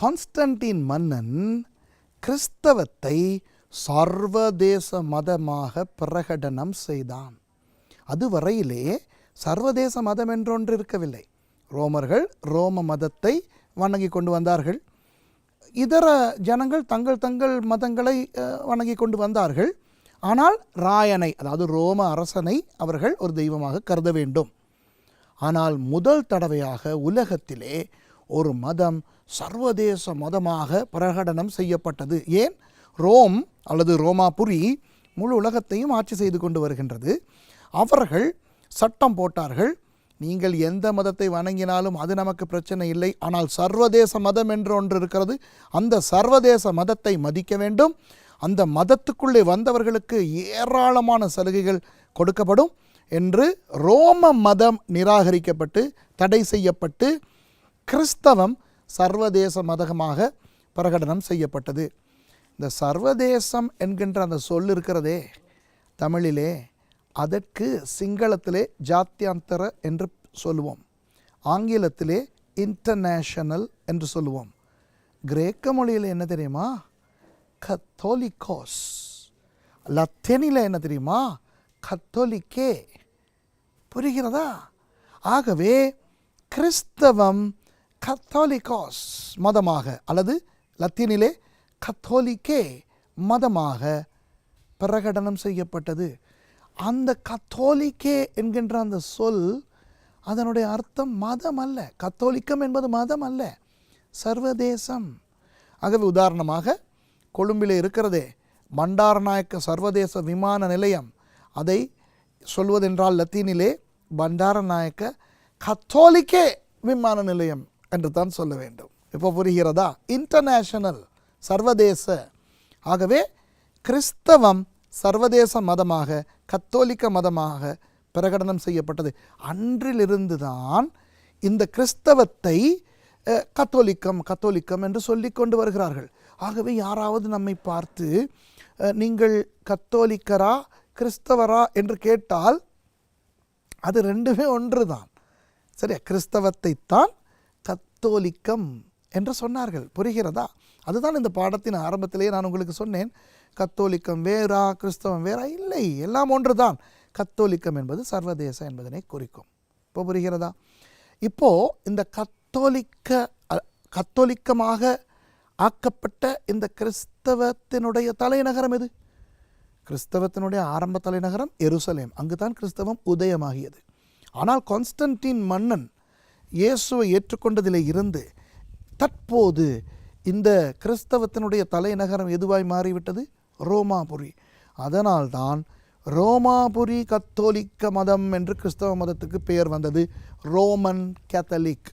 Konstantin மன்னன் கிறிஸ்தவத்தை சர்வதேச மதமாக பிரகடனம் செய்தான். அதுவரையிலே சர்வதேச மதம் என்றொன்று இருக்கவில்லை. ரோமர்கள் ரோம மதத்தை வணங்கி கொண்டு வந்தார்கள். இதர ஜனங்கள் தங்கள் தங்கள் மதங்களை வணங்கி கொண்டு வந்தார்கள். ஆனால் ராயனை, அதாவது ரோம அரசனை அவர்கள் ஒரு தெய்வமாக கருத வேண்டும். ஆனால் முதல் தடவையாக உலகத்திலே ஒரு மதம் சர்வதேச மதமாக பிரகடனம் செய்யப்பட்டது. ஏன்? ரோம் அல்லது ரோமாபுரி முழு உலகத்தையும் ஆட்சி செய்து கொண்டு வருகின்றது. அவர்கள் சட்டம் போட்டார்கள், நீங்கள் எந்த மதத்தை வணங்கினாலும் அது நமக்கு பிரச்சனை இல்லை, ஆனால் சர்வதேச மதம் என்று ஒன்று இருக்கிறது, அந்த சர்வதேச மதத்தை மதிக்க வேண்டும். அந்த மதத்துக்குள்ளே வந்தவர்களுக்கு ஏராளமான சலுகைகள் கொடுக்கப்படும் என்று ரோம மதம் நிராகரிக்கப்பட்டு தடை செய்யப்பட்டு கிறிஸ்தவம் சர்வதேச மதமாக பிரகடனம் செய்யப்பட்டது. இந்த சர்வதேசம் என்கின்ற அந்த சொல் இருக்கிறதே தமிழிலே, அதற்கு சிங்களத்திலே ஜாத்தியாந்தர என்று சொல்லுவோம், ஆங்கிலத்திலே இன்டர்நேஷனல் என்று சொல்லுவோம். கிரேக்க மொழியில் என்ன தெரியுமா? கத்தோலிக்கோஸ். லத்தீனில் என்ன தெரியுமா? கத்தோலிக்கே. புரிகிறதா? ஆகவே கிறிஸ்தவம் கத்தோலிக்கோஸ் மதமாக அல்லது லத்தீனிலே கத்தோலிக்கே மதமாக பிரகடனம் செய்யப்பட்டது. அந்த கத்தோலிக்கே என்கின்ற அந்த சொல், அதனுடைய அர்த்தம் மதம் அல்ல. கத்தோலிக்கம் என்பது மதம் அல்ல, சர்வதேசம். ஆகவே உதாரணமாக கொழும்பிலே இருக்கிறதே பண்டாரநாயக்க சர்வதேச விமான நிலையம், அதை சொல்வதென்றால் லத்தீனிலே பண்டாரநாயக்க கத்தோலிக்கே விமான நிலையம் என்று தான் சொல்ல வேண்டும். இப்போ புரிகிறதா? இன்டர்நேஷனல், சர்வதேச. ஆகவே கிறிஸ்தவம் சர்வதேச மதமாக கத்தோலிக்க மதமாக பிரகடனம் செய்யப்பட்டது. அன்றிலிருந்து தான் இந்த கிறிஸ்தவத்தை கத்தோலிக்கம் என்று சொல்லி கொண்டு வருகிறார்கள். ஆகவே யாராவது நம்மை பார்த்து நீங்கள் கத்தோலிக்கரா கிறிஸ்தவரா என்று கேட்டால் அது ரெண்டுமே ஒன்று தான். சரியா? கிறிஸ்தவத்தை தான் கத்தோலிக்கம் என்று சொன்னார்கள். புரிகிறதா? அதுதான் இந்த பாடத்தின் ஆரம்பத்திலேயே நான் உங்களுக்கு சொன்னேன், கத்தோலிக்கம் வேறா கிறிஸ்தவம் வேறா? இல்லை, எல்லாம் ஒன்று தான். கத்தோலிக்கம் என்பது சர்வதேச என்பதனை குறிக்கும். இப்போ புரிகிறதா? இப்போது இந்த கத்தோலிக்கமாக ஆக்கப்பட்ட இந்த கிறிஸ்தவத்தினுடைய தலைநகரம் எது? கிறிஸ்தவத்தினுடைய ஆரம்ப தலைநகரம் எருசலேம். அங்கு தான் கிறிஸ்தவம் உதயமாகியது. ஆனால் கான்ஸ்டன்டின் மன்னன் இயேசுவை ஏற்றுக்கொண்டதிலே இருந்து தற்போது இந்த கிறிஸ்தவத்தினுடைய தலைநகரம் எதுவாய் மாறிவிட்டது? ரோமாபுரி. அதனால்தான் ரோமாபுரி கத்தோலிக்க மதம் என்று கிறிஸ்தவ மதத்துக்கு பெயர் வந்தது, ரோமன் கேத்தலிக்.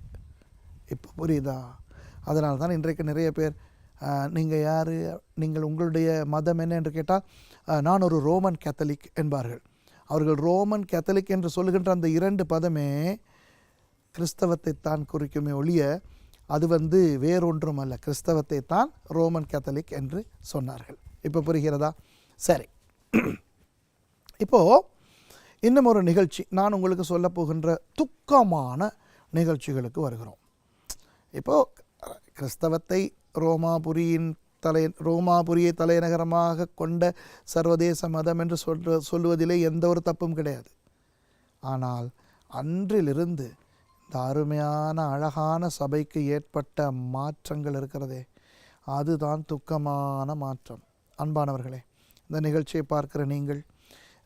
இப்போ புரியுதா? அதனால தான் இன்றைக்கு நிறைய பேர் நீங்கள் யார், நீங்கள் உங்களுடைய மதம் என்ன என்று கேட்டால் நான் ஒரு ரோமன் கேத்தலிக் என்பார்கள். அவர்கள் ரோமன் கேத்தலிக் என்று சொல்லுகின்ற அந்த இரண்டு பதமே கிறிஸ்தவத்தை தான் குறிக்குமே ஒழிய அது வேறொன்றும் அல்ல. கிறிஸ்தவத்தை தான் ரோமன் கேத்தலிக் என்று சொன்னார்கள். இப்போ புரிகிறதா? சரி, இப்போது இன்னும் ஒரு நிகழ்ச்சி, நான் உங்களுக்கு சொல்ல போகின்ற துக்கமான நிகழ்ச்சிகளுக்கு வருகிறோம். இப்போது கிறிஸ்தவத்தை ரோமாபுரியை தலைநகரமாக கொண்ட சர்வதேச மதம் என்று சொல்லுவதிலே எந்த ஒரு தப்பும் கிடையாது. ஆனால் அன்றிலிருந்து இந்த அருமையான அழகான சபைக்கு ஏற்பட்ட மாற்றங்கள் இருக்கிறதே, அதுதான் துக்கமான மாற்றம். அன்பானவர்களே, இந்த நிகழ்ச்சியை பார்க்கிற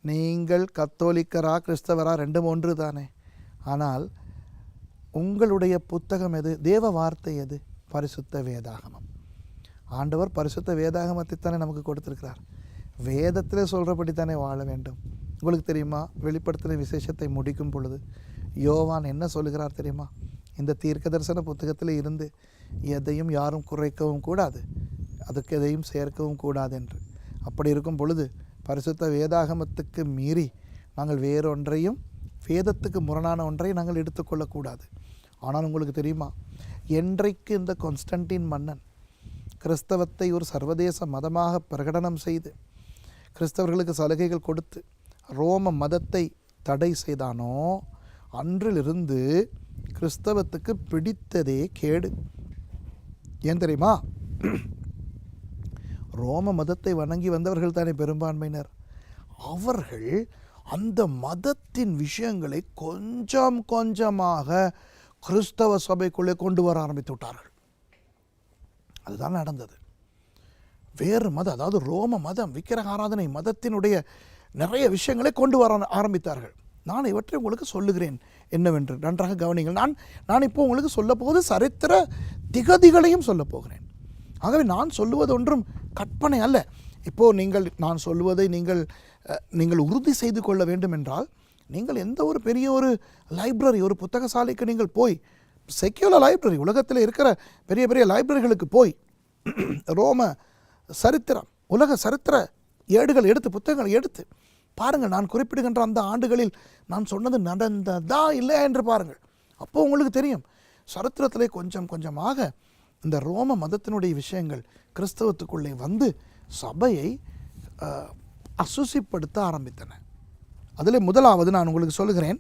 நீங்கள் கத்தோலிக்கரா கிறிஸ்தவரா ரெண்டும் ஒன்று தானே. ஆனால் உங்களுடைய புத்தகம் எது? தேவ வார்த்தை எது? பரிசுத்த வேதாகமம். ஆண்டவர் பரிசுத்த வேதாகமத்தை தானே நமக்கு கொடுத்திருக்கிறார். வேதத்திலே சொல்கிறபடி தானே வாழ வேண்டும். உங்களுக்கு தெரியுமா, வெளிப்படுத்தின விசேஷத்தை முடிக்கும் பொழுது யோவான் என்ன சொல்லுகிறார் தெரியுமா? இந்த தீர்க்க தரிசன புத்தகத்தில் இருந்து எதையும் யாரும் குறைக்கவும் கூடாது, அதுக்கு எதையும் சேர்க்கவும் கூடாது என்று. அப்படி இருக்கும் பொழுது பரிசுத்த வேதாகமத்துக்கு மீறி நாங்கள் வேறொன்றையும், வேதத்துக்கு முரணான ஒன்றை நாங்கள் எடுத்துக்கொள்ளக்கூடாது. ஆனால் உங்களுக்கு தெரியுமா, என்றைக்கு இந்த கான்ஸ்டன்டின் மன்னன் கிறிஸ்தவத்தை ஒரு சர்வதேச மதமாக பிரகடனம் செய்து கிறிஸ்தவர்களுக்கு சலுகைகள் கொடுத்து ரோம மதத்தை தடை செய்தானோ, அன்றிலிருந்து கிறிஸ்தவத்துக்கு பிடித்ததே கேடு. ஏன் தெரியுமா? ரோம மதத்தை வணங்கி வந்தவர்கள் தானே பெரும்பான்மையினர். அவர்கள் அந்த மதத்தின் விஷயங்களை கொஞ்சம் கொஞ்சமாக கிறிஸ்தவ சபைக்குள்ளே கொண்டு வர ஆரம்பித்து விட்டார்கள். அதுதான் நடந்தது. வேறு மதம், அதாவது ரோம மதம், விக்கிரக ஆராதனை மதத்தினுடைய நிறைய விஷயங்களை கொண்டு வர ஆரம்பித்தார்கள். நான் இவற்றை உங்களுக்கு சொல்லுகிறேன் என்னவென்று நன்றாக கவனிங்கள். நான் இப்போ உங்களுக்கு சொல்ல போவது சரித்திர திகதிகளையும் சொல்ல போகிறேன். ஆகவே நான் சொல்லுவது ஒன்றும் கற்பனை அல்ல. இப்போது நான் சொல்லுவதை நீங்கள் உறுதி செய்து கொள்ள வேண்டும் என்றால், நீங்கள் எந்த ஒரு பெரிய ஒரு லைப்ரரி, ஒரு புத்தகசாலைக்கு நீங்கள் போய், செக்யூலர் லைப்ரரி, உலகத்தில் இருக்கிற பெரிய பெரிய லைப்ரரிகளுக்கு போய் ரோம சரித்திரம், உலக சரித்திர ஏடுகள் எடுத்து, புத்தகங்கள் எடுத்து பாருங்கள். நான் குறிப்பிடுகின்ற அந்த ஆண்டுகளில் நான் சொன்னது நடந்ததா இல்லையா என்று பாருங்கள். அப்போது உங்களுக்கு தெரியும். சரித்திரத்திலே கொஞ்சம் கொஞ்சமாக இந்த ரோம மதத்தினுடைய விஷயங்கள் கிறிஸ்தவத்துக்குள்ளே வந்து சபையை அசுசிப்படுத்த ஆரம்பித்தன. அதில் முதலாவது நான் உங்களுக்கு சொல்லுகிறேன்.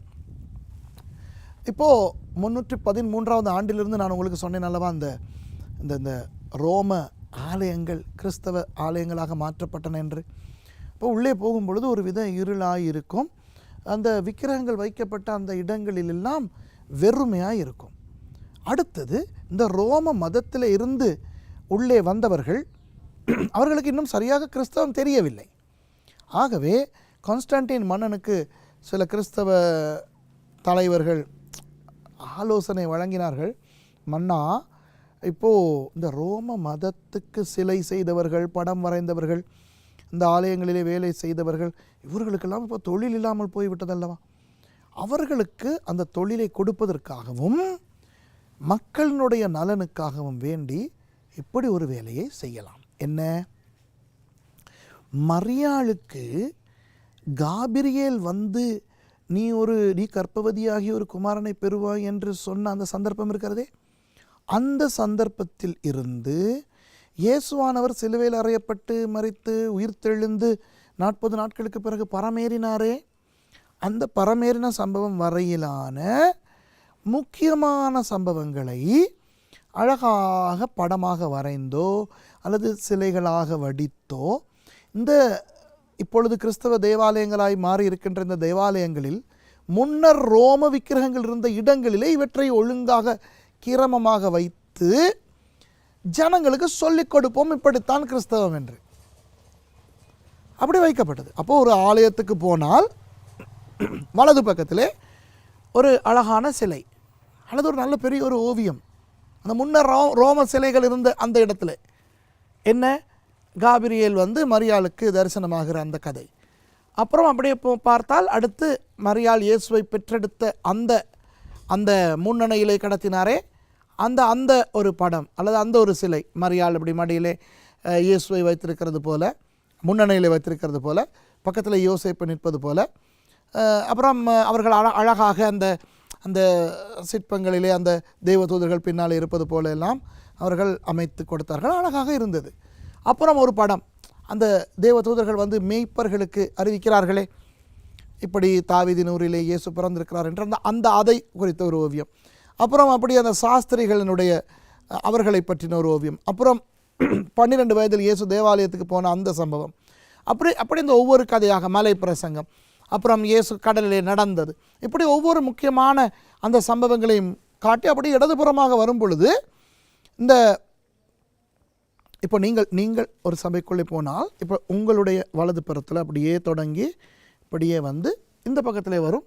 இப்போது 313ஆவது ஆண்டிலிருந்து நான் உங்களுக்கு சொன்னேன் அல்லவா, இந்த ரோம ஆலயங்கள் கிறிஸ்தவ ஆலயங்களாக மாற்றப்பட்டன என்று. இப்போ உள்ளே போகும்பொழுது ஒரு வித இருளாக இருக்கும். அந்த விக்கிரகங்கள் வைக்கப்பட்ட அந்த இடங்களிலெல்லாம் வெறுமையாக இருக்கும். அடுத்தது, இந்த ரோம மதத்தில் இருந்து உள்ளே வந்தவர்கள், அவர்களுக்கு இன்னும் சரியாக கிறிஸ்தவம் தெரியவில்லை. ஆகவே கான்ஸ்டன்டைன் மன்னனுக்கு சில கிறிஸ்தவ தலைவர்கள் ஆலோசனை வழங்கினார்கள். மன்னா, இப்போது இந்த ரோம மதத்துக்கு சிலை செய்தவர்கள், படம் வரைந்தவர்கள், இந்த ஆலயங்களிலே வேலை செய்தவர்கள், இவர்களுக்கெல்லாம் இப்போ தொழில் இல்லாமல் போய்விட்டதல்லவா? அவர்களுக்கு அந்த தொழிலை கொடுப்பதற்காகவும் மக்களினுடைய நலனுக்காகவும் வேண்டி இப்படி ஒரு வேலையை செய்யலாம். என்ன? மரியாளுக்கு காபிரியேல் வந்து நீ கர்ப்பவதியாகி ஒரு குமாரனை பெறுவாய் என்று சொன்ன அந்த சந்தர்ப்பம் இருக்கிறதே, அந்த சந்தர்ப்பத்தில் இருந்து இயேசுவானவர் சிலுவையில் அறையப்பட்டு மரித்து உயிர்த்தெழுந்து 40 நாட்களுக்கு பிறகு பரமேறினாரே, அந்த பரமேறின சம்பவம் வரையிலான முக்கியமான சம்பவங்களை அழகாக படமாக வரைந்தோ அல்லது சிலைகளாக வடித்தோ, இந்த இப்பொழுது கிறிஸ்தவ தேவாலயங்களாய் மாறி இருக்கின்ற இந்த தேவாலயங்களில் முன்னர் ரோம விக்கிரகங்கள் இருந்த இடங்களிலே இவற்றை ஒழுங்காக கிரமமாக வைத்து ஜனங்களுக்கு சொல்லிக் கொடுப்போம், இப்படித்தான் கிறிஸ்தவம் என்று. அப்படி வைக்கப்பட்டது. அப்போது ஒரு ஆலயத்துக்கு போனால் வலது பக்கத்திலே ஒரு அழகான சிலை அல்லது ஒரு நல்ல பெரிய ஒரு ஓவியம், அந்த முன்னர் ரோம சிலைகள் இருந்த அந்த இடத்துல என்ன, காபிரியேல் வந்து மரியாளுக்கு தரிசனமாகிற அந்த கதை. அப்புறம் அப்படியே பார்த்தால் அடுத்து மரியாள் இயேசுவை பெற்றெடுத்த அந்த முன்னணையிலே கடத்தினாரே, அந்த ஒரு படம் அல்லது அந்த ஒரு சிலை, மரியாள் இப்படி மடியிலே இயேசுவை வைத்திருக்கிறது போல, முன்னணையிலே வைத்திருக்கிறது போல, பக்கத்தில் யோசேப்பு நிற்பது போல, அப்புறம் அவர்கள் அழகாக அந்த சிற்பங்களிலே அந்த தேவதூதர்கள் பின்னால் இருப்பது போல எல்லாம் அவர்கள் அமைத்து கொடுத்தார்கள். அழகாக இருந்தது. அப்புறம் ஒரு படம், அந்த தேவதூதர்கள் வந்து மேய்ப்பர்களுக்கு அறிவிக்கிறார்களே, இப்படி தாவீதின் ஊரிலே இயேசு பிறந்திருக்கிறார் என்ற அந்த அதை குறித்த ஒரு ஓவியம். அப்புறம் அப்படி அந்த சாஸ்திரிகளினுடைய அவர்களை பற்றின ஒரு ஓவியம். அப்புறம் 12 வயதில் இயேசு தேவாலயத்துக்கு போன அந்த சம்பவம். அப்படி இந்த ஒவ்வொரு கதையாக மலை பிரசங்கம், அப்புறம் இயேசு கடலிலே நடந்தது, இப்படி ஒவ்வொரு முக்கியமான அந்த சம்பவங்களையும் காட்டி அப்படி இடதுபுறமாக வரும் பொழுது இந்த இப்போ நீங்கள் ஒரு சபைக்குள்ளே போனால் இப்போ உங்களுடைய வலது புறத்தில் அப்படியே தொடங்கி இப்படியே வந்து இந்த பக்கத்திலே வரும்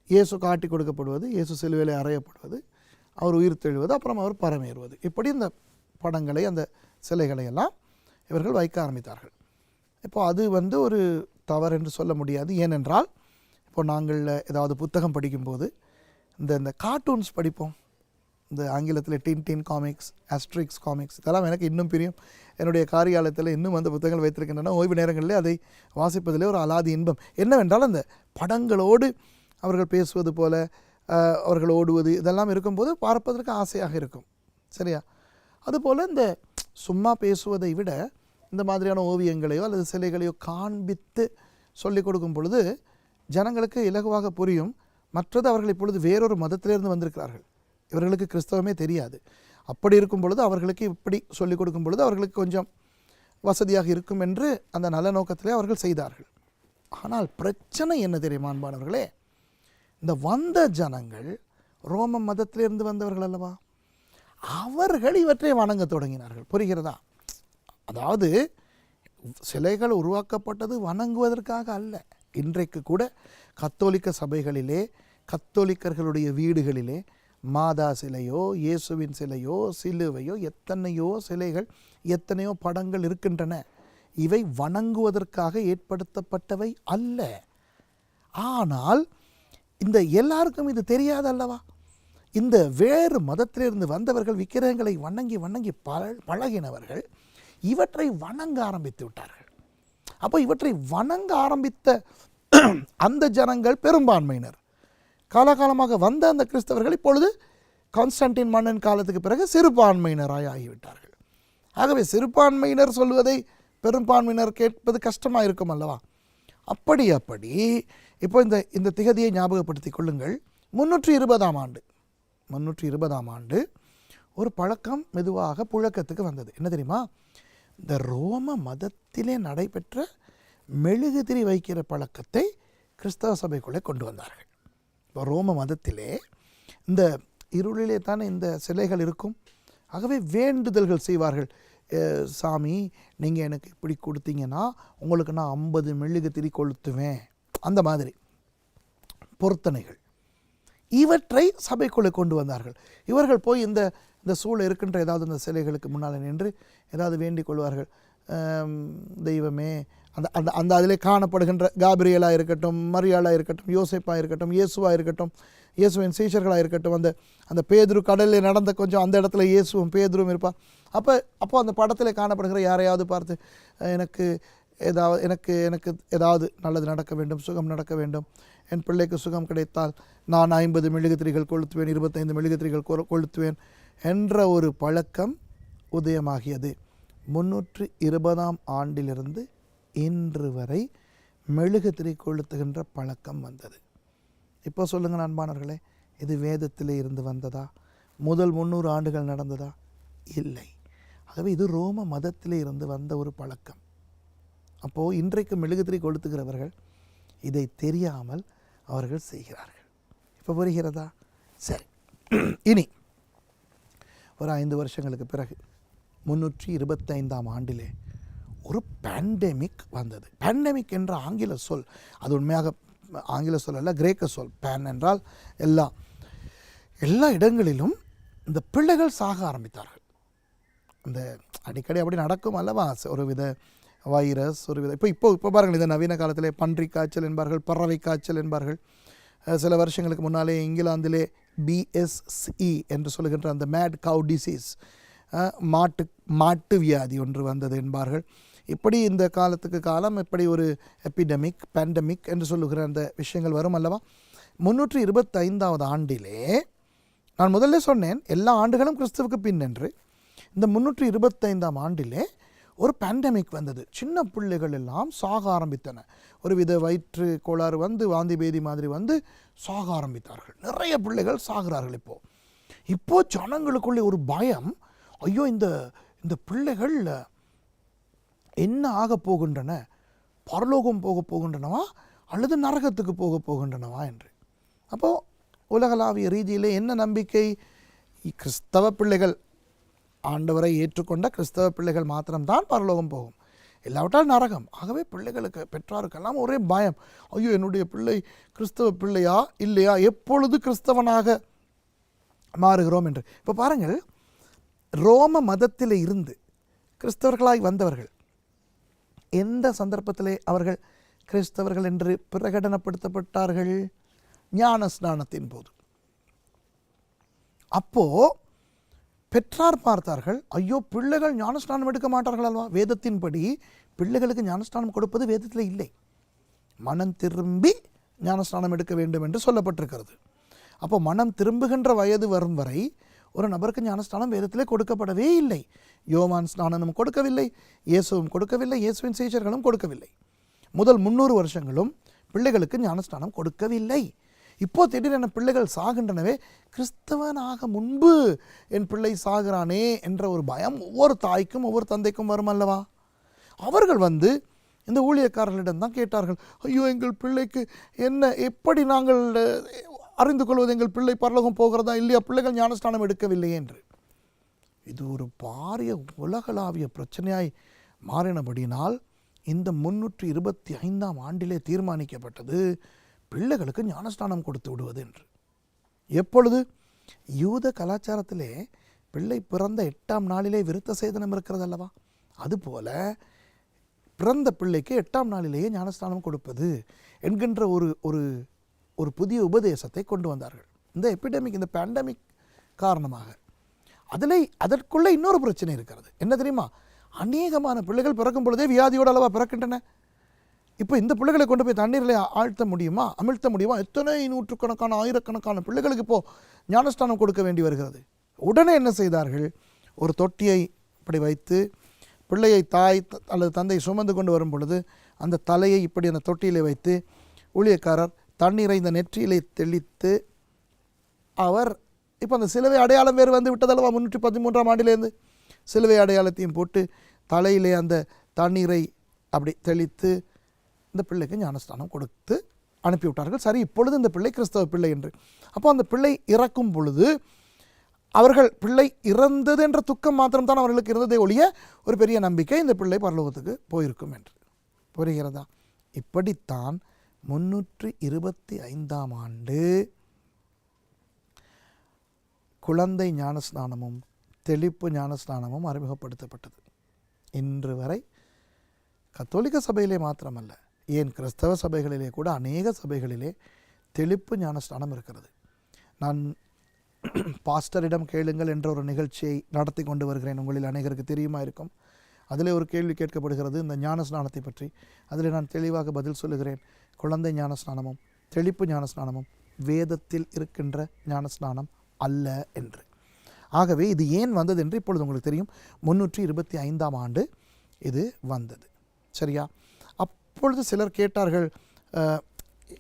இயேசு காட்டி கொடுக்கப்படுவது, இயேசு சிலுவையிலே அறையப்படுவது, அவர் உயிர் தெழுவது, அப்புறம் அவர் பரமேறுவது. இப்படி இந்த படங்களை அந்த சிலைகளை எல்லாம் இவர்கள் வைக்க ஆரம்பித்தார்கள். இப்போ அது வந்து ஒரு தவறு என்று சொல்ல முடியாது. ஏனென்றால் இப்போ நாங்கள் ஏதாவது புத்தகம் படிக்கும்போது இந்த கார்ட்டூன்ஸ் படிப்போம். இந்த ஆங்கிலத்தில் டின் காமிக்ஸ், ஆஸ்ட்ரிக்ஸ் காமிக்ஸ், இதெல்லாம் எனக்கு இன்னும் பிரியம். என்னுடைய காரியாலயத்தில் இன்னும் அந்த புத்தகங்கள் வைத்திருக்கின்றன. ஓய்வு நேரங்களிலே அதை வாசிப்பதிலே ஒரு அலாதி இன்பம். என்னவென்றால் அந்த படங்களோடு அவர்கள் பேசுவது போல, அவர்கள் ஓடுவது, இதெல்லாம் இருக்கும்போது பார்ப்பதற்கு ஆசையாக இருக்கும். சரியா? அதுபோல் இந்த சும்மா பேசுவதை விட இந்த மாதிரியான ஓவியங்களையோ அல்லது சிலைகளையோ காண்பித்து சொல்லிக் கொடுக்கும் பொழுது ஜனங்களுக்கு இலகுவாக புரியும். மற்றது, அவர்கள் இப்பொழுது வேறொரு மதத்திலிருந்து வந்திருக்கிறார்கள், இவர்களுக்கு கிறிஸ்தவமே தெரியாது. அப்படி இருக்கும் பொழுது அவர்களுக்கு இப்படி சொல்லிக் கொடுக்கும் பொழுது அவர்களுக்கு கொஞ்சம் வசதியாக இருக்கும் என்று அந்த நல்ல நோக்கத்திலே அவர்கள் செய்தார்கள். ஆனால் பிரச்சனை என்ன தெரியுமா அன்பானவர்களே, இந்த வந்த ஜனங்கள் ரோம மதத்திலிருந்து வந்தவர்கள் அல்லவா, அவர்கள் இவற்றை வணங்க தொடங்கினார்கள். புரிகிறதா? அதாவது சிலைகள் உருவாக்கப்பட்டது வணங்குவதற்காக அல்ல. இன்றைக்கு கூட கத்தோலிக்க சபைகளிலே, கத்தோலிக்கர்களுடைய வீடுகளிலே மாதா சிலையோ, இயேசுவின் சிலையோ, சிலுவையோ, எத்தனையோ சிலைகள், எத்தனையோ படங்கள் இருக்கின்றன. இவை வணங்குவதற்காக ஏற்படுத்தப்பட்டவை அல்ல. ஆனால் இந்த எல்லாருக்கும் இது தெரியாது அல்லவா. இந்த வேறு மதத்திலிருந்து வந்தவர்கள் விக்கிரகங்களை வணங்கி வணங்கி பழகினவர்கள் இவற்றை வணங்க ஆரம்பித்து விட்டார்கள். அப்போ இவற்றை வணங்க ஆரம்பித்த அந்த ஜனங்கள் பெரும்பான்மையினர். காலகாலமாக வந்த அந்த கிறிஸ்தவர்கள் இப்பொழுது கான்ஸ்டன்டின் மன்னன் காலத்துக்கு பிறகு சிறுபான்மையினராய் ஆகிவிட்டார்கள். ஆகவே சிறுபான்மையினர் சொல்வதை பெரும்பான்மையினர் கேட்பது கஷ்டமாக இருக்கும் அல்லவா. அப்படி இப்போ இந்த திகதியை ஞாபகப்படுத்திக் கொள்ளுங்கள். 320ஆம் ஆண்டு ஒரு பழக்கம் மெதுவாக புழக்கத்துக்கு வந்தது. என்ன தெரியுமா? இந்த ரோம மதத்திலே நடைபெற்ற மெழுகுதிரி வைக்கிற பழக்கத்தை கிறிஸ்தவ சபைக்குள்ளே கொண்டு வந்தார்கள். இப்போ ரோம மதத்திலே இந்த இருளிலே தானே இந்த சிலைகள் இருக்கும். ஆகவே வேண்டுதல்கள் செய்வார்கள். சாமி, நீங்கள் எனக்கு இப்படி கொடுத்தீங்கன்னா உங்களுக்கு நான் 50 மெழுகுதிரி கொளுத்துவேன். அந்த மாதிரி பொருத்தனைகள் இவற்றை சபைக்குள்ளே கொண்டு வந்தார்கள். இவர்கள் போய் இந்த சூழல் இருக்கின்ற ஏதாவது இந்த சிலைகளுக்கு முன்னால் நின்று ஏதாவது வேண்டிக் கொள்வார்கள். தெய்வமே, அந்த அதிலே காணப்படுகின்ற காபிரியலாக இருக்கட்டும், மரியாளாக இருக்கட்டும், யோசேப்பாக இருக்கட்டும், இயேசுவாக இருக்கட்டும், இயேசுவின் சீஷர்களாக இருக்கட்டும், அந்த பேதுரு கடலில் நடந்த கொஞ்சம் அந்த இடத்துல இயேசுவும் பேதுரும் இருப்பார். அப்போ அந்த படத்தில் காணப்படுகிற யாரையாவது பார்த்து எனக்கு ஏதாவது நல்லது நடக்க வேண்டும், சுகம் நடக்க வேண்டும், என் பிள்ளைக்கு சுகம் கிடைத்தால் நான் 50 மெழுகுதிரிகள் கொளுத்துவேன், 25 மெழுகுதிரிகள் கொளுத்துவேன் என்ற ஒரு பழக்கம் உதயமாகியது. 320ஆம் ஆண்டிலிருந்து இன்று வரை மெழுகுதிரி கொளுத்துகின்ற பழக்கம் வந்தது. இப்போ சொல்லுங்கள் அன்பானவர்களே, இது வேதத்திலே இருந்து வந்ததா? முதல் 300 ஆண்டுகள் நடந்ததா? இல்லை. ஆகவே இது ரோம மதத்திலே இருந்து வந்த ஒரு பழக்கம். அப்போது இன்றைக்கு மெழுகுதிரி கொளுத்துகிறவர்கள் இதை தெரியாமல் அவர்கள் செய்கிறார்கள். இப்போ புரிகிறதா? சரி, இனி ஒரு 5 வருஷங்களுக்கு பிறகு 325ஆம் ஆண்டிலே ஒரு பேண்டமிக் வந்தது. பேண்டமிக் என்ற ஆங்கில சொல், அது உண்மையாக ஆங்கில சொல் அல்ல, கிரேக்க சொல். பேன் என்றால் எல்லா இடங்களிலும் இந்த பிள்ளைகள் சாக ஆரம்பித்தார்கள். இந்த அடிக்கடி அப்படி நடக்கும் அல்லவா, ஒரு வித வைரஸ், ஒரு வித இப்போ பாருங்கள், இந்த நவீன காலத்திலே பன்றி காய்ச்சல் என்பார்கள், பறவை காய்ச்சல் என்பார்கள். சில வருஷங்களுக்கு முன்னாலே இங்கிலாந்திலே BSE என்று சொல்லுகின்ற அந்த மேட் கவ் டிசீஸ், மாட்டு வியாதி ஒன்று வந்தது என்பார்கள். இப்படி இந்த காலத்துக்கு காலம் இப்படி ஒரு எபிடமிக், பேண்டமிக் என்று சொல்லுகிற அந்த விஷயங்கள் வரும் அல்லவா. 325ஆவது ஆண்டிலே நான் முதல்ல சொன்னேன் எல்லா ஆண்டுகளும் கிறிஸ்துவுக்கு பின் என்று. இந்த 325ஆம் ஆண்டிலே ஒரு பேண்டமிக் வந்தது. சின்ன பிள்ளைகள் எல்லாம் சாக ஆரம்பித்தன. ஒரு வித வயிற்று கோளாறு வந்து வாந்தி பேதி மாதிரி வந்து சாக ஆரம்பித்தார்கள். நிறைய பிள்ளைகள் சாகிறார்கள். இப்போ ஜனங்களுக்குள்ளே ஒரு பயம், ஐயோ இந்த பிள்ளைகள் என்ன ஆக போகின்றன, பரலோகம் போக போகின்றனவா அல்லது நரகத்துக்கு போக போகின்றனவா என்று. அப்போது உலகளாவிய ரீதியிலே என்ன நம்பிக்கை? கிறிஸ்தவ பிள்ளைகள், ஆண்டவரை ஏற்றுக்கொண்ட கிறிஸ்தவ பிள்ளைகள் மாத்திரம்தான் பரலோகம் போகும், இல்லாவிட்டால் நரகம். ஆகவே பிள்ளைகளுக்கு, பெற்றோருக்கெல்லாம் ஒரே பயம், ஐயோ என்னுடைய பிள்ளை கிறிஸ்தவ பிள்ளையா இல்லையா, எப்பொழுது கிறிஸ்தவனாக மாறுகிறோம் என்று. இப்போ பாருங்கள், ரோம மதத்தில் இருந்து கிறிஸ்தவர்களாய் வந்தவர்கள் எந்த சந்தர்ப்பத்திலே அவர்கள் கிறிஸ்தவர்கள் என்று பிரகடனப்படுத்தப்பட்டார்கள்? ஞான ஸ்நானத்தின் போது. அப்போது பெற்றார் பார்த்தார்கள், ஐயோ பிள்ளைகள் ஞானஸ்நானம் எடுக்க மாட்டார்கள் அல்லவா. வேதத்தின்படி பிள்ளைகளுக்கு ஞானஸ்நானம் கொடுப்பது வேதத்தில் இல்லை. மனம் திரும்பி ஞானஸ்நானம் எடுக்க வேண்டும் என்று சொல்லப்பட்டிருக்கிறது. அப்போ மனம் திரும்புகின்ற வயது வரும் வரை ஒரு நபருக்கு ஞானஸ்நானம் வேதத்திலே கொடுக்கப்படவே இல்லை. யோவான் ஸ்நானனும் கொடுக்கவில்லை, இயேசுவும் கொடுக்கவில்லை, இயேசுவின் சீஷர்களும் கொடுக்கவில்லை. முதல் 300 வருஷங்களும் பிள்ளைகளுக்கு ஞானஸ்நானம் கொடுக்கவில்லை. இப்போ திடீரென பிள்ளைகள் சாகின்றனவே, கிறிஸ்தவனாக முன்பு என் பிள்ளை சாகிறானே என்ற ஒரு பயம் ஒவ்வொரு தாய்க்கும் ஒவ்வொரு தந்தைக்கும் வரும் அல்லவா? அவர்கள் இந்த ஊழியக்காரர்களிடம் தான் கேட்டார்கள், ஐயோ எங்கள் பிள்ளைக்கு என்ன, எப்படி நாங்கள் அறிந்து கொள்வது எங்கள் பிள்ளை பரலோகம் போகிறதா இல்லையா, பிள்ளைகள் ஞானஸ்நானம் எடுக்கவில்லையே என்று. இது ஒரு பாரிய உலகளாவிய பிரச்சனையாய் மாறினபடினால் இந்த 325ஆம் ஆண்டிலே தீர்மானிக்கப்பட்டது பிள்ளைகளுக்கு ஞானஸ்நானம் கொடுத்து விடுவது என்று. எப்பொழுது? யூத கலாச்சாரத்திலே பிள்ளை பிறந்த 8ஆம் நாளிலே விருத்த சேதனம் இருக்கிறது அல்லவா? அதுபோல பிறந்த பிள்ளைக்கு 8ஆம் நாளிலேயே ஞானஸ்நானம் கொடுப்பது என்கின்ற ஒரு புதிய உபதேசத்தை கொண்டு வந்தார்கள். இந்த எபிடமிக், இந்த பேண்டமிக் காரணமாக அதற்குள்ளே இன்னொரு பிரச்சனை இருக்கிறது. என்ன தெரியுமா? அநேகமான பிள்ளைகள் பிறக்கும் பொழுதே வியாதியோடு அளவாக பிறக்கின்றன. இப்போ இந்த பிள்ளைகளை கொண்டு போய் தண்ணீரில் அமிழ்த்த முடியுமா? எத்தனை நூற்றுக்கணக்கான ஆயிரக்கணக்கான பிள்ளைகளுக்கு இப்போது ஞானஸ்தானம் கொடுக்க வேண்டி வருகிறது. உடனே என்ன செய்தார்கள்? ஒரு தொட்டியை இப்படி வைத்து பிள்ளையை தாய் அல்லது தந்தை சுமந்து கொண்டு வரும் பொழுது அந்த தலையை இப்படி அந்த தொட்டியிலே வைத்து ஊழியக்காரர் தண்ணீரை இந்த நெற்றியிலே தெளித்து, அவர் இப்போ அந்த சிலுவை அடையாளம் வேறு விட்டதல்லவா? 313ஆம் ஆண்டிலேருந்து சிலுவை அடையாளத்தையும் போட்டு தலையிலே அந்த தண்ணீரை அப்படி தெளித்து இந்த பிள்ளைக்கு ஞானஸ்தானம் கொடுத்து அனுப்பிவிட்டார்கள். சரி, இப்பொழுது இந்த பிள்ளை கிறிஸ்தவ பிள்ளை என்று. அப்போ அந்த பிள்ளை இறக்கும் பொழுது அவர்கள் பிள்ளை இறந்தது என்ற துக்கம் மாத்திரம்தான் அவர்களுக்கு இருந்ததே ஒழிய ஒரு பெரிய நம்பிக்கை இந்த பிள்ளை பரலோகத்துக்கு போயிருக்கும் என்று. புரிகிறதா? இப்படித்தான் 325ஆம் ஆண்டு குழந்தை ஞானஸ்நானமும் தெளிப்பு ஞானஸ்நானமும் அறிமுகப்படுத்தப்பட்டது. இன்று வரை கத்தோலிக்க சபையிலே மாத்திரமல்ல, ஏன் கிறிஸ்தவ சபைகளிலே கூட அநேக சபைகளிலே தெளிப்பு ஞானஸ்நானம் இருக்கிறது. நான் பாஸ்டரிடம் கேளுங்கள் என்ற ஒரு நிகழ்ச்சியை நடத்தி கொண்டு வருகிறேன். உங்களில் அநேகருக்கு தெரியுமா இருக்கும். அதில் ஒரு கேள்வி கேட்கப்படுகிறது இந்த ஞானஸ்நானத்தை பற்றி. அதில் நான் தெளிவாக பதில் சொல்லுகிறேன். குழந்தை ஞானஸ்நானமும் தெளிப்பு ஞானஸ்நானமும் வேதத்தில் இருக்கின்ற ஞானஸ்நானம் அல்ல என்று. ஆகவே இது ஏன் வந்தது என்று இப்பொழுது உங்களுக்கு தெரியும். 325ஆம் ஆண்டு இது வந்தது. சரியா? அப்பொழுது சிலர் கேட்டார்கள்,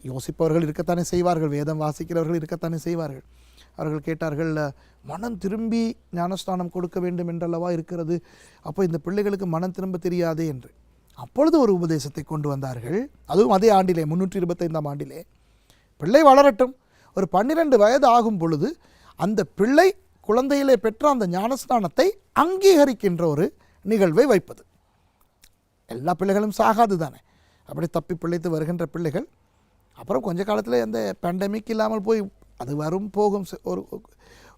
யோசிப்பவர்கள் இருக்கத்தானே செய்வார்கள், வேதம் வாசிக்கிறவர்கள் இருக்கத்தானே செய்வார்கள். அவர்கள் கேட்டார்கள், மனம் திரும்பி ஞானஸ்நானம் கொடுக்க வேண்டும் என்றல்லவா இருக்கிறது, அப்போ இந்த பிள்ளைகளுக்கு மனம் திரும்ப தெரியாதே என்று. அப்பொழுது ஒரு உபதேசத்தை கொண்டு வந்தார்கள். அதுவும் அதே ஆண்டிலே 325ஆம் ஆண்டிலே, பிள்ளை வளரட்டும், ஒரு 12 வயது ஆகும் பொழுது அந்த பிள்ளை குழந்தையிலே பெற்ற அந்த ஞானஸ்நானத்தை அங்கீகரிக்கின்ற ஒரு நிகழ்வை வைப்பது. எல்லா பிள்ளைகளும் சாகாது தானே, அப்படி தப்பி பிழைத்து வருகின்ற பிள்ளைகள் அப்புறம் கொஞ்ச காலத்தில் அந்த பேண்டமிக் இல்லாமல் போய் அது வரும் போகும்.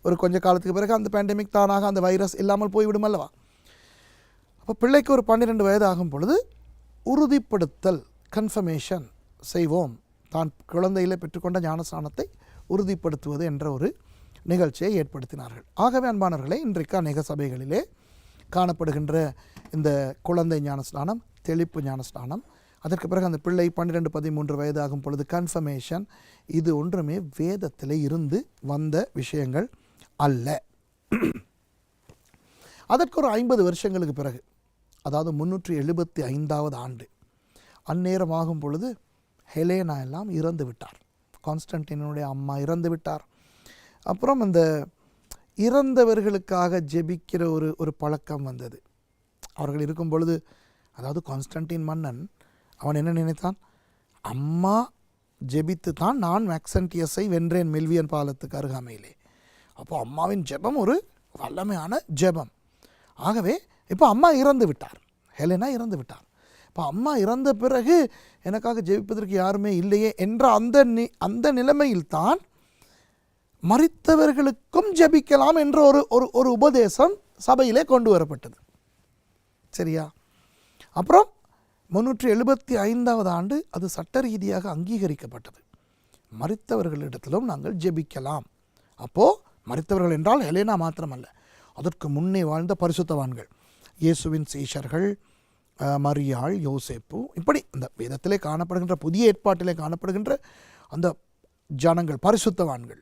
ஒரு கொஞ்ச காலத்துக்கு பிறகு அந்த பேண்டமிக் தானாக அந்த வைரஸ் இல்லாமல் போய்விடும் அல்லவா? அப்போ பிள்ளைக்கு ஒரு 12 வயது ஆகும் பொழுது உறுதிப்படுத்தல், கன்ஃபர்மேஷன் செய்வோம், தான் குழந்தையிலே பெற்றுக்கொண்ட ஞானஸ்நானத்தை உறுதிப்படுத்துவது என்ற ஒரு நிகழ்ச்சியை ஏற்படுத்தினார்கள். ஆகவே அன்பானவர்களே, இன்றைக்கு அநேக சபைகளிலே காணப்படுகின்ற இந்த குழந்தை ஞானஸ்நானம், தெளிப்பு ஞானஸ்நானம், அதற்கு பிறகு அந்த பிள்ளை 12-13 வயது ஆகும் பொழுது கன்ஃபர்மேஷன், இது ஒன்றுமே வேதத்திலே இருந்து வந்த விஷயங்கள் அல்ல. அதற்கு ஒரு 50 வருஷங்களுக்கு பிறகு, அதாவது 375ஆவது ஆண்டு அந்நேரம் ஆகும் பொழுது ஹெலேனா எல்லாம் இறந்து விட்டார். கான்ஸ்டன்டினுடைய அம்மா இறந்து விட்டார். அப்புறம் அந்த இறந்தவர்களுக்காக ஜெபிக்கிற ஒரு பழக்கம் வந்தது. அவர்கள் இருக்கும் பொழுது, அதாவது கான்ஸ்டன்டின் மன்னன் அவன் என்ன நினைத்தான், அம்மா ஜெபித்து தான் நான் மேக்சன்டியஸை வென்றேன் மெல்வியன் பாலத்துக்கு அருகாமையிலே. அப்போ அம்மாவின் ஜெபம் ஒரு வல்லமையான ஜெபம். ஆகவே இப்போ அம்மா இறந்து விட்டார், ஹெலேனா இறந்து விட்டார். இப்போ அம்மா இறந்த பிறகு எனக்காக ஜெபிப்பதற்கு யாருமே இல்லையே என்ற அந்த நிலைமையில்தான் மரித்தவர்களுக்கும் ஜெபிக்கலாம் என்ற ஒரு உபதேசம் சபையிலே கொண்டு வரப்பட்டது. சரியா? அப்புறம் 375ஆவது ஆண்டு அது சட்ட ரீதியாக அங்கீகரிக்கப்பட்டது. மரித்தவர்களிடத்திலும் நாங்கள் ஜெபிக்கலாம். அப்போது மரித்தவர்கள் என்றால் ஹெலேனா மாத்திரமல்ல, அதற்கு முன்னே வாழ்ந்த பரிசுத்தவான்கள், இயேசுவின் சீஷர்கள், மரியாள், யோசேப்பு, இப்படி இந்த வேதத்திலே காணப்படுகின்ற புதிய ஏற்பாட்டிலே காணப்படுகின்ற அந்த ஜனங்கள், பரிசுத்தவான்கள்,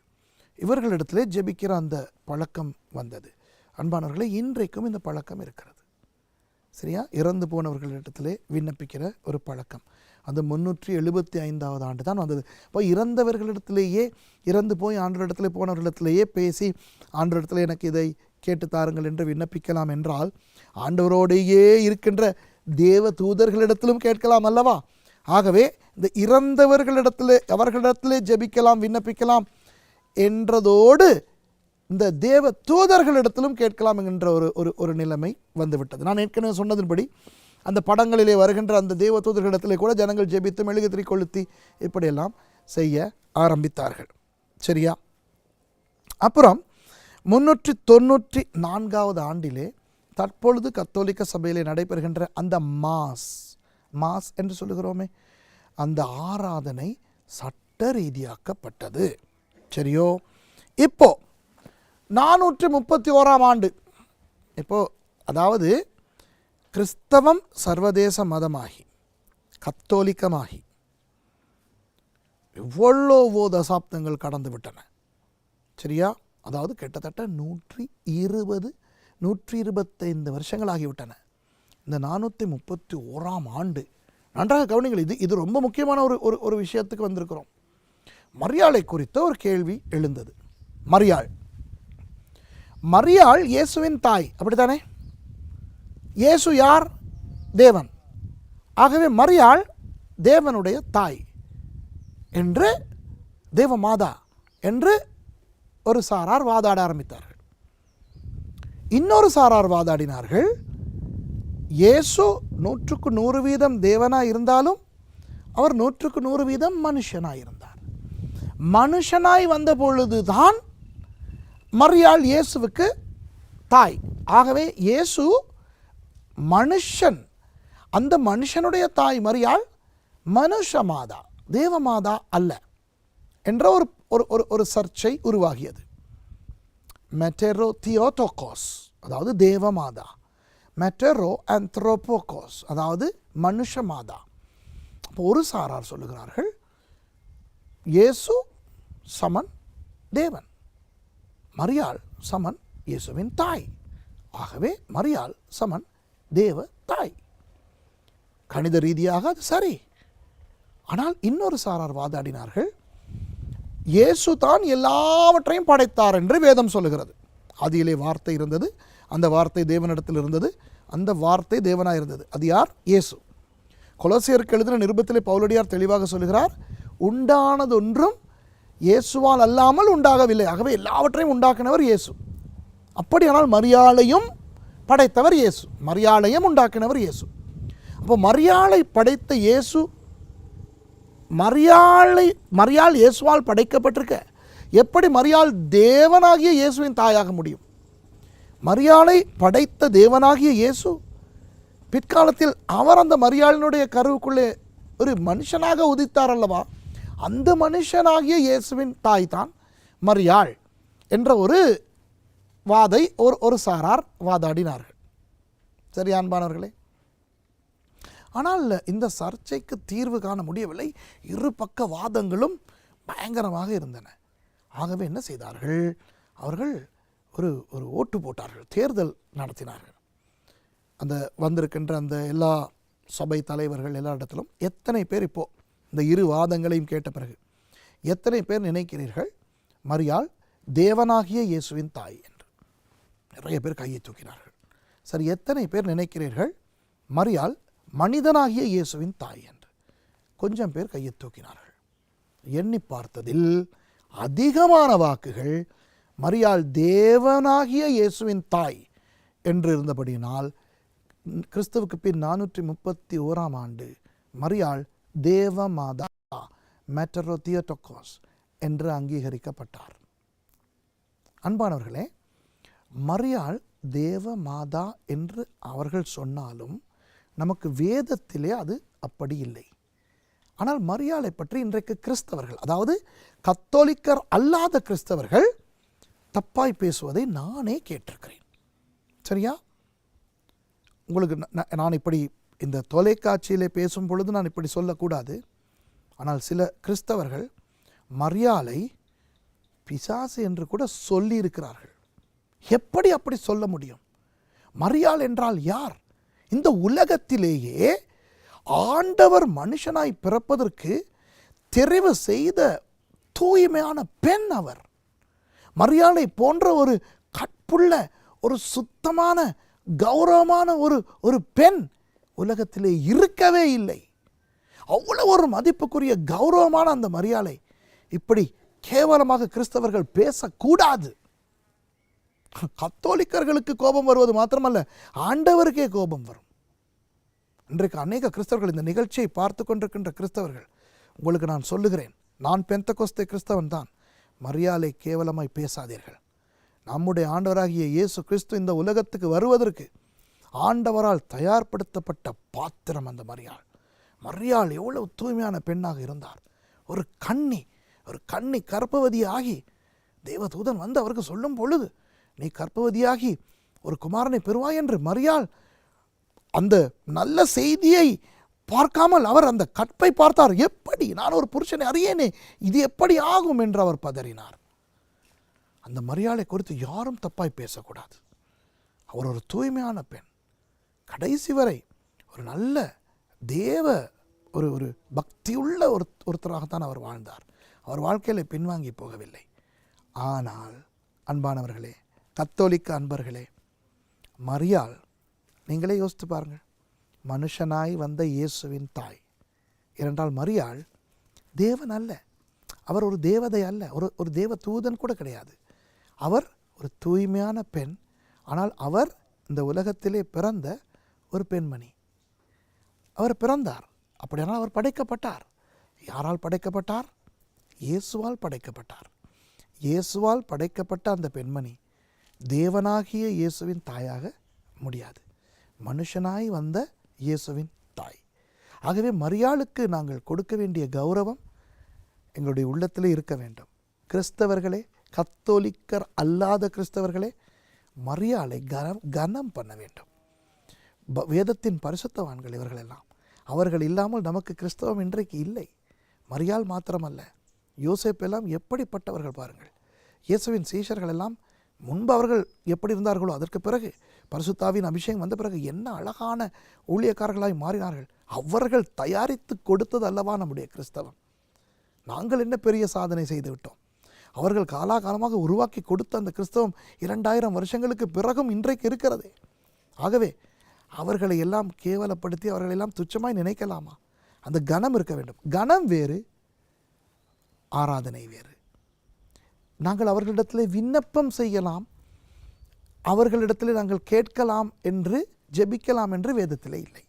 இவர்களிடத்திலே ஜெபிக்கிற அந்த பழக்கம் வந்தது. அன்பானவர்களே, இன்றைக்கும் இந்த பழக்கம் இருக்கிறது. சரியா? இறந்து போனவர்களிடத்திலே விண்ணப்பிக்கிற ஒரு பழக்கம். அது 375வது ஆண்டு தான் வந்தது. இப்போ இறந்தவர்களிடத்திலேயே, இறந்து போய் ஆண்டவரிடத்திலே போனவர்களிடத்திலேயே பேசி ஆண்டவரிடத்தில் எனக்கு இதை கேட்டு தாருங்கள் என்று விண்ணப்பிக்கலாம் என்றால், ஆண்டவரோடையே இருக்கின்ற தேவ தூதர்களிடத்திலும் கேட்கலாம் அல்லவா? ஆகவே இந்த இறந்தவர்களிடத்திலே, அவர்களிடத்திலே ஜெபிக்கலாம், விண்ணப்பிக்கலாம் என்றதோடு இந்த தேவ தூதர்களிடத்திலும் கேட்கலாம் என்கின்ற ஒரு நிலைமை வந்துவிட்டது. நான் ஏற்கனவே சொன்னதின்படி அந்த படங்களிலே வருகின்ற அந்த தேவ தூதர்களிடத்திலே கூட ஜனங்கள் ஜெபித்து மெழுகுதிரி கொளுத்தி இப்படியெல்லாம் செய்ய ஆரம்பித்தார்கள். சரியா? அப்புறம் 394வது ஆண்டிலே தற்பொழுது கத்தோலிக்க சபையிலே நடைபெறுகின்ற அந்த மாஸ் என்று சொல்லுகிறோமே, அந்த ஆராதனை சட்ட ரீதியாக்கப்பட்டது. சரியோ? இப்போ 431ஆம் ஆண்டு, இப்போ அதாவது கிறிஸ்தவம் சர்வதேச மதமாகி கத்தோலிக்கமாகி எவ்வளவோ தசாப்தங்கள் கடந்து விட்டன. சரியா? அதாவது கிட்டத்தட்ட 125 வருஷங்கள் ஆகிவிட்டன. இந்த 431ஆம் ஆண்டு, நன்றாக கவனிங்கள், இது ரொம்ப முக்கியமான ஒரு விஷயத்துக்கு வந்திருக்கிறோம். மரியாளை குறித்த ஒரு கேள்வி எழுந்தது. மரியாள் இயேசுவின் தாய், அப்படித்தானே? இயேசு யார்? தேவன். ஆகவே மரியாள் தேவனுடைய தாய் என்று, தேவமாதா என்று ஒரு சாரார் வாதாட ஆரம்பித்தார்கள். இன்னொரு சாரார் வாதாடினார்கள், இயேசு 100% தேவனாய் இருந்தாலும் அவர் 100% மனுஷனாய் இருந்தார். மனுஷனாய் வந்த பொழுதுதான் மரியாள் இயேசுவுக்கு தாய். ஆகவே இயேசு மனுஷன், அந்த மனுஷனுடைய தாய் மரியாள் மனுஷமாதா, தேவமாதா அல்ல என்ற ஒரு சர்ச்சை உருவாகியது. மெட்டெரோ தியோடோகோஸ் அதாவது தேவமாதா, மெட்டெரோ ஆந்த்ரோபோகோஸ் அதாவது மனுஷமாதா. அப்போ ஒரு சாரார் சொல்லுகிறார்கள், இயேசு சமன் தேவன், மரியாள் சமன் இயேசுவின் தாய். ஆகவே மரியாள் சமன் தேவ தாய். கணித ரீதியாக அது சரி. ஆனால் இன்னொரு சாரார் வாதாடினார்கள், இயேசு தான் எல்லாவற்றையும் படைத்தார் என்று வேதம் சொல்லுகிறது. ஆதியிலே வார்த்தை இருந்தது, அந்த வார்த்தை தேவனிடத்தில் இருந்தது, அந்த வார்த்தை தேவனாய் இருந்தது. அது யார்? இயேசு. கொலோசியருக்கு எழுதின நிருபத்திலே பவுலடியார் தெளிவாக சொல்லுகிறார், உண்டானதொன்றும் இயேசுவால் அல்லாமல் உண்டாகவில்லை. ஆகவே எல்லாவற்றையும் உண்டாக்கினவர் இயேசு. அப்படியானால் மரியாளையும் படைத்தவர் இயேசு, மரியாளையும் உண்டாக்கினவர் இயேசு. அப்போ மரியாளை படைத்த இயேசு, மரியாள் இயேசுவால் படைக்கப்பட்டிருக்க எப்படி மரியாள் தேவனாகிய இயேசுவின் தாயாக முடியும்? மரியாளை படைத்த தேவனாகிய இயேசு பிற்காலத்தில் அவர் அந்த மரியாளினுடைய கருவுக்குள்ளே ஒரு மனுஷனாக உதித்தார் அல்லவா? அந்த மனுஷனாகிய இயேசுவின் தாய் தான் மரியாள் என்ற ஒரு வாதை ஒரு சாரார் வாதாடினார்கள். சரி அன்பானவர்களே, ஆனால் இந்த சர்ச்சைக்கு தீர்வு காண முடியவில்லை. இரு பக்க வாதங்களும் பயங்கரமாக இருந்தன. ஆகவே என்ன செய்தார்கள்? அவர்கள் ஒரு ஓட்டு போட்டார்கள், தேர்தல் நடத்தினார்கள். அந்த வந்திருக்கின்ற அந்த எல்லா சபை தலைவர்கள் எல்லா இடத்திலும் எத்தனை பேர் இப்போ இந்த இரு வாதங்களையும் கேட்ட பிறகு எத்தனை பேர் நினைக்கிறீர்கள் மரியாள் தேவனாகிய இயேசுவின் தாய் என்று? நிறைய பேர் கையை தூக்கினார்கள். சரி, எத்தனை பேர் நினைக்கிறீர்கள் மரியாள் மனிதனாகிய இயேசுவின் தாய் என்று? கொஞ்சம் பேர் கையை தூக்கினார்கள். எண்ணி பார்த்ததில் அதிகமான வாக்குகள் மரியாள் தேவனாகிய இயேசுவின் தாய் என்று இருந்தபடியினால் கிறிஸ்துவுக்கு பின் 431ஆம் ஆண்டு மரியாள் தேவமாதா மெட்டரோ தியோடோகோஸ் என்று அங்கீகரிக்கப்பட்டார். அன்பானவர்களே, மரியாள் தேவமாதா என்று அவர்கள் சொன்னாலும் நமக்கு வேதத்திலே அது அப்படி இல்லை. ஆனால் மரியாளை பற்றி இன்றைக்கு கிறிஸ்தவர்கள், அதாவது கத்தோலிக்கர் அல்லாத கிறிஸ்தவர்கள் தப்பாய் பேசுவதை நானே கேட்டிருக்கிறேன். சரியா? உங்களுக்கு நான் இப்படி இந்த தொலைக்காட்சியிலே பேசும் பொழுது நான் இப்படி சொல்லக்கூடாது. ஆனால் சில கிறிஸ்தவர்கள் மரியாளை பிசாசு என்று கூட சொல்லி இருக்கிறார்கள். எப்படி அப்படி சொல்ல முடியும்? மரியாள் என்றால் யார்? இந்த உலகத்திலேயே ஆண்டவர் மனுஷனாய் பிறப்பதற்கு தெரிவு செய்த தூய்மையான பெண் அவர். மரியாளை போன்ற ஒரு கற்புள்ள, ஒரு சுத்தமான, கௌரவமான ஒரு பெண் உலகத்திலே இருக்கவே இல்லை. அவ்வளவு ஒரு மதிப்புக்குரிய கௌரவமான அந்த மரியாளை இப்படி கேவலமாக கிறிஸ்தவர்கள் பேசக்கூடாது. கத்தோலிக்கர்களுக்கு கோபம் வருவது மாத்திரமல்ல, ஆண்டவருக்கே கோபம் வரும். இன்றைக்கு அநேக கிறிஸ்தவர்கள், இந்த நிகழ்ச்சியை பார்த்து கொண்டிருக்கின்ற கிறிஸ்தவர்கள், உங்களுக்கு நான் சொல்லுகிறேன், நான் பெந்தகோஸ்தே கிறிஸ்தவன் தான், மரியாளை கேவலமாய் பேசாதீர்கள். நம்முடைய ஆண்டவராகிய இயேசு கிறிஸ்து இந்த உலகத்துக்கு வருவதற்கு ஆண்டவரால் தயார்படுத்தப்பட்ட பாத்திரம் அந்த மரியாள். மரியாள் எவ்வளவு தூய்மையான பெண்ணாக இருந்தார். ஒரு கன்னி கர்ப்பவதியாகி தேவதூதன் வந்து அவருக்கு சொல்லும் பொழுது, நீ கர்ப்பவதியாகி ஒரு குமாரனை பெறுவாய் என்று மரியாள் அந்த நல்ல செய்தியை பார்க்காமல் அவர் அந்த கற்பை பார்த்தார். எப்படி, நான் ஒரு புருஷனை அறியேனே, இது எப்படி ஆகும் என்று அவர் பதறினார். அந்த மரியாளை குறித்து யாரும் தப்பாய் பேசக்கூடாது. அவர் ஒரு தூய்மையான பெண். கடைசி வரை ஒரு நல்ல தேவ ஒரு பக்தியுள்ள ஒருத்தராகத்தான் அவர் வாழ்ந்தார். அவர் வாழ்க்கையில் பின்வாங்கி போகவில்லை. ஆனால் அன்பானவர்களே, கத்தோலிக்க அன்பர்களே, மரியாள், நீங்களே யோசித்து பாருங்கள், மனுஷனாய் வந்த இயேசுவின் தாய். ஏனென்றால் மரியாள் தேவன் அல்ல, அவர் ஒரு தேவதை அல்ல, ஒரு தேவ தூதன் கூட கிடையாது. அவர் ஒரு தூய்மையான பெண். ஆனால் அவர் இந்த உலகத்திலே பிறந்த ஒரு பெண்மணி. அவர் பிறந்தார், அப்படியானால் அவர் படைக்கப்பட்டார். யாரால் படைக்கப்பட்டார்? இயேசுவால் படைக்கப்பட்டார். இயேசுவால் படைக்கப்பட்ட அந்த பெண்மணி தேவனாகிய இயேசுவின் தாயாக முடியாது, மனுஷனாய் வந்த இயேசுவின் தாய். ஆகவே மரியாளுக்கு நாங்கள் கொடுக்க வேண்டிய கௌரவம் எங்களுடைய உள்ளத்திலே இருக்க வேண்டும். கிறிஸ்தவர்களே, கத்தோலிக்கர் அல்லாத கிறிஸ்தவர்களே, மரியாளை கனம் பண்ண வேண்டும். வேதத்தின் பரிசுத்தவான்கள் இவர்களெல்லாம். அவர்கள் இல்லாமல் நமக்கு கிறிஸ்தவம் இன்றைக்கு இல்லை. மரியாள் மாத்திரமல்ல, யோசேப்பெல்லாம் எப்படிப்பட்டவர்கள் பாருங்கள். இயேசுவின் சீஷர்கள் எல்லாம் முன்பு அவர்கள் எப்படி இருந்தார்களோ, அதற்கு பிறகு பரிசுத்தாவின் அபிஷேகம் வந்த பிறகு என்ன அழகான ஊழியக்காரர்களாய் மாறினார்கள். அவர்கள் தயாரித்து கொடுத்தது அல்லவா நம்முடைய கிறிஸ்தவம். நாங்கள் என்ன பெரிய சாதனை செய்து விட்டோம். அவர்கள் காலாகாலமாக உருவாக்கி கொடுத்த அந்த கிறிஸ்தவம் 2000 வருஷங்களுக்கு பிறகும் இன்றைக்கு இருக்கிறது. ஆகவே அவர்களை எல்லாம் கேவலப்படுத்தி அவர்களெல்லாம் துச்சமாய் நினைக்கலாமா? அந்த கனம் இருக்க வேண்டும். கனம் வேறு, ஆராதனை வேறு. நாங்கள் அவர்களிடத்திலே விண்ணப்பம் செய்யலாம், அவர்களிடத்திலே நாங்கள் கேட்கலாம் என்று, ஜெபிக்கலாம் என்று வேதத்திலே இல்லை.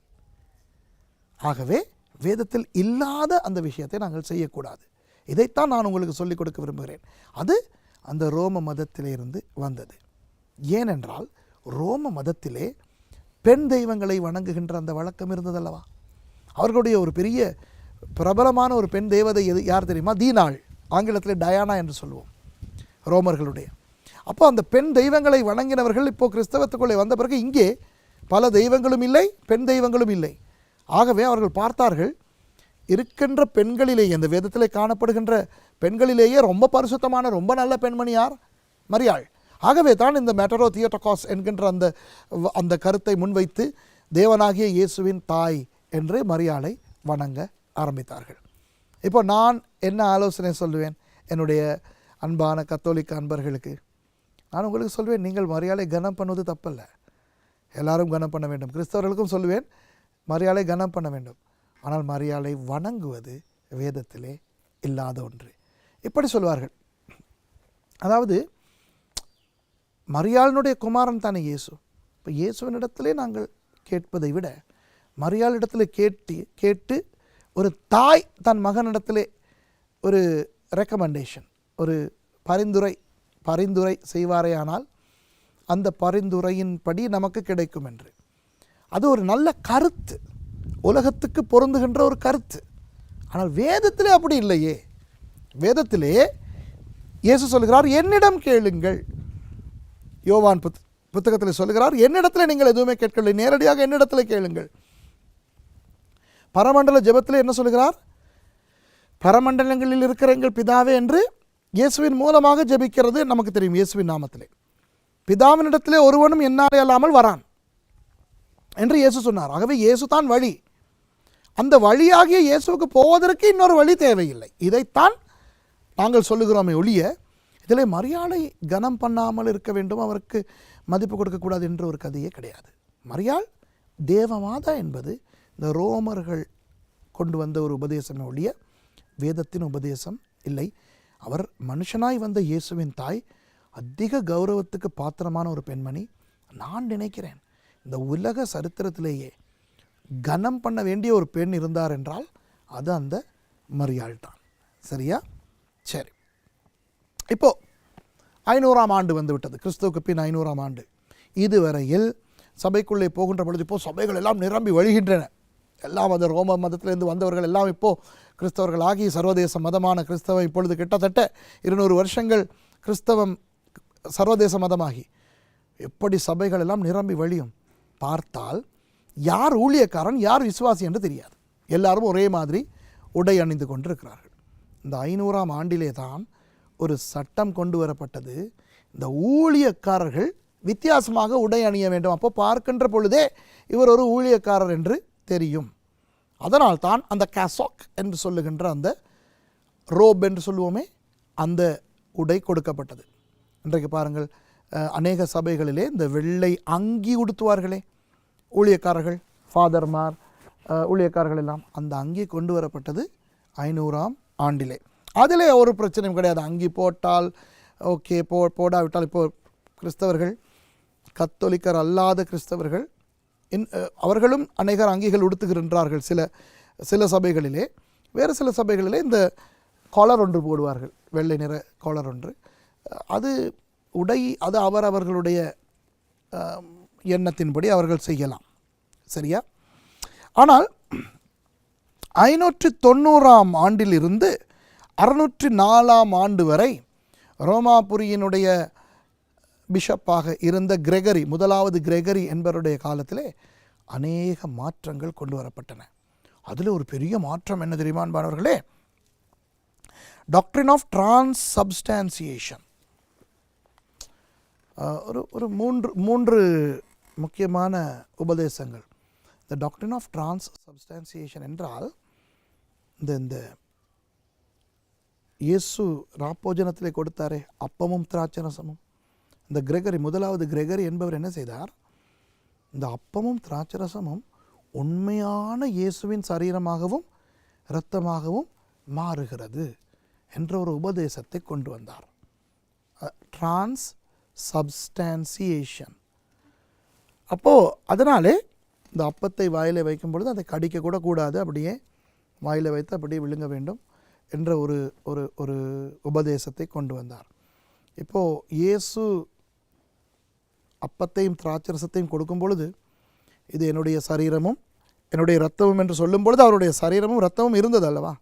ஆகவே வேதத்தில் இல்லாத அந்த விஷயத்தை நாங்கள் செய்யக்கூடாது. இதைத்தான் நான் உங்களுக்கு சொல்லிக் கொடுக்க விரும்புகிறேன். அது அந்த ரோம மதத்திலிருந்து வந்தது. ஏனென்றால் ரோம மதத்திலே பெண் தெய்வங்களை வணங்குகின்ற அந்த வழக்கம் இருந்ததல்லவா. அவர்களுடைய ஒரு பெரிய பிரபலமான ஒரு பெண் தேவதை யார் தெரியுமா? தீனாள். ஆங்கிலத்தில் டயானா என்று சொல்லுவோம், ரோமர்களுடைய. அப்போ அந்த பெண் தெய்வங்களை வணங்கினவர்கள் இப்போ கிறிஸ்தவத்துக்குள்ளே வந்த பிறகு இங்கே பல தெய்வங்களும் இல்லை, பெண் தெய்வங்களும் இல்லை. ஆகவே அவர்கள் பார்த்தார்கள், இருக்கின்ற பெண்களிலேயே, இந்த வேதத்திலே காணப்படுகின்ற பெண்களிலேயே ரொம்ப பரிசுத்தமான ரொம்ப நல்ல பெண்மணி யார்? மரியாள். ஆகவே தான் இந்த மெட்டரோ தியோட்டோகாஸ் என்கின்ற அந்த கருத்தை முன்வைத்து தேவனாகிய இயேசுவின் தாய் என்று மரியாளை வணங்க ஆரம்பித்தார்கள். இப்போ நான் என்ன ஆலோசனை சொல்லுவேன் என்னுடைய அன்பான கத்தோலிக்க அன்பர்களுக்கு? நான் உங்களுக்கு சொல்வேன், நீங்கள் மரியாளை கனம் பண்ணுவது தப்பல்ல, எல்லாரும் கனம் பண்ண வேண்டும். கிறிஸ்தவர்களுக்கும் சொல்லுவேன், மரியாளை கனம் பண்ண வேண்டும். ஆனால் மரியாளை வணங்குவது வேதத்திலே இல்லாத ஒன்று. இப்படி சொல்வார்கள், அதாவது மரியாளினுடைய குமாரன் தானே இயேசு. இப்போ இயேசுவினிடத்திலே நாங்கள் கேட்பதை விட மரியாளிடத்திலே கேட்டு ஒரு தாய் தன் மகனிடத்திலே ஒரு ரெக்கமெண்டேஷன், ஒரு பரிந்துரை செய்வாரேயானால் அந்த பரிந்துரையின்படி நமக்கு கிடைக்கும் என்று. அது ஒரு நல்ல கருத்து, உலகத்துக்கு பொருந்துகின்ற ஒரு கருத்து. ஆனால் வேதத்திலே அப்படி இல்லையே. வேதத்திலே இயேசு சொல்கிறார், என்னிடம் கேளுங்கள். யோவான் புத்தகத்தில் சொல்கிறார், என்னிடத்தில் நீங்கள் எதுவுமே கேட்கவில்லை, நேரடியாக என்னிடத்தில் கேளுங்கள். பரமண்டல ஜெபத்தில் என்ன சொல்கிறார்? பரமண்டலங்களில் இருக்கிற எங்கள் பிதாவே என்று இயேசுவின் மூலமாக ஜெபிக்கிறது நமக்கு தெரியும். இயேசுவின் நாமத்திலே பிதாவினிடத்திலே ஒருவனும் என்னாலே அல்லாமல் வரான் என்று இயேசு சொன்னார். ஆகவே இயேசு தான் வழி. அந்த வழியாகிய இயேசுவுக்கு போவதற்கு இன்னொரு வழி தேவையில்லை. இதைத்தான் நாங்கள் சொல்லுகிறோமே ஒழிய இதில் மரியாளை கனம் பண்ணாமல் இருக்க வேண்டும், அவருக்கு மதிப்பு கொடுக்கக்கூடாது என்ற ஒரு கதையே கிடையாது. மரியாள் தேவமாதா என்பது இந்த ரோமர்கள் கொண்டு வந்த ஒரு உபதேசமே ஒழிய வேதத்தின் உபதேசம் இல்லை. அவர் மனுஷனாய் வந்த இயேசுவின் தாய், அதிக கௌரவத்துக்கு பாத்திரமான ஒரு பெண்மணி. நான் நினைக்கிறேன் இந்த உலக சரித்திரத்திலேயே கனம் பண்ண வேண்டிய ஒரு பெண் இருந்தார் என்றால் அது அந்த மரியாள் தான். சரியா? சரி, இப்போது 500ஆம் ஆண்டு வந்து விட்டது, கிறிஸ்துவுக்கு பின் 500ஆம் ஆண்டு. இதுவரையில் சபைக்குள்ளே போகின்ற பொழுது இப்போது சபைகள் எல்லாம் நிரம்பி வழிகின்றன. எல்லாம் அந்த ரோம மதத்திலிருந்து வந்தவர்கள் எல்லாம் இப்போது கிறிஸ்தவர்கள் ஆகி சர்வதேச மதமான கிறிஸ்தவம் இப்பொழுது கிட்டத்தட்ட 200 வருஷங்கள் கிறிஸ்தவம் சர்வதேச மதமாகி எப்படி சபைகள் எல்லாம் நிரம்பி வழியும். பார்த்தால் யார் ஊழியக்காரன் யார் விசுவாசி என்று தெரியாது. எல்லாரும் ஒரே மாதிரி உடை அணிந்து கொண்டிருக்கிறார்கள். இந்த 500ஆம் ஆண்டிலே தான் ஒரு சட்டம் கொண்டு வரப்பட்டது. இந்த ஊழியக்காரர்கள் வித்தியாசமாக உடை அணிய வேண்டும். அப்போ பார்க்கின்ற பொழுதே இவர் ஒரு ஊழியக்காரர் என்று தெரியும். அதனால் தான் அந்த கேசாக் என்று சொல்லுகின்ற அந்த ரோப் என்று சொல்லுவோமே அந்த உடை கொடுக்கப்பட்டது. இன்றைக்கு பாருங்கள், அநேக சபைகளிலே இந்த வெள்ளை அங்கி உடுத்துவார்களே ஊழியக்காரர்கள், ஃபாதர்மார், ஊழியக்காரர்கள் எல்லாம். அந்த அங்கி கொண்டு வரப்பட்டது 500ஆம் ஆண்டிலே. அதிலே ஒரு பிரச்சனையும் கிடையாது. அங்கி போட்டால் ஓகே, போடாவிட்டால். இப்போ கிறிஸ்தவர்கள், கத்தோலிக்கர் அல்லாத கிறிஸ்தவர்கள் அவர்களும் அநேகர் அங்கிகள் உடுத்துகின்றார்கள் சில சபைகளிலே. வேறு சில சபைகளிலே இந்த காலர் ஒன்று போடுவார்கள், வெள்ளை நிற காலர் ஒன்று. அது உடை, அது அவர்களுடைய எண்ணத்தின்படி அவர்கள் செய்யலாம். சரியா? ஆனால் 590ஆம் ஆண்டிலிருந்து 604ஆம் ஆண்டு வரை ரோமாபுரியினுடைய பிஷப்பாக இருந்த கிரெகரி, முதலாவது கிரெகரி என்பவருடைய காலத்திலே அநேக மாற்றங்கள் கொண்டு வரப்பட்டன. அதில் ஒரு பெரிய மாற்றம் என்ன தெரியுமா அன்பானவர்களே? Doctrine of transubstantiation. ஒரு மூன்று முக்கியமான உபதேசங்கள். இந்த டாக்ட்ரின் ஆஃப் டிரான்ஸ்சப்ஸ்டான்சியேஷன் என்றால் இந்த இயேசு ராப்போஜனத்திலே கொடுத்தாரே அப்பமும் திராட்சரசமும், இந்த கிரெகரி, முதலாவது கிரெகரி என்பவர் என்ன செய்தார்? இந்த அப்பமும் திராட்சரசமும் உண்மையான இயேசுவின் சரீரமாகவும் இரத்தமாகவும் மாறுகிறது என்ற ஒரு உபதேசத்தை கொண்டு வந்தார். டிரான்ஸ்சப்ஸ்டான்சியேஷன். அப்போது அதனாலே இந்த அப்பத்தை வாயில் வைக்கும் பொழுது அதை கடிக்க கூட கூடாது, அப்படியே வாயில் வைத்து அப்படியே விழுங்க வேண்டும் என்ற ஒரு ஒரு ஒரு உபதேசத்தை கொண்டு வந்தார். இப்போது இயேசு அப்பத்தையும் திராட்சரசத்தையும் கொடுக்கும் பொழுது இது என்னுடைய சரீரமும் என்னுடைய இரத்தமும் என்று சொல்லும் பொழுது அவருடைய சரீரமும் இரத்தமும் இருந்தது அல்லவா?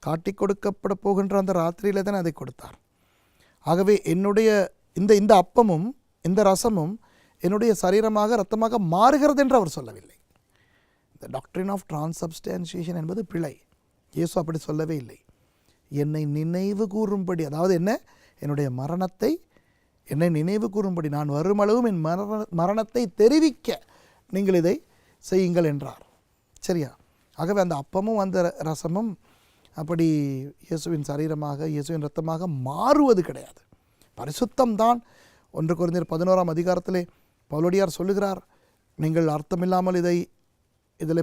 காட்டி கொடுக்கப்பட போகின்ற அந்த ராத்திரியிலே தான் அதை கொடுத்தார். ஆகவே என்னுடைய இந்த அப்பமும் இந்த ரசமும் என்னுடைய சரீரமாக இரத்தமாக மாறுகிறது என்று அவர் சொல்லவில்லை. இந்த டாக்ட்ரின் ஆஃப் டிரான்ஸ்சப்ஸ்டான்சியேஷன் என்பது பிழை. இயேசு அப்படி சொல்லவே இல்லை. என்னை நினைவு கூறும்படி, அதாவது என்னுடைய மரணத்தை என்னை நினைவு கூறும்படி, நான் வருமளவும் என் மரணத்தை தெரிவிக்க நீங்கள் இதை செய்யுங்கள் என்றார். சரியா? ஆகவே அந்த அப்பமும் அந்த ரசமும் அப்படி இயேசுவின் சரீரமாக இயேசுவின் இரத்தமாக மாறுவது கிடையாது. பரிசுத்தம்தான். 1 கொரிந்தியர் 11ஆம் அதிகாரத்திலே பவுலடியார் சொல்லுகிறார், நீங்கள் அர்த்தமில்லாமல் இதில்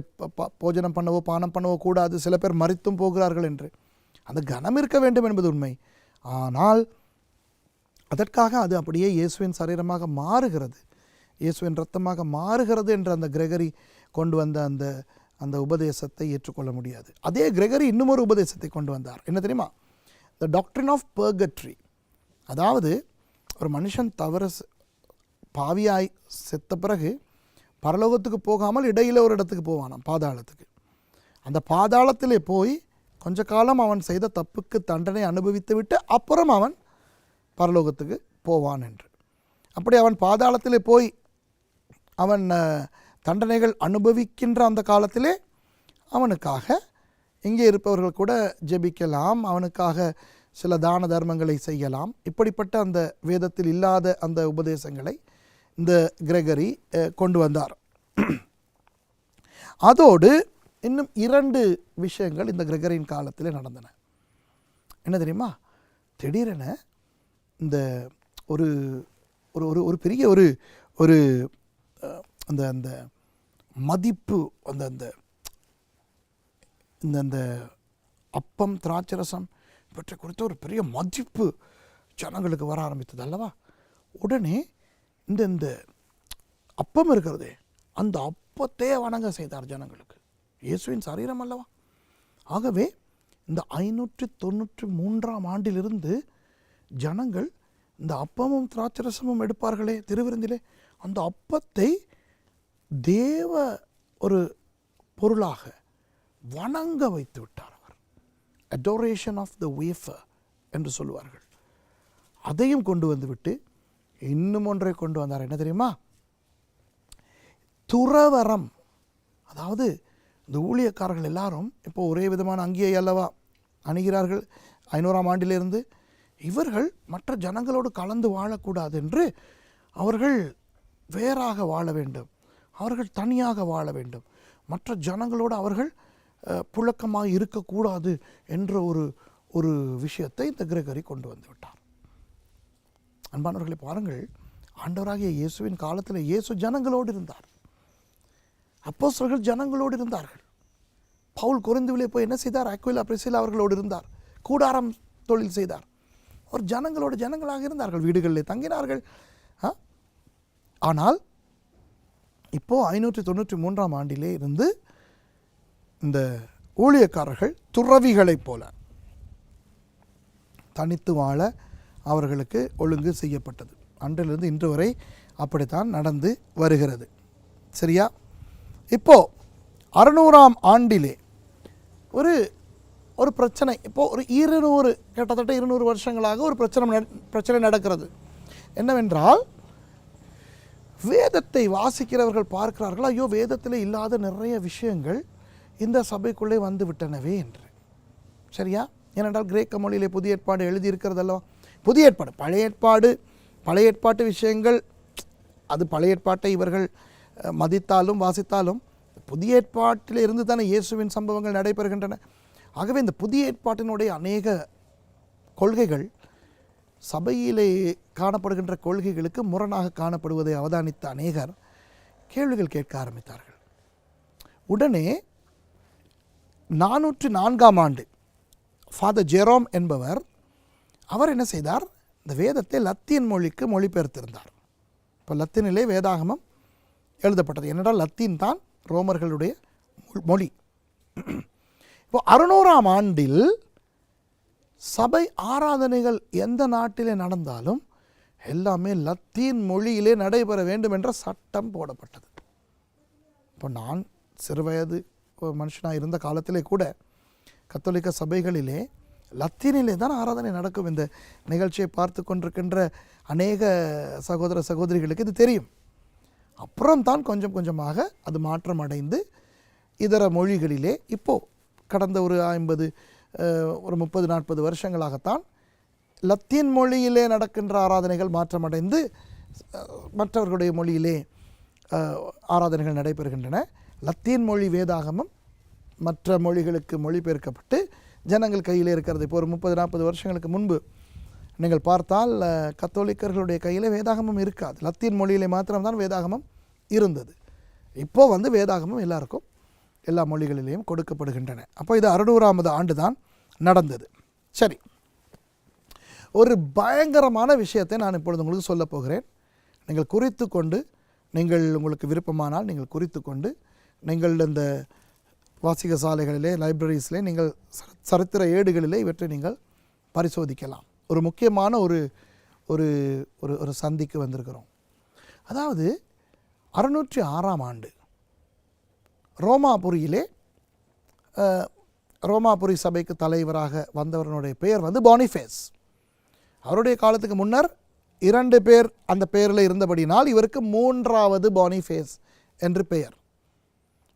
போஜனம் பண்ணவோ பானம் பண்ணவோ கூடாது, சில பேர் மரித்தும் போகிறார்கள் என்று. அந்த கனம் இருக்க வேண்டும் என்பது உண்மை. ஆனால் அதற்காக அது அப்படியே இயேசுவின் சரீரமாக மாறுகிறது, இயேசுவின் இரத்தமாக மாறுகிறது என்ற அந்த கிரெகரி கொண்டு வந்த அந்த உபதேசத்தை ஏற்றுக்கொள்ள முடியாது. அதே கிரெகரி இன்னும் ஒரு உபதேசத்தை கொண்டு வந்தார். என்ன தெரியுமா? த டாக்ட்ரின் ஆஃப் பர்கட்ரி. அதாவது ஒரு மனுஷன் பாவியாய் செத்த பிறகு பரலோகத்துக்கு போகாமல் இடையில் ஒரு இடத்துக்கு போவானாம், பாதாளத்துக்கு. அந்த பாதாளத்திலே போய் கொஞ்ச காலம் அவன் செய்த தப்புக்கு தண்டனை அனுபவித்து விட்டு அப்புறம் அவன் பரலோகத்துக்கு போவான் என்று. அப்படி அவன் பாதாளத்திலே போய் அவன் தண்டனைகள் அனுபவிக்கின்ற அந்த காலத்திலே அவனுக்காக இங்கே இருப்பவர்கள் கூட ஜெபிக்கலாம், அவனுக்காக சில தான தர்மங்களை செய்யலாம். இப்படிப்பட்ட அந்த வேதத்தில் இல்லாத அந்த உபதேசங்களை இந்த கிரெகரி கொண்டு வந்தார். அதோடு இன்னும் 2 விஷயங்கள் இந்த கிரெகரின் காலத்தில் நடந்தன. என்ன தெரியுமா? திடீரென இந்த ஒரு ஒரு ஒரு பெரிய ஒரு ஒரு அந்த அந்த மதிப்பு, அந்த அந்த இந்த அந்த அப்பம், திராட்சரசம் இவற்றை குறித்த ஒரு பெரிய மதிப்பு ஜனங்களுக்கு வர ஆரம்பித்தது அல்லவா? உடனே இந்த இந்த அப்பம் இருக்கிறதே, அந்த அப்பத்தையே வணங்க செய்தார் ஜனங்களுக்கு. இயேசுவின் சரீரம் அல்லவா? ஆகவே இந்த 593ஆம் ஆண்டிலிருந்து ஜனங்கள் இந்த அப்பமும் திராட்சரசமும் எடுப்பார்களே திருவிருந்திலே, அந்த அப்பத்தை தேவ ஒரு பொருளாக வணங்க வைத்து விட்டார் அவர். அடோரேஷன் ஆஃப் த வேஃபர் என்று சொல்லுவார்கள். அதையும் கொண்டு வந்து விட்டு இன்னும் ஒன்றை கொண்டு வந்தார். என்ன தெரியுமா? துறவரம். அதாவது இந்த ஊழியக்காரர்கள் எல்லாரும் இப்போ ஒரே விதமான அங்கியை அல்லவா அணுகிறார்கள் 500ஆம் ஆண்டிலிருந்து. இவர்கள் மற்ற ஜனங்களோடு கலந்து வாழக்கூடாது என்று அவர்கள் வேறாக வாழ வேண்டும், அவர்கள் தனியாக வாழ வேண்டும், மற்ற ஜனங்களோடு அவர்கள் புழக்கமாக இருக்கக்கூடாது என்ற ஒரு விஷயத்தை இந்த கிரெகரி கொண்டு வந்து விட்டார். அன்பானவர்களை பாருங்கள், ஆண்டவராகிய இயேசுவின் காலத்தில் இயேசு ஜனங்களோடு இருந்தார், அப்போஸ்தலர்கள் ஜனங்களோடு இருந்தார்கள். பவுல் கொரிந்துவிலே போய் என்ன செய்தார்? அக்விலா பிரிசிலா அவர்களோடு இருந்தார், கூடாரம் தொழில் செய்தார். ஒரு ஜனங்களோடு ஜனங்களாக இருந்தார்கள், வீடுகளிலே தங்கினார்கள். ஆனால் இப்போ 593ஆம் ஆண்டிலே இருந்து இந்த ஊழியக்காரர்கள் துறவிகளைப் போல தனித்து வாழ அவர்களுக்கு ஒழுங்கு செய்யப்பட்டது. அன்றிலிருந்து இன்று வரை அப்படித்தான் நடந்து வருகிறது. சரியா? இப்போ 600ஆம் ஆண்டிலே ஒரு பிரச்சனை, இப்போ ஒரு 200 கிட்டத்தட்ட 200 வருஷங்களாக ஒரு பிரச்சனை நடக்கிறது. என்னவென்றால், வேதத்தை வாசிக்கிறவர்கள் பார்க்கிறார்கள், ஐயோ வேதத்தில் இல்லாத நிறைய விஷயங்கள் இந்த சபைக்குள்ளே வந்து விட்டனவே என்று. சரியா? ஏனென்றால் கிரேக்க மொழியிலே புதிய ஏற்பாடு எழுதியிருக்கிறது அல்லவா? புதிய ஏற்பாடு, பழைய ஏற்பாட்டு விஷயங்கள், அது பழைய ஏற்பாட்டை இவர்கள் மதித்தாலும் வாசித்தாலும் புதிய ஏற்பாட்டில் இருந்து தானே இயேசுவின் சம்பவங்கள் நடைபெறுகின்றன. ஆகவே இந்த புதிய ஏற்பாட்டினுடைய அநேக கொள்கைகள் சபையிலே காணப்படுகின்ற கொள்கைகளுக்கு முரணாக காணப்படுவதை அவதானித்த அநேகர் கேள்விகள் கேட்க ஆரம்பித்தார்கள். உடனே 404ஆம் ஆண்டு ஃபாதர் ஜெரோம் என்பவர், அவர் என்ன செய்தார்? இந்த வேதத்தை லத்தீன் மொழிக்கு மொழிபெயர்த்திருந்தார். இப்போ லத்தீனிலே வேதாகமம் எழுதப்பட்டது. ஏனென்றால் லத்தீன் தான் ரோமர்களுடைய மொழி. இப்போ 600ஆம் ஆண்டில் சபை ஆராதனைகள் எந்த நாட்டிலே நடந்தாலும் எல்லாமே லத்தீன் மொழியிலே நடைபெற வேண்டும் என்ற சட்டம் போடப்பட்டது. இப்போ நான் சிறுவயது மனுஷனாக இருந்த காலத்திலே கூட கத்தோலிக்க சபைகளிலே லத்தீனிலே தான் ஆராதனை நடக்கும். இந்த நிகழ்ச்சியை பார்த்து கொண்டிருக்கின்ற அநேக சகோதர சகோதரிகளுக்கு இது தெரியும். அப்புறம் தான் கொஞ்சம் கொஞ்சமாக அது மாற்றம் அடைந்து இதர மொழிகளிலே இப்போது கடந்த ஒரு 30-40 வருஷங்களாகத்தான் லத்தீன் மொழியிலே நடக்கின்ற ஆராதனைகள் மாற்றமடைந்து மற்றவர்களுடைய மொழியிலே ஆராதனைகள் நடைபெறுகின்றன. லத்தீன் மொழி வேதாகமம் மற்ற மொழிகளுக்கு மொழிபெயர்க்கப்பட்டு ஜனங்கள் கையிலே இருக்கிறது. இப்போ ஒரு 30-40 வருஷங்களுக்கு முன்பு நீங்கள் பார்த்தால் கத்தோலிக்கர்களுடைய கையில் வேதாகமம் இருக்காது. லத்தீன் மொழியிலே மாத்திரம்தான் வேதாகமம் இருந்தது. இப்போது வேதாகமம் எல்லாருக்கும் எல்லா மொழிகளிலேயும் கொடுக்கப்படுகின்றன. அப்போ இது 600ஆவது ஆண்டு தான் நடந்தது. சரி, ஒரு பயங்கரமான விஷயத்தை நான் இப்பொழுது உங்களுக்கு சொல்ல போகிறேன். நீங்கள் குறித்து கொண்டு, நீங்கள் உங்களுக்கு விருப்பமானால் நீங்கள் குறித்து கொண்டு, நீங்கள் இந்த வாசிக சாலைகளிலே, லைப்ரரிஸிலே, நீங்கள் சரித்திர ஏடுகளிலே இவற்றை நீங்கள் பரிசோதிக்கலாம். ஒரு முக்கியமான ஒரு ஒரு ஒரு சந்திக்கு வந்திருக்கிறோம். அதாவது 606ஆம் ஆண்டு ரோமாபுரியிலே ரோமாபுரி சபைக்கு தலைவராக வந்தவருடைய பெயர் பானிஃபேஸ். அவருடைய காலத்துக்கு முன்னர் 2 பேர் அந்த பெயரில் இருந்தபடினால் இவருக்கு 3வது பானிஃபேஸ் என்று பெயர்.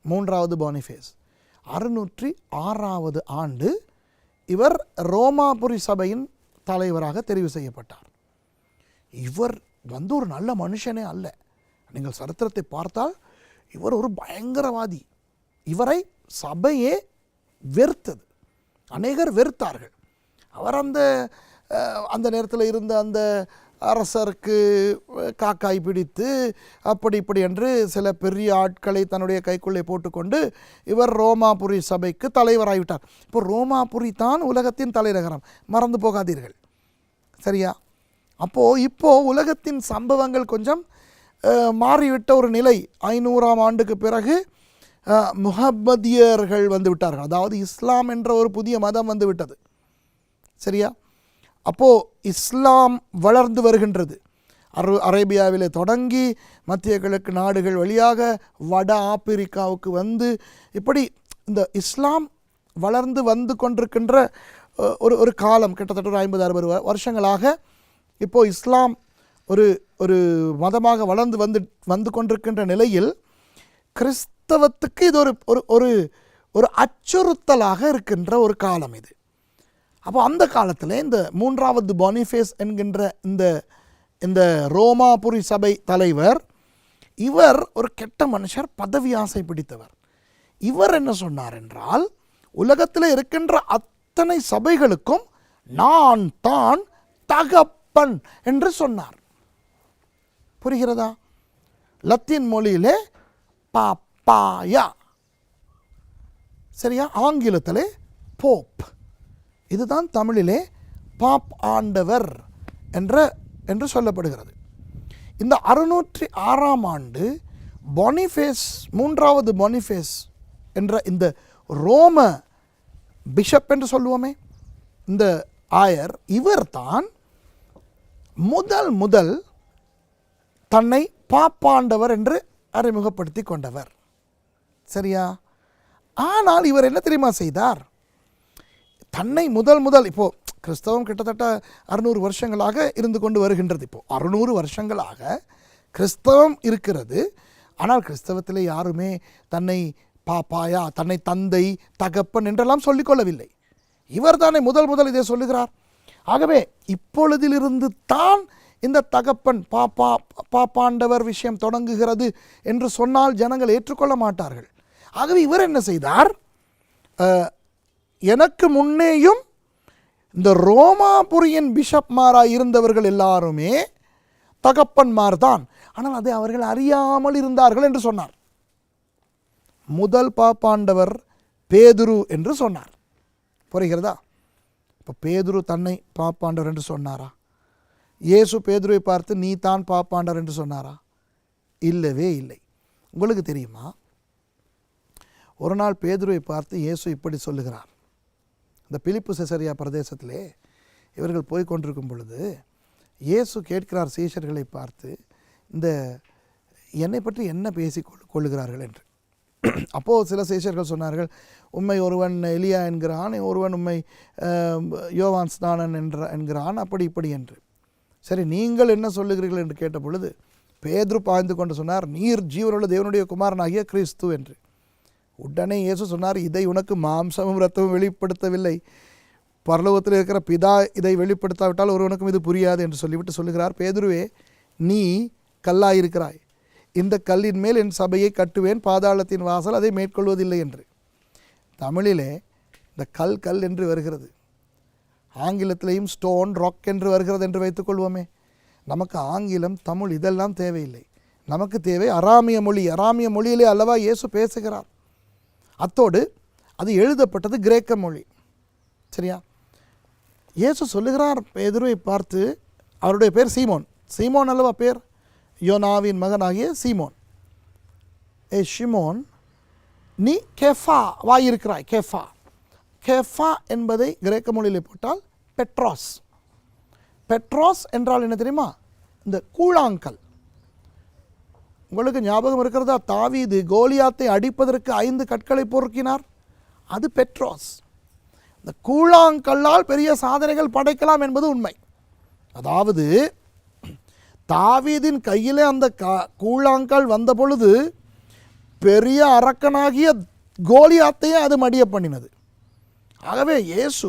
3வது பானிஃபேஸ். 606வது ஆண்டு இவர் ரோமாபுரி சபையின் தலைவராக தெரிவு செய்யப்பட்டார். இவர் ஒரு நல்ல மனுஷனே அல்ல. நீங்கள் சரித்திரத்தை பார்த்தால் இவர் ஒரு பயங்கரவாதி. இவரை சபையே வெறுத்தது. அநேகர் வெறுத்தார்கள். அவர் அந்த நேரத்தில் இருந்த அந்த அரசருக்கு காக்காய் பிடித்து அப்படி இப்படி என்று சில பெரிய ஆட்களை தன்னுடைய கைக்குள்ளே போட்டுக்கொண்டு இவர் ரோமாபுரி சபைக்கு தலைவராகிவிட்டார். இப்போ ரோமாபுரி தான் உலகத்தின் தலைநகரம், மறந்து போகாதீர்கள். சரியா? இப்போது உலகத்தின் சம்பவங்கள் கொஞ்சம் மாறிவிட்ட ஒரு நிலை. 500ஆம் ஆண்டுக்கு பிறகு முஹம்மதியர்கள் வந்து விட்டார்கள். அதாவது இஸ்லாம் என்ற ஒரு புதிய மதம் வந்து விட்டது. சரியா? அப்போது இஸ்லாம் வளர்ந்து வருகின்றது. அரேபியாவிலே தொடங்கி மத்திய கிழக்கு நாடுகள் வழியாக வட ஆப்பிரிக்காவுக்கு வந்து இப்படி இந்த இஸ்லாம் வளர்ந்து வந்து கொண்டிருக்கின்ற ஒரு காலம், கிட்டத்தட்ட ஒரு 50-60 வருஷங்களாக இப்போது இஸ்லாம் ஒரு மதமாக வளர்ந்து வந்து கொண்டிருக்கின்ற நிலையில் கிறிஸ்தவத்துக்கு இது ஒரு அச்சுறுத்தலாக இருக்கின்ற ஒரு காலம் இது. அப்போ அந்த காலத்தில் இந்த 3வது பானிஃபேஸ் என்கின்ற இந்த ரோமாபுரி சபை தலைவர், இவர் ஒரு கெட்ட மனுஷர், பதவி ஆசை பிடித்தவர். இவர் என்ன சொன்னார் என்றால், உலகத்தில் இருக்கின்ற அத்தனை சபைகளுக்கும் நான் தான் தகப்பன் என்று சொன்னார். புரிகிறதா? லத்தீன் மொழியிலே பாப்பாயா, சரியா? ஆங்கிலத்திலே போப். இதுதான் தமிழிலே பாப் ஆண்டவர் என்று சொல்லப்படுகிறது. இந்த 606ஆம் ஆண்டு பானிஃபேஸ், 3வது பானிஃபேஸ் என்ற இந்த ரோம பிஷப் என்று சொல்லுவோமே, இந்த ஆயர், இவர் தான் முதல் தன்னை பாப்பாண்டவர் என்று அறிமுகப்படுத்தி கொண்டவர். சரியா? ஆனால் இவர் என்ன தெரியுமா செய்தார்? தன்னை முதல் இப்போது கிறிஸ்தவம் கிட்டத்தட்ட 600 வருஷங்களாக இருந்து கொண்டு வருகின்றது. இப்போது 600 வருஷங்களாக கிறிஸ்தவம் இருக்கிறது. ஆனால் கிறிஸ்தவத்தில் யாருமே தன்னை பாப்பாயா, தன்னை தந்தை, தகப்பன் என்றெல்லாம் சொல்லிக்கொள்ளவில்லை. இவர் தானே முதல் இதை சொல்லுகிறார். ஆகவே இப்பொழுதிலிருந்து தான் இந்த தகப்பன் பாப்பாண்டவர் விஷயம் தொடங்குகிறது என்று சொன்னால் ஜனங்கள் ஏற்றுக்கொள்ள மாட்டார்கள். ஆகவே இவர் என்ன செய்தார்? எனக்கு முன்னேயும் இந்த ரோமாபுரியின் பிஷப்மாராக இருந்தவர்கள் எல்லாருமே தகப்பன்மார் தான், ஆனால் அதை அவர்கள் அறியாமல் இருந்தார்கள் என்று சொன்னார். முதல் பாப்பாண்டவர் பேதுரு என்று சொன்னார். புரிகிறதா? இப்போ பேதுரு தன்னை பாப்பாண்டவர் என்று சொன்னாரா? இயேசு பேதுருவை பார்த்து நீ தான் பாப்பாண்டவர் என்று சொன்னாரா? இல்லவே இல்லை. உங்களுக்கு தெரியுமா, ஒரு நாள் பேதுருவை பார்த்து இயேசு இப்படி சொல்லுகிறார். இந்த பிலிப்பு செசரியா பிரதேசத்திலே இவர்கள் போய் கொண்டிருக்கும் பொழுது இயேசு கேட்கிறார் சீஷர்களை பார்த்து, இந்த என்னை பற்றி என்ன பேசி கொள்ளுகிறார்கள் என்று. அப்போது சில சீஷர்கள் சொன்னார்கள், உம்மை ஒருவன் எலியா என்கிறான், ஒருவன் உம்மை யோவான் ஸ்நானன் என்கிறான், அப்படி இப்படி என்று. சரி, நீங்கள் என்ன சொல்லுகிறீர்கள் என்று கேட்ட பொழுது பேதுரு பாய்ந்து கொண்டு சொன்னார், நீர் ஜீவனுள்ள தேவனுடைய குமாரனாகிய கிறிஸ்து என்று. உடனே இயேசு சொன்னார், இதை உனக்கு மாம்சமும் இரத்தமும் வெளிப்படுத்தவில்லை, பரலோகத்தில் இருக்கிற பிதா இதை வெளிப்படுத்தாவிட்டால் ஒருவனுக்கும் இது புரியாது என்று சொல்லிவிட்டு சொல்லுகிறார், பேதுருவே, நீ கல்லாயிருக்கிறாய், இந்த கல்லின் மேல் என் சபையை கட்டுவேன், பாதாளத்தின் வாசல் அதை மேற்கொள்வதில்லை என்று. தமிழிலே இந்த கல் என்று வருகிறது, ஆங்கிலத்திலேயும் ஸ்டோன், ராக் என்று வருகிறது என்று வைத்துக்கொள்வோமே. நமக்கு ஆங்கிலம், தமிழ் இதெல்லாம் தேவையில்லை. நமக்கு தேவை அராமிய மொழி. அராமிய மொழியிலே அல்லவா இயேசு பேசுகிறார். அத்தோடு அது எழுதப்பட்டது கிரேக்க மொழி. சரியா? இயேசு சொல்லுகிறார் பேதுருவை பார்த்து, அவருடைய பேர் சீமோன். சீமோன் அல்லவா பேர்? யோனாவின் மகனாகிய சீமோன். ஷிமோன், நீ கெஃபா வாயிருக்கிறாய். கெஃபா என்பதை கிரேக்க மொழியிலே போட்டால் பெட்ரோஸ். பெட்ரோஸ் என்றால் என்ன தெரியுமா? இந்த கூழாங்கல். உங்களுக்கு ஞாபகம் இருக்கிறதா? தாவீது கோலியாத்தை அடிப்பதற்கு 5 கற்களை பொறுக்கினார். அது பெட்ரோஸ். இந்த கூழாங்கல்லால் பெரிய சாதனைகள் படைக்கலாம் என்பது உண்மை. அதாவது தாவீதின் கையிலே அந்த கூழாங்கல் வந்த பொழுது பெரிய அரக்கனாகிய கோலியாத்தையே அது மடிய பண்ணினது. ஆகவே இயேசு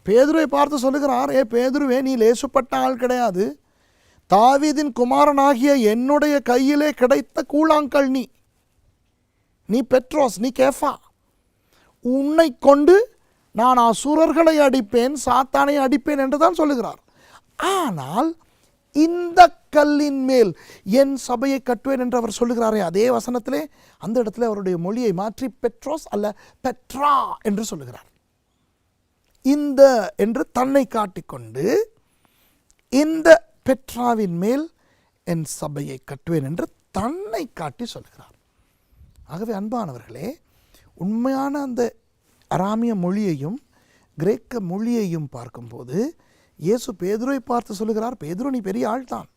பேதுருவை பார்த்து சொல்லுகிறார், பேதுருவே, நீ லேசுப்பட்ட ஆள் கிடையாது, தாவீதின் குமாரனாகிய என்னுடைய கையிலே கிடைத்த கூழாங்கல் நீ பெட்ரோஸ், நீ கேஃபா. உன்னை கொண்டு நான் அசுரர்களை அடிப்பேன், சாத்தானை அடிப்பேன் என்று தான் சொல்லுகிறார். ஆனால் இந்த கல்லின் மேல் என் சபையை கட்டுவேன் என்று அவர் சொல்லுகிறாரே, அதே வசனத்திலே அந்த இடத்துல அவருடைய மொழியை மாற்றி பெட்ரோஸ் அல்ல பெட்ரா என்று சொல்லுகிறார். இந்த என்று தன்னை காட்டிக்கொண்டு இந்த பெட்ராவின் மேல் என் சபையை கட்டுவேன் என்று தன்னை காட்டி சொல்கிறார். ஆகவே அன்பானவர்களே, உண்மையான அந்த அராமிய மொழியையும் கிரேக்க மொழியையும் பார்க்கும்போது இயேசு பேதுருவை பார்த்து சொல்லுகிறார், பேதுரு நீ பெரிய ஆள் தான்,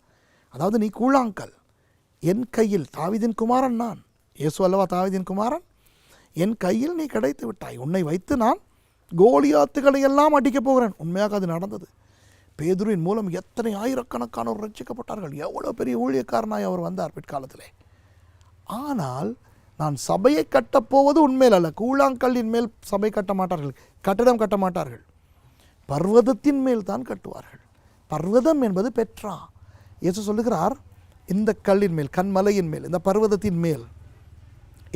அதாவது நீ கூழாங்கல், என் கையில் தாவீதின் குமாரன் நான். இயேசு அல்லவா தாவீதின் குமாரன்? என் கையில் நீ கிடைத்து விட்டாய், உன்னை வைத்து நான் கோலியாத்துகளை எல்லாம் அடிக்கப் போகிறேன். உண்மையாக அது நடந்தது. பேதுருவின் மூலம் எத்தனை ஆயிரக்கணக்கானோர் ரட்சிக்கப்பட்டார்கள். எவ்வளோ பெரிய ஊழியக்காரனாய் அவர் வந்தார் பிற்காலத்திலே. ஆனால் நான் சபையை கட்டப்போவது உண்மையில் அல்ல, கூழாங்கல்லின் மேல் சபை கட்ட மாட்டார்கள், கட்டிடம் கட்ட மாட்டார்கள், பர்வதத்தின் மேல் தான் கட்டுவார்கள். பர்வதம் என்பது பெட்ரா. இயேசு சொல்லுகிறார், இந்த கல்லின் மேல், கண்மலையின் மேல், இந்த பர்வதத்தின் மேல்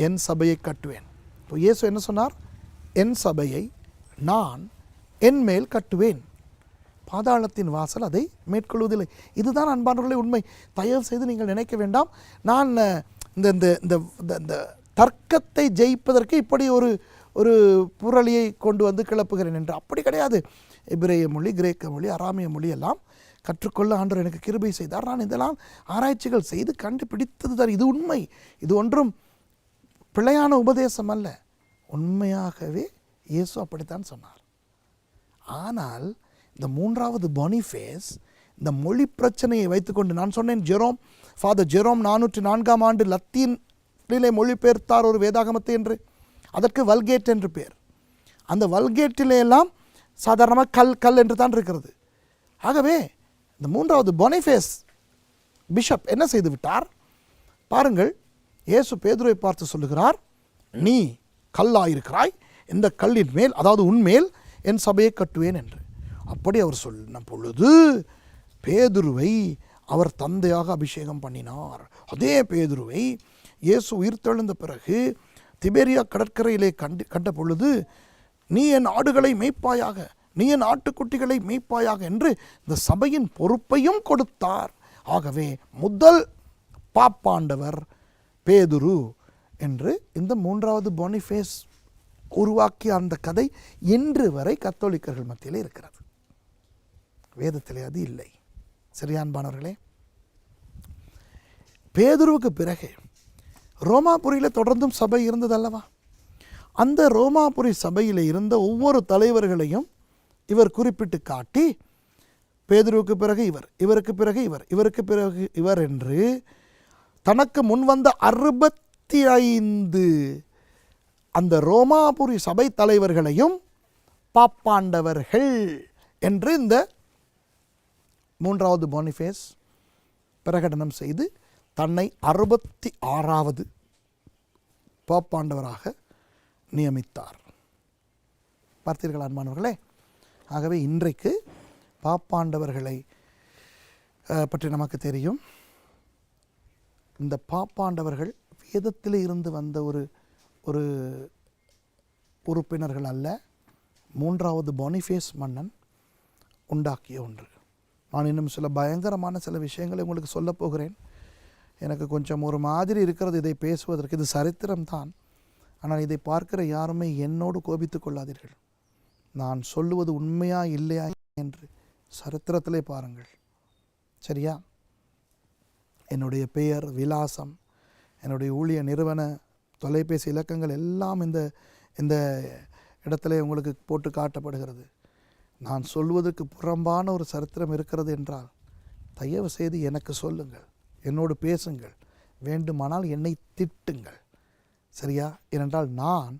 என் சபையை கட்டுவேன். இப்போ இயேசு என்ன சொன்னார்? என் சபையை நான் என் மேல் கட்டுவேன், பாதாளத்தின் வாசல் அதை மேற்கொள்வதில்லை. இதுதான் அன்பானவர்களே உண்மை. தயவு செய்து நீங்கள் நினைக்க வேண்டாம், நான் இந்த இந்த இந்த தர்க்கத்தை ஜெயிப்பதற்கு இப்படி ஒரு புரளியை கொண்டு வந்து கிளப்புகிறேன் என்று. அப்படி கிடையாது. எபிரேய மொழி, கிரேக்க மொழி, அராமிய மொழி எல்லாம் கற்றுக்கொள்ள ஆண்டவர் எனக்கு கிருபை செய்தார். நான் இதெல்லாம் ஆராய்ச்சிகள் செய்து கண்டுபிடித்தது தான். இது உண்மை. இது ஒன்றும் பிழையான உபதேசம் அல்ல. உண்மையாகவே இயேசு அப்படித்தான் சொன்னார். ஆனால் இந்த மூன்றாவது பொனிஃபேஸ் இந்த மொழி பிரச்சனையை வைத்துக்கொண்டு, நான் சொன்னேன் ஃபாதர் ஜெரோம் 404ஆம் ஆண்டு லத்தீனிலே மொழிபெயர்த்தார் ஒரு வேதாகமத்தை என்று. அதற்கு வல்கேட் என்று பேர். அந்த வல்கேட்டிலே எல்லாம் சாதாரணமாக கல் என்று தான் இருக்கிறது. ஆகவே இந்த மூன்றாவது பொனிஃபேஸ் பிஷப் என்ன செய்து விட்டார் பாருங்கள். இயேசு பேதுருவை பார்த்து சொல்லுகிறார், நீ கல்லாயிருக்கிறாய், இந்த கல்லின் மேல், அதாவது உன்மேல் என் சபையை கட்டுவேன் என்று. அப்படி அவர் சொன்ன பொழுது பேதுருவை அவர் தந்தையாக அபிஷேகம் பண்ணினார். அதே பேதுருவை இயேசு உயிர்த்தெழுந்த பிறகு திபேரியா கடற்கரையிலே கண்ட பொழுது, நீ என் ஆடுகளை மேய்ப்பாயாக, நீ என் ஆட்டுக்குட்டிகளை மேய்ப்பாயாக என்று இந்த சபையின் பொறுப்பையும் கொடுத்தார். ஆகவே முதல் பாப்பாண்டவர் பேதுரு என்று இந்த மூன்றாவது பொனிஃபேஸ் உருவாக்கிய அந்த கதை இன்று வரை கத்தோலிக்கர்கள் மத்தியில் இருக்கிறது. வேதத்திலே அது இல்லை. சரியான்பானவர்களே, பேதுருவுக்கு பிறகு ரோமாபுரியில் தொடர்ந்தும் சபை இருந்தது அல்லவா? அந்த ரோமாபுரி சபையில் இருந்த ஒவ்வொரு தலைவர்களையும் இவர் குறிப்பிட்டு காட்டி, பேதுருவுக்கு பிறகு இவர், இவருக்கு பிறகு இவர், இவருக்கு பிறகு இவர் என்று தனக்கு முன்வந்த 65 அந்த ரோமாபுரி சபை தலைவர்களையும் பாப்பாண்டவர்கள் என்று இந்த மூன்றாவது பொனிஃபேஸ் பிரகடனம் செய்து தன்னை 66வது பாப்பாண்டவராக நியமித்தார். பார்த்தீர்கள் அன்பானவர்களே? ஆகவே இன்றைக்கு பாப்பாண்டவர்களை பற்றி நமக்கு தெரியும். இந்த பாப்பாண்டவர்கள் வேதத்தில் இருந்து வந்த ஒரு உறுப்பினர்கள் அல்ல, மூன்றாவது பொனிஃபேஸ் மன்னன் உண்டாக்கிய ஒன்று. நான் இன்னும் சில பயங்கரமான சில விஷயங்களை உங்களுக்கு சொல்ல போகிறேன். எனக்கு கொஞ்சம் ஒரு மாதிரி இருக்கிறது இதை பேசுவதற்கு. இது சரித்திரம்தான். ஆனால் இதை பார்க்கிற யாருமே என்னோடு கோபித்து கொள்ளாதீர்கள். நான் சொல்லுவது உண்மையா இல்லையா என்று சரித்திரத்திலே பாருங்கள். சரியா? என்னுடைய பெயர், விலாசம், என்னுடைய ஊழிய நிறுவன தொலைபேசி இலக்கங்கள் எல்லாம் இந்த இடத்துல உங்களுக்கு போட்டு காட்டப்படுகிறது. நான் சொல்வதற்கு புறம்பான ஒரு சரித்திரம் இருக்கிறது என்றால் தயவு செய்து எனக்கு சொல்லுங்கள், என்னோடு பேசுங்கள், வேண்டுமானால் என்னை திட்டுங்கள். சரியா? ஏனென்றால் நான்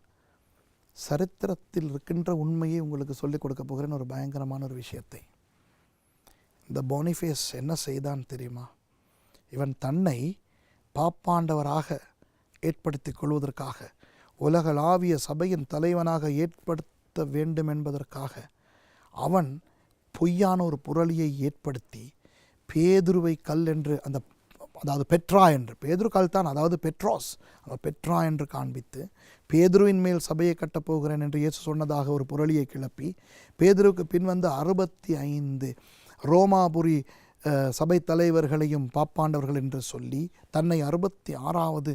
சரித்திரத்தில் இருக்கின்ற உண்மையை உங்களுக்கு சொல்லிக் கொடுக்க போகிறேன். ஒரு பயங்கரமான ஒரு விஷயத்தை. இந்த பொனிஃபேஸ் என்ன செய்தான் தெரியுமா? இவன் தன்னை பாப்பாண்டவராக ஏற்படுத்திக் கொள்வதற்காக, உலகளாவிய சபையின் தலைவனாக ஏற்படுத்த வேண்டும் என்பதற்காக அவன் பொய்யான ஒரு புரளியை ஏற்படுத்தி பேதுருவை கல் என்று அந்த அதாவது பெட்ரா என்று, பேதுரு கால்தான், அதாவது பெட்ரோஸ், அவர் பெட்ரா என்று காண்பித்து, பேதுருவின் மேல் சபையை கட்டப்போகிறேன் என்று இயேசு சொன்னதாக ஒரு புரளியை கிளப்பி, பேதுருவுக்கு பின்வந்து 65 ரோமாபுரி சபை தலைவர்களையும் பாப்பாண்டவர்கள் என்று சொல்லி தன்னை 66வது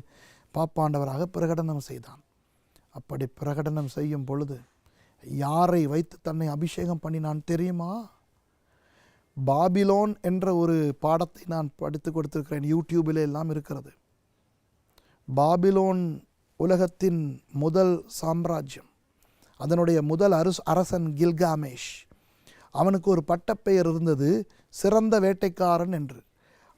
பாப்பாண்டவராக பிரகடனம் செய்தான். அப்படி பிரகடனம் செய்யும் பொழுது யாரை வைத்து தன்னை அபிஷேகம் பண்ணினான் தெரியுமா? பாபிலோன் என்ற ஒரு பாடத்தை நான் படித்து கொடுத்திருக்கிறேன், யூடியூபில் எல்லாம் இருக்கிறது. பாபிலோன் உலகத்தின் முதல் சாம்ராஜ்யம், அதனுடைய முதல் அரசன் கில்காமேஷ். அவனுக்கு ஒரு பட்டப்பெயர் இருந்தது, சிறந்த வேட்டைக்காரன் என்று.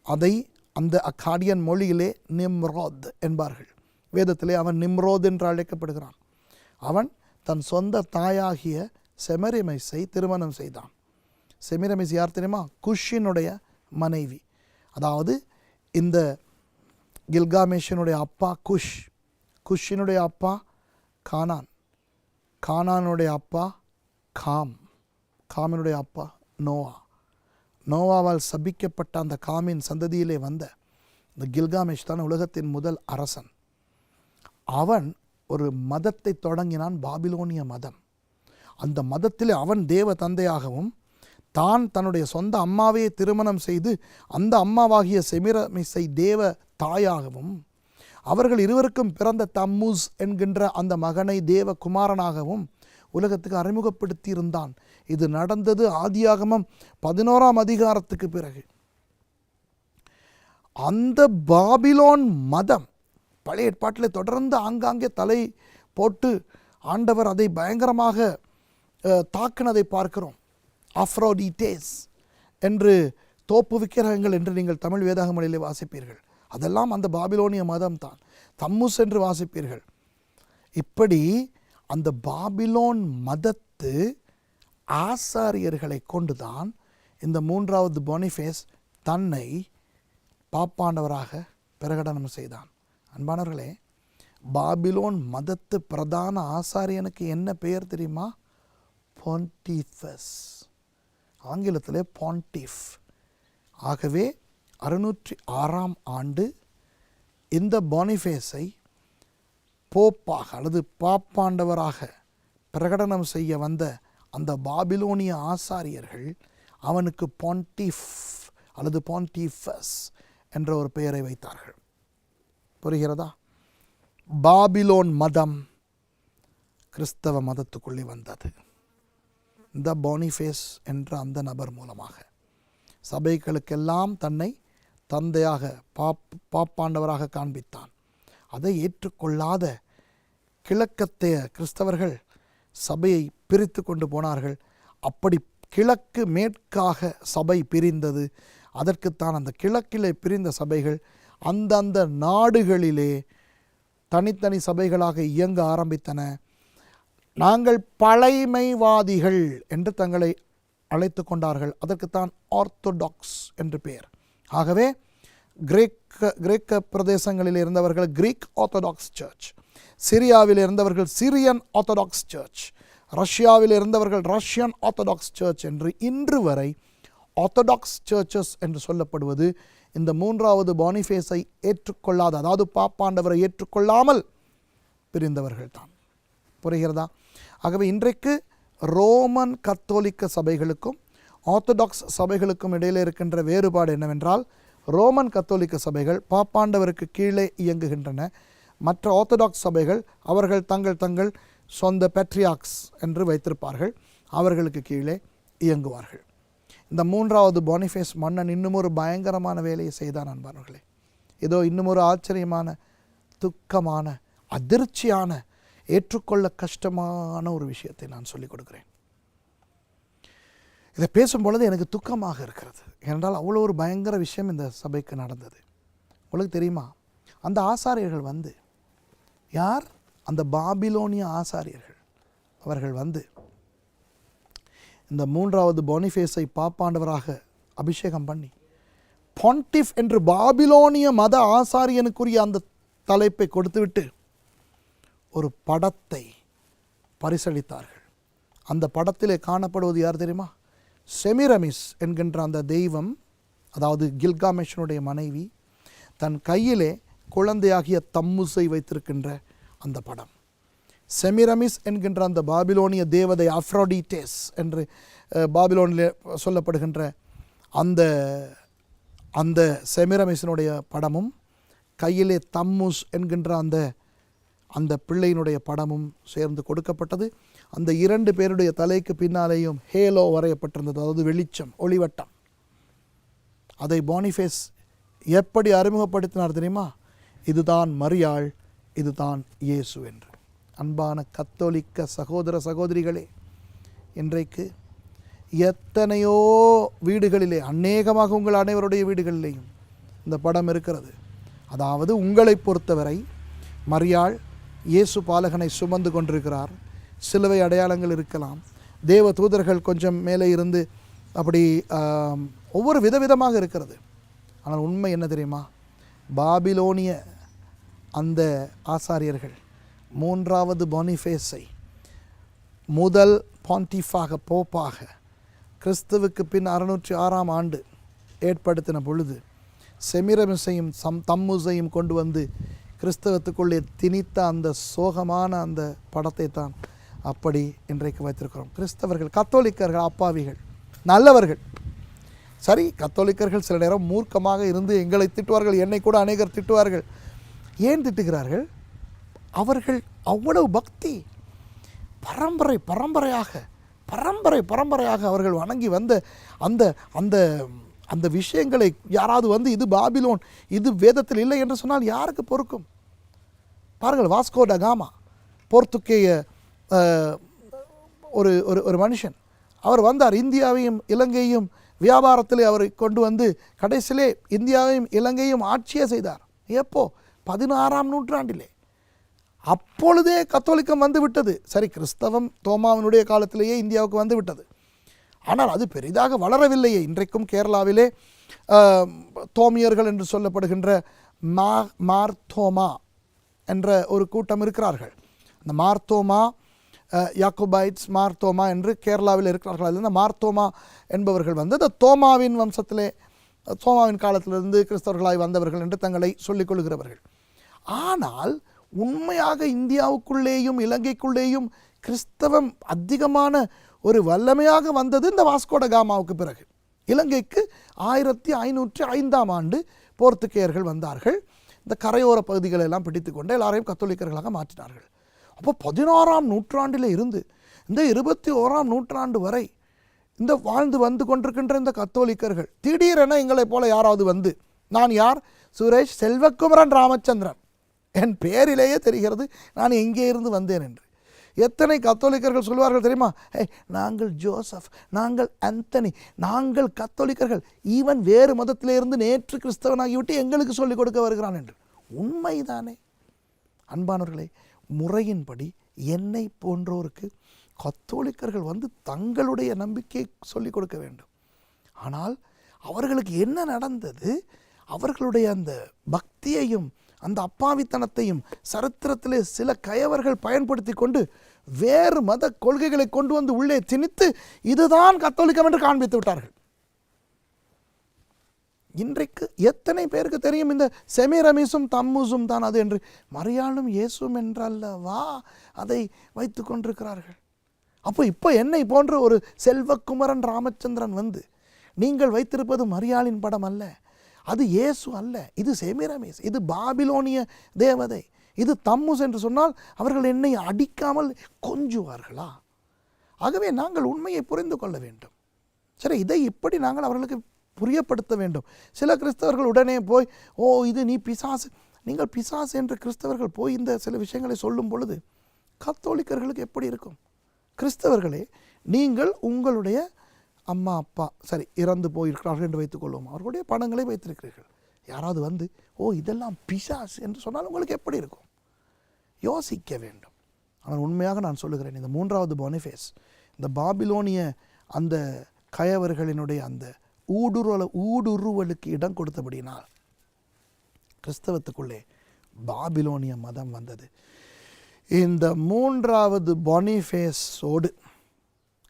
அதை அந்த அக்காடியன் மொழியிலே நிம்ரோத் என்பார்கள். வேதத்திலே அவன் நிம்ரோத் என்று அழைக்கப்படுகிறான். அவன் தன் சொந்த தாயாகிய செமரிமைஸை திருமணம் செய்தான். செமிரமிஸ் யார் தெரியுமா? குஷினுடைய மனைவி. அதாவது இந்த கில்காமேஷனுடைய அப்பா குஷ், குஷினுடைய அப்பா கானான், கானானுடைய அப்பா காம், காமினுடைய அப்பா நோவா. நோவாவால் சபிக்கப்பட்ட அந்த காமின் சந்ததியிலே வந்த இந்த கில்காமேஷ் தான் உலகத்தின் முதல் அரசன். அவன் ஒரு மதத்தை தொடங்கினான், பாபிலோனிய மதம். அந்த மதத்திலே அவன் தேவ தந்தையாகவும் தான் தன்னுடைய சொந்த அம்மாவையே திருமணம் செய்து அந்த அம்மாவாகிய செமிரமிஸை தேவ தாயாகவும், அவர்கள் இருவருக்கும் பிறந்த தம்மூஸ் என்கின்ற அந்த மகனை தேவ குமாரனாகவும் உலகத்துக்கு அறிமுகப்படுத்தி இருந்தான். இது நடந்தது ஆதியாகமம் 11ஆம் அதிகாரத்துக்கு பிறகு. அந்த பாபிலோன் மதம் பழைய ஏற்பாட்டில் தொடர்ந்து ஆங்காங்கே தலை போட்டு ஆண்டவர் அதை பயங்கரமாக தாக்கினதை பார்க்கிறோம். ஆஃப்ரோடிடேஸ் என்று தோப்பு விக்கிரகங்கள் என்று நீங்கள் தமிழ் வேதாகமங்களிலே வாசிப்பீர்கள். அதெல்லாம் அந்த பாபிலோனிய மதம் தான். தம்முஸ் என்று வாசிப்பீர்கள். இப்படி அந்த பாபிலோன் மதத்து ஆசாரியர்களை கொண்டுதான் இந்த 3வது பொனிஃபேஸ் தன்னை பாப்பாண்டவராக பிரகடனம் செய்தான். அன்பானவர்களே, பாபிலோன் மதத்து பிரதான ஆசாரியனுக்கு என்ன பெயர் தெரியுமா? பொன்டிஃபஸ், ஆங்கிலத்திலே பாண்டிஃப். ஆகவே 606ஆம் ஆண்டு இந்த பானிஃபேஸை போப்பாக அல்லது பாப்பாண்டவராக பிரகடனம் செய்ய வந்த அந்த பாபிலோனிய ஆசாரியர்கள் அவனுக்கு பாண்டிஃப் அல்லது பாண்டிஃபஸ் என்ற ஒரு பெயரை வைத்தார்கள். புரிகிறதா? பாபிலோன் மதம் கிறிஸ்தவ மதத்துக்குள்ளே வந்தது இந்த பானிஃபேஸ் என்ற அந்த நபர் மூலமாக. சபைகளுக்கெல்லாம் தன்னை தந்தையாக பாப்பாண்டவராக காண்பித்தான். அதை ஏற்றுக்கொள்ளாத கிழக்கத்தைய கிறிஸ்தவர்கள் சபையை பிரித்து கொண்டு போனார்கள். அப்படி கிழக்கு மேற்காக சபை பிரிந்தது. அதற்குத்தான் அந்த கிழக்கிலே பிரிந்த சபைகள் அந்தந்த நாடுகளிலே தனித்தனி சபைகளாக இயங்க ஆரம்பித்தன. நாங்கள் பழைமைவாதிகள் என்று தங்களை அழைத்து கொண்டார்கள். அதற்குத்தான் ஆர்த்தோடாக்ஸ் என்று பெயர். ஆகவே கிரேக்க பிரதேசங்களில் இருந்தவர்கள் கிரீக் ஆர்த்தோடாக்ஸ் சர்ச், சிரியாவில் இருந்தவர்கள் சிரியன் ஆர்த்தோடாக்ஸ் சர்ச், ரஷ்யாவில் இருந்தவர்கள் ரஷ்யன் ஆர்த்தோடாக்ஸ் சர்ச் என்று இன்று வரை ஆர்த்தோடாக்ஸ் சர்ச்சஸ் என்று சொல்லப்படுவது இந்த 3வது பானிஃபேஸை ஏற்றுக்கொள்ளாத, அதாவது பாப்பாண்டவரை ஏற்றுக்கொள்ளாமல் பிரிந்தவர்கள் தான். புரிகிறதா? ஆகவே இன்றைக்கு ரோமன் கத்தோலிக்க சபைகளுக்கும் ஆர்த்தடாக்ஸ் சபைகளுக்கும் இடையில் இருக்கின்ற வேறுபாடு என்னவென்றால், ரோமன் கத்தோலிக்க சபைகள் பாப்பாண்டவருக்கு கீழே இயங்குகின்றன. மற்ற ஆர்த்தடாக்ஸ் சபைகள் அவர்கள் தங்கள் சொந்த பேட்ரியாக்ஸ் என்று வைத்திருப்பார்கள், அவர்களுக்கு கீழே இயங்குவார்கள். இந்த 3வது பானிஃபேஸ் மன்னன் இன்னும் ஒரு பயங்கரமான வேலையை செய்தான் அன்பானவர்களே. ஏதோ இன்னும் ஒரு ஆச்சரியமான, துக்கமான, அதிர்ச்சியான, ஏற்றுக்கொள்ள கஷ்டமான ஒரு விஷயத்தை நான் சொல்லிக் கொடுக்கிறேன். இதை பேசும்பொழுது எனக்கு துக்கமாக இருக்கிறது. ஏனென்றால் அவ்வளோ ஒரு பயங்கர விஷயம் இந்த சபைக்கு நடந்தது. உங்களுக்கு தெரியுமா, அந்த ஆசாரியர்கள் வந்து யார்? அந்த பாபிலோனிய ஆசாரியர்கள். அவர்கள் வந்து இந்த 3வது பானிஃபேஸை பாப்பாண்டவராக அபிஷேகம் பண்ணி பாண்டிஃப் என்று பாபிலோனிய மத ஆசாரியனுக்குரிய அந்த தலைப்பை கொடுத்துவிட்டு ஒரு படத்தை பரிசளித்தார்கள். அந்த படத்திலே காணப்படுவது யார் தெரியுமா? செமிரமிஸ் என்கின்ற அந்த தெய்வம், அதாவது கில்காமேஷனுடைய மனைவி. தன் கையிலே குழந்தையாகிய தம்முசை வைத்திருக்கின்ற அந்த படம். செமிரமிஸ் என்கின்ற அந்த பாபிலோனிய தேவதை அஃப்ரோடிடேஸ் என்று பாபிலோனில் சொல்லப்படுகின்ற அந்த அந்த செமிரமிஸினுடைய படமும் கையிலே தம்முஸ் என்கின்ற அந்த அந்த பிள்ளையினுடைய படமும் சேர்ந்து கொடுக்கப்பட்டது. அந்த 2 பேருடைய தலைக்கு பின்னாலேயும் ஹேலோ வரையப்பட்டிருந்தது, அதாவது வெளிச்சம், ஒளிவட்டம். அதை பானிஃபேஸ் எப்படி அறிமுகப்படுத்தினார் தெரியுமா? இதுதான் மரியாள், இதுதான் இயேசு என்று. அன்பான கத்தோலிக்க சகோதர சகோதரிகளே, இன்றைக்கு எத்தனையோ வீடுகளிலே, அநேகமாக உங்கள் அனைவருடைய வீடுகளிலேயும் இந்த படம் இருக்கிறது. அதாவது உங்களை பொறுத்தவரை மரியாள் இயேசு பாலகனை சுமந்து கொண்டிருக்கிறார். சிலுவை அடையாளங்கள் இருக்கலாம், தேவ தூதர்கள் கொஞ்சம் மேலே இருந்து அப்படி ஒவ்வொரு விதவிதமாக இருக்கிறது. ஆனால் உண்மை என்ன தெரியுமா? பாபிலோனிய அந்த ஆசாரியர்கள் 3வது பானிஃபேஸை முதல் பாண்டிஃபாக, போப்பாக கிறிஸ்துவுக்கு பின் 606ஆம் ஆண்டு ஏற்படுத்தின பொழுது செமிரமிஸையும் தம்முசையும் கொண்டு வந்து கிறிஸ்தவத்துக்குள்ளே திணித்த அந்த சோகமான அந்த படத்தை தான் அப்படி இன்றைக்கு வைத்திருக்கிறோம். கிறிஸ்தவர்கள், கத்தோலிக்கர்கள் அப்பாவிகள், நல்லவர்கள். சரி, கத்தோலிக்கர்கள் சில நேரம் மூர்க்கமாக இருந்து எங்களை திட்டுவார்கள், என்னை கூட அநேகர் திட்டுவார்கள். ஏன் திட்டுகிறார்கள்? அவர்கள் அவ்வளவு பக்தி, பரம்பரையாக அவர்கள் வணங்கி வந்த அந்த அந்த அந்த விஷயங்களை யாராவது வந்து இது பாபிலோன், இது வேதத்தில் இல்லை என்று சொன்னால் யாருக்கு பொறுக்கும்? பாருங்கள், வாஸ்கோ ட காமா, போர்த்துக்கேய ஒரு ஒரு மனுஷன். அவர் வந்தார், இந்தியாவையும் இலங்கையும் வியாபாரத்திலே அவரை கொண்டு வந்து கடைசியிலே இந்தியாவையும் இலங்கையும் ஆட்சியே செய்தார். எப்போ? 16ஆம் நூற்றாண்டிலே. அப்பொழுதே கத்தோலிக்கம் வந்து விட்டது. சரி, கிறிஸ்தவம் தோமாவினுடைய காலத்திலேயே இந்தியாவுக்கு வந்து விட்டது. ஆனால் அது பெரிதாக வளரவில்லையே. இன்றைக்கும் கேரளாவிலே தோமியர்கள் என்று சொல்லப்படுகின்ற மார்த்தோமா என்ற ஒரு கூட்டம் இருக்கிறார்கள். அந்த மார்த்தோமா, யாக்கோபைட்ஸ், மார்த்தோமா என்று கேரளாவில் இருக்கிறார்கள். அதில் இந்த மார்த்தோமா என்பவர்கள் வந்து இந்த தோமாவின் வம்சத்திலே, தோமாவின் காலத்திலிருந்து கிறிஸ்தவர்களாய் வந்தவர்கள் என்று தங்களை சொல்லிக் கொள்கிறவர்கள். ஆனால் உண்மையாக இந்தியாவுக்குள்ளேயும் இலங்கைக்குள்ளேயும் கிறிஸ்தவம் அதிகமான ஒரு வல்லமையாக வந்தது இந்த வாஸ்கோ ட காமாவுக்கு பிறகு. இலங்கைக்கு 1505ஆம் ஆண்டு போர்த்துகேயர்கள் வந்தார்கள். இந்த கரையோர பகுதிகளெல்லாம் பிடித்து கொண்டு எல்லாரையும் கத்தோலிக்கர்களாக மாற்றினார்கள். அப்போ 16ஆம் நூற்றாண்டில் இருந்து இந்த 21ஆம் நூற்றாண்டு வரை இந்த வாழ்ந்து வந்து கொண்டிருக்கின்ற இந்த கத்தோலிக்கர்கள் திடீரென எங்களை போல யாராவது வந்து, நான் யார்? சுரேஷ் செல்வக்குமரன் ராமச்சந்திரன், என் பெயரிலேயே தெரிகிறது நான் எங்கே இருந்து வந்தேன் என்று. எத்தனை கத்தோலிக்கர்கள் சொல்வார்கள் தெரியுமா? நாங்கள் ஜோசப், நாங்கள் அந்தனி, நாங்கள் கத்தோலிக்கர்கள், ஈவன் வேறு மதத்திலிருந்து நேற்று கிறிஸ்தவனாகிவிட்டு எங்களுக்கு சொல்லிக் கொடுக்க வருகிறான் என்று. உண்மைதானே அன்பானவர்களே? முறையின்படி என்னை போன்றோருக்கு கத்தோலிக்கர்கள் வந்து தங்களுடைய நம்பிக்கையை சொல்லிக் கொடுக்க வேண்டும். ஆனால் அவர்களுக்கு என்ன நடந்தது? அவர்களுடைய அந்த பக்தியையும் அந்த அப்பாவித்தனத்தையும் சரித்திரத்திலே சில கயவர்கள் பயன்படுத்தி கொண்டு வேறு மத கொள்கைகளை கொண்டு வந்து உள்ளே திணித்து இதுதான் கத்தோலிக்கம் என்று காண்பித்து விட்டார்கள். இன்றைக்கு எத்தனை பேருக்கு தெரியும் இந்த செமிரமிஸும் தம்முசும் தான் அது என்று? மரியாளும் இயேசும் என்றல்லவா அதை வைத்து கொண்டிருக்கிறார்கள். அப்போ இப்போ என்னை போன்ற ஒரு செல்வக்குமரன் ராமச்சந்திரன் வந்து, நீங்கள் வைத்திருப்பது மரியாளின் படம் அல்ல, அது இயேசு அல்ல, இது செமிரமிஸ், இது பாபிலோனிய தேவதை, இது தம்முஸ் என்று சொன்னால் அவர்கள் என்னை அடிக்காமல் கொஞ்சுவார்களா? ஆகவே நாங்கள் உண்மையை புரிந்து கொள்ள வேண்டும். சரி, இதை இப்படி நாங்கள் அவர்களுக்கு புரியப்படுத்த வேண்டும். சில கிறிஸ்தவர்கள் உடனே போய், ஓ இது நீ பிசாசு, நீங்கள் பிசாசு என்று கிறிஸ்தவர்கள் போய் இந்த சில விஷயங்களை சொல்லும் பொழுது கத்தோலிக்கர்களுக்கு எப்படி இருக்கும்? கிறிஸ்தவர்களே, நீங்கள் உங்களுடைய அம்மா அப்பா சரி இறந்து போயிருக்கிறார்கள் என்று வைத்துக்கொள்வோம், அவர்களுடைய படங்களை வைத்திருக்கிறீர்கள். யாராவது வந்து ஓ இதெல்லாம் பிசாசு என்று சொன்னால் உங்களுக்கு எப்படி இருக்கும்? யோசிக்க வேண்டும். ஆனால் உண்மையாக நான் சொல்லுகிறேன், இந்த 3வது பானிஃபேஸ் இந்த பாபிலோனிய அந்த கயவர்களினுடைய அந்த ஊடுருவலுக்கு இடம் கொடுத்தபடினால் கிறிஸ்தவத்துக்குள்ளே பாபிலோனிய மதம் வந்தது. இந்த 3வது பானிஃபேஸோடு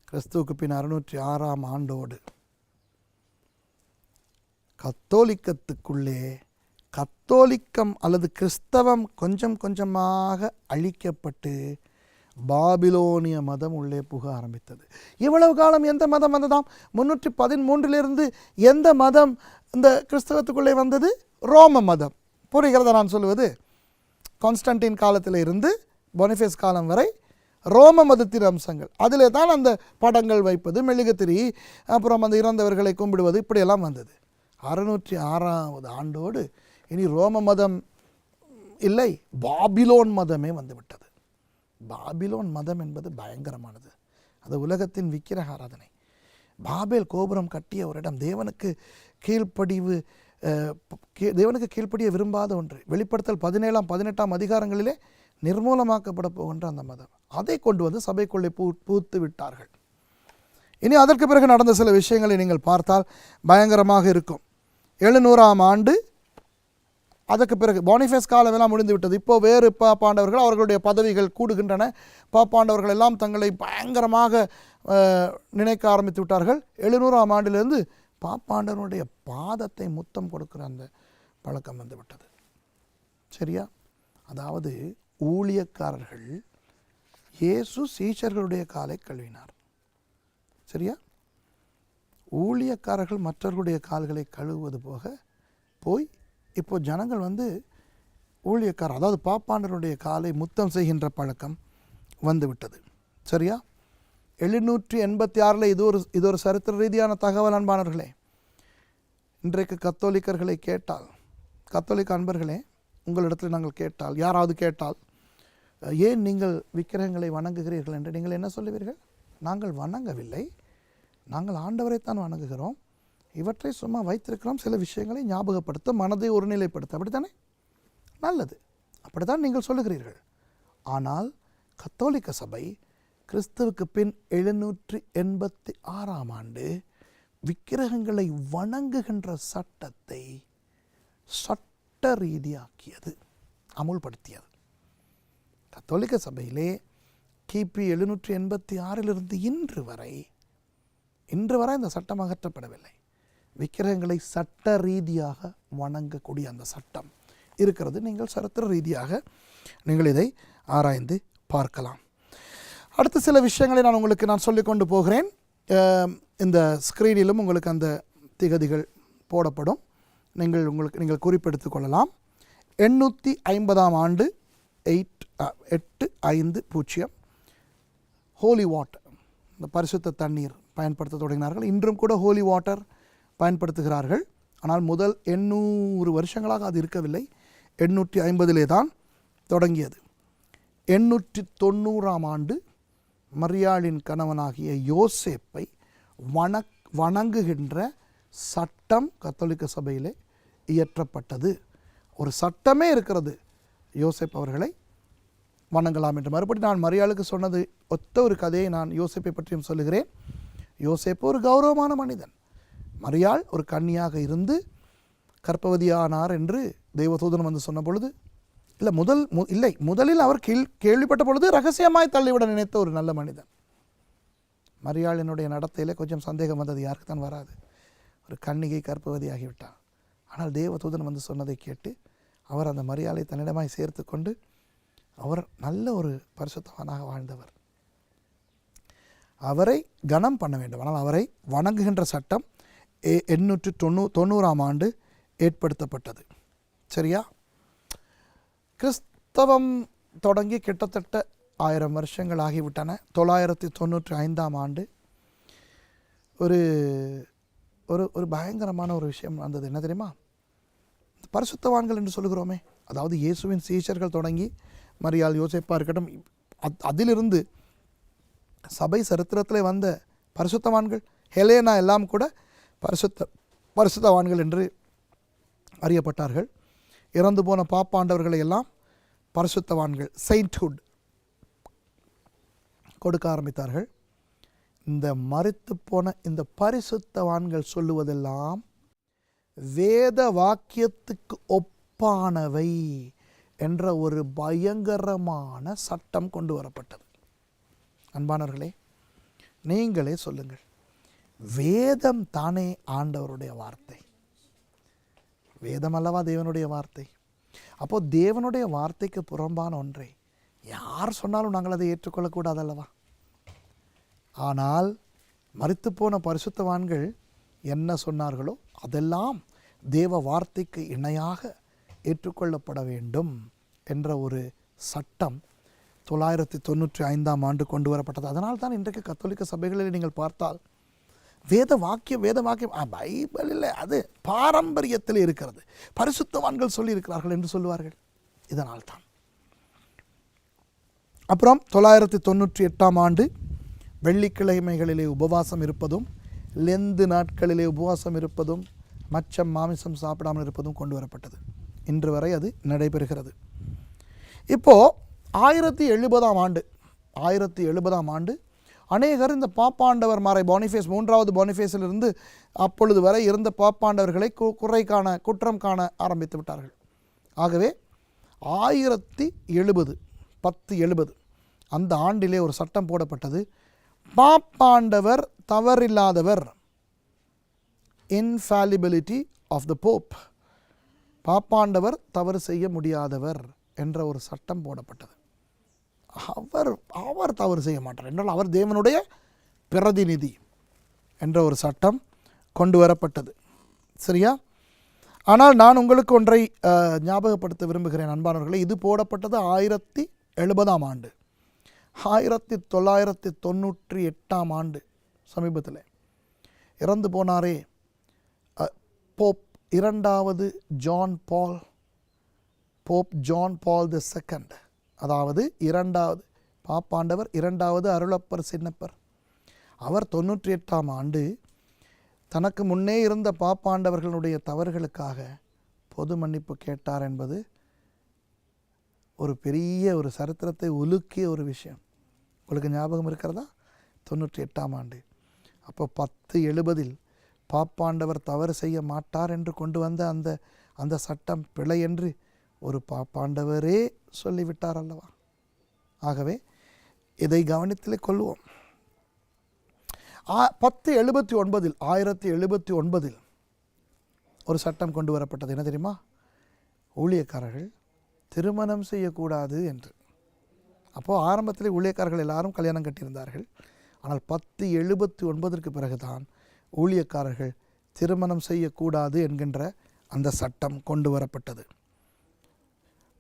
கிறிஸ்துவுக்கு பின் 606ஆம் ஆண்டோடு கத்தோலிக்கத்துக்குள்ளே கத்தோலிக்கம் அல்லது கிறிஸ்தவம் கொஞ்சம் கொஞ்சமாக அழிக்கப்பட்டு பாபிலோனிய மதம் உள்ளே புக ஆரம்பித்தது. இவ்வளவு காலம் எந்த மதம் வந்ததாம்? 313 எந்த மதம் இந்த கிறிஸ்தவத்துக்குள்ளே வந்தது? ரோம மதம். புரிகிறதா நான் சொல்லுவது? கான்ஸ்டன்டின் காலத்தில் இருந்து பொனிஃபேஸ் காலம் வரை ரோம மதத்தின் அம்சங்கள். அதிலே தான் அந்த படங்கள் வைப்பது, மெழுகுத்திரி, அப்புறம் அந்த இறந்தவர்களை கும்பிடுவது, இப்படியெல்லாம் வந்தது. 606ஆவது ஆண்டோடு இனி ரோம மதம் இல்லை, பாபிலோன் மதமே வந்துவிட்டது. பாபிலோன் மதம் என்பது பயங்கரமானது. அது உலகத்தின் விக்கிரக ஆராதனை. பாபேல் கோபுரம் கட்டிய ஒரு இடம். தேவனுக்கு கீழ்ப்படிய விரும்பாத ஒன்று. வெளிப்படுத்தல் 17, 18 அதிகாரங்களிலே நிர்மூலமாக்கப்பட போகின்ற அந்த மதம். அதை கொண்டு வந்து சபைக்குள்ளே பூத்து விட்டார்கள். இனி அதற்கு பிறகு நடந்த சில விஷயங்களை நீங்கள் பார்த்தால் பயங்கரமாக இருக்கும். 700ஆம் ஆண்டு, அதற்கு பிறகு பானிஃபேஸ் காலமெல்லாம் முடிந்து விட்டது. இப்போ வேறு பாப்பாண்டவர்கள், அவர்களுடைய பதவிகள் கூடுகின்றன. பாப்பாண்டவர்கள் எல்லாம் தங்களை பயங்கரமாக நினைக்க ஆரம்பித்து விட்டார்கள். 700ஆம் ஆண்டிலிருந்து பாப்பாண்டவனுடைய பாதத்தை முத்தம் கொடுக்கிற அந்த பழக்கம் வந்து விட்டது. சரியா? அதாவது ஊழியக்காரர்கள் இயேசு சீஷர்களுடைய காலை கழுவினார். சரியா? ஊழியக்காரர்கள் மற்றவர்களுடைய கால்களை கழுவுவது போய் இப்போ ஜனங்கள் வந்து ஊழியக்காரர், அதாவது பாப்பாண்டருடைய காலை முத்தம் செய்கின்ற பழக்கம் வந்து விட்டது. சரியா? 786 இது ஒரு சரித்திர ரீதியான தகவல் அன்பானவர்களே. இன்றைக்கு கத்தோலிக்கர்களை கேட்டால், கத்தோலிக்க அன்பர்களே, உங்களிடத்தில் நாங்கள் கேட்டால், யாராவது கேட்டால், ஏன் நீங்கள் விக்கிரகங்களை வணங்குகிறீர்கள் என்று நீங்கள் என்ன சொல்லுவீர்கள்? நாங்கள் வணங்கவில்லை, நாங்கள் ஆண்டவரைத்தான் வணங்குகிறோம், இவற்றை சும்மா வைத்திருக்கிறோம், சில விஷயங்களை ஞாபகப்படுத்த, மனதை ஒருநிலைப்படுத்த. அப்படித்தானே? நல்லது, அப்படித்தான் நீங்கள் சொல்லுகிறீர்கள். ஆனால் கத்தோலிக்க சபை கிறிஸ்துவுக்கு பின் 786ஆம் ஆண்டு விக்கிரகங்களை வணங்குகின்ற சட்டத்தை சட்ட ரீதியாக்கியது, அமுல்படுத்தியது. கத்தோலிக்க சபையிலே கிபி 786 இன்று வரை இந்த சட்டம் அகற்றப்படவில்லை. விக்கிரகங்களை சட்ட ரீதியாக வணங்கக்கூடிய அந்த சட்டம் இருக்கிறது. நீங்கள் சரித்திர ரீதியாக நீங்கள் இதை ஆராய்ந்து பார்க்கலாம். அடுத்த சில விஷயங்களை நான் சொல்லிக்கொண்டு போகிறேன். இந்த ஸ்க்ரீனிலும் உங்களுக்கு அந்த திகதிகள் போடப்படும். நீங்கள் குறிப்பெடுத்து கொள்ளலாம். 850ஆம் ஆண்டு 850 ஹோலி வாட்டர், இந்த பரிசுத்த தண்ணீர் பயன்படுத்த தொடங்கினார்கள். இன்றும் கூட ஹோலி வாட்டர் பயன்படுத்துகிறார்கள். ஆனால் முதல் 800 வருஷங்களாக அது இருக்கவில்லை. 850 தான் தொடங்கியது. 890ஆம் ஆண்டு மரியாளின் கணவனாகிய யோசேப்பை வணங்குகின்ற சட்டம் கத்தோலிக்க சபையிலே இயற்றப்பட்டது. ஒரு சட்டமே இருக்கிறது, யோசேப் அவர்களை வணங்கலாம் என்று. மறுபடி நான் மரியாளுக்கு சொன்னது ஒத்த ஒரு கதையை நான் யோசேப்பை பற்றியும் சொல்லுகிறேன். யோசேப்பு ஒரு கௌரவமான மனிதன். மரியாள் ஒரு கன்னியாக இருந்து கர்ப்பவதியானார் என்று தேவதூதன் வந்து சொன்ன பொழுது, முதலில் அவர் கேள்விப்பட்ட பொழுது ரகசியமாய் தள்ளிவிட நினைத்த ஒரு நல்ல மனிதன். மரியாளினுடைய நடத்தையில் கொஞ்சம் சந்தேகம் வந்தது. யாருக்கு தான் வராது? ஒரு கன்னிகை கர்ப்பவதியாகிவிட்டார். ஆனால் தேவதூதன் வந்து சொன்னதை கேட்டு அவர் அந்த மரியாளை தன்னிடமாய் சேர்த்து கொண்டு, அவர் நல்ல ஒரு பரிசுத்தவானாக வாழ்ந்தவர், அவரை கனம் பண்ண வேண்டும். ஆனால் அவரை வணங்குகின்ற சட்டம் 890ஆம் ஆண்டு ஏற்படுத்தப்பட்டது. சரியா? கிறிஸ்தவம் தொடங்கி கிட்டத்தட்ட 1000 வருஷங்கள் ஆகிவிட்டன. 995ஆம் ஆண்டு ஒரு ஒரு பயங்கரமான ஒரு விஷயம் வந்தது. என்ன தெரியுமா? பரிசுத்தவான்கள் என்று சொல்லுகிறோமே, அதாவது இயேசுவின் சீஷர்கள் தொடங்கி மரியாள், யோசேப்பா இருக்கட்டும், அதிலிருந்து சபை சரித்திரத்தில் வந்த பரிசுத்தவான்கள், ஹெலேனா எல்லாம் கூட பரிசுத்தவான்கள் என்று அறியப்பட்டார்கள். இறந்து போன பாப்பாண்டவர்களை எல்லாம் பரிசுத்தவான்கள், செயின்ட்ஹுட் கொடுக்க ஆரம்பித்தார்கள். இந்த மரித்து போன இந்த பரிசுத்தவான்கள் சொல்லுவதெல்லாம் வேத வாக்கியத்துக்கு ஒப்பானவை என்ற ஒரு பயங்கரமான சட்டம் கொண்டு வரப்பட்டது. அன்பானவர்களே, நீங்களே சொல்லுங்கள், வேதம் தானே ஆண்டவருடைய வார்த்தை. வேதம் அல்லவா தேவனுடைய வார்த்தை. அப்போது தேவனுடைய வார்த்தைக்கு புறம்பான ஒன்றை யார் சொன்னாலும் நாங்கள் அதை ஏற்றுக்கொள்ளக்கூடாது அல்லவா? ஆனால் மரித்துப்போன பரிசுத்தவான்கள் என்ன சொன்னார்களோ அதெல்லாம் தேவ வார்த்தைக்கு இணையாக ஏற்றுக்கொள்ளப்பட வேண்டும் என்ற ஒரு சட்டம் 995 ஆண்டு கொண்டு வரப்பட்டது. அதனால் தான் இன்றைக்கு கத்தோலிக்க சபைகளில் நீங்கள் பார்த்தால் வேத வாக்கியம் பைபிள் இல்லை, அது பாரம்பரியத்தில் இருக்கிறது, பரிசுத்தவான்கள் சொல்லி இருக்கிறார்கள் என்று சொல்லுவார்கள். இதனால் தான். அப்புறம் 998 ஆண்டு வெள்ளிக்கிழமைகளிலே உபவாசம் இருப்பதும், லெந்து நாட்களிலே உபவாசம் இருப்பதும், மச்சம் மாமிசம் சாப்பிடாமல் இருப்பதும் கொண்டு வரப்பட்டது. இன்று வரை அது நடைபெறுகிறது. இப்போது 1070 ஆண்டு அநேகர் இந்த பாப்பாண்டவர் மாறை பானிஃபேஸ் 3வது பானிஃபேஸிலிருந்து அப்பொழுது வரை இருந்த பாப்பாண்டவர்களை குற்றம் காண ஆரம்பித்து விட்டார்கள். ஆகவே 1070 அந்த ஆண்டிலே ஒரு சட்டம் போடப்பட்டது. பாப்பாண்டவர் தவறில்லாதவர், இன்ஃபாலிபிலிட்டி ஆஃப் த போப், பாப்பாண்டவர் தவறு செய்ய முடியாதவர் என்ற ஒரு சட்டம் போடப்பட்டது. அவர் தவறு செய்ய மாட்டார் என்றால் அவர் தேவனுடைய பிரதிநிதி என்ற ஒரு சட்டம் கொண்டு வரப்பட்டது. சரியா? ஆனால் நான் உங்களுக்கு ஒன்றை ஞாபகப்படுத்த விரும்புகிறேன் அன்பானவர்களே. இது போடப்பட்டது 1070 ஆண்டு. 1998 ஆண்டு சமீபத்தில் இறந்து போனாரே போப் 2வது போப் ஜான் பால் II, அதாவது 2வது பாப்பாண்டவர், 2வது அருளப்பர் சின்னப்பர். அவர் 98 ஆண்டு தனக்கு முன்னே இருந்த பாப்பாண்டவர்களுடைய தவறுகளுக்காக பொது மன்னிப்பு கேட்டார் என்பது ஒரு பெரிய ஒரு சரித்திரத்தை உலுக்கிய ஒரு விஷயம். உங்களுக்கு ஞாபகம் இருக்கிறதா? 98 ஆண்டு. அப்போ 1070 பாப்பாண்டவர் தவறு செய்ய மாட்டார் என்று கொண்டு வந்த அந்த சட்டம் பிழை என்று ஒரு பாப்பாண்டவரே சொல்லிவிட்டார் அல்லவா? ஆகவே இதை கவனத்தில் கொள்வோம். 1079 ஒரு சட்டம் கொண்டு வரப்பட்டது. என்ன தெரியுமா? ஊழியக்காரர்கள் திருமணம் செய்யக்கூடாது என்று. அப்போது ஆரம்பத்தில் ஊழியக்காரர்கள் எல்லாரும் கல்யாணம் கட்டியிருந்தார்கள். ஆனால் 1079 பிறகுதான் ஊழியக்காரர்கள் திருமணம் செய்யக்கூடாது என்கின்ற அந்த சட்டம் கொண்டு வரப்பட்டது.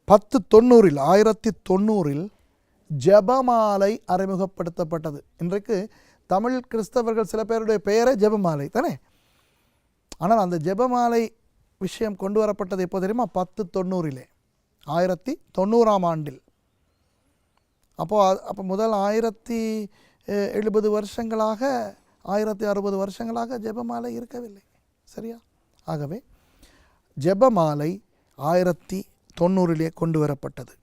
1090 ஜெபமாலை அறிமுகப்படுத்தப்பட்டது. இன்றைக்கு தமிழ் கிறிஸ்தவர்கள் சில பேருடைய பெயரே ஜெபமாலை தானே. ஆனால் அந்த ஜெபமாலை விஷயம் கொண்டு வரப்பட்டது எப்போ தெரியுமா? 1090 1090 ஆண்டில். அப்போ முதல் 1070 வருஷங்களாக 1060 வருஷங்களாக ஜெபமாலை இருக்கவில்லை. சரியா? ஆகவே ஜெபமாலை 1090 கொண்டு வரப்பட்டது.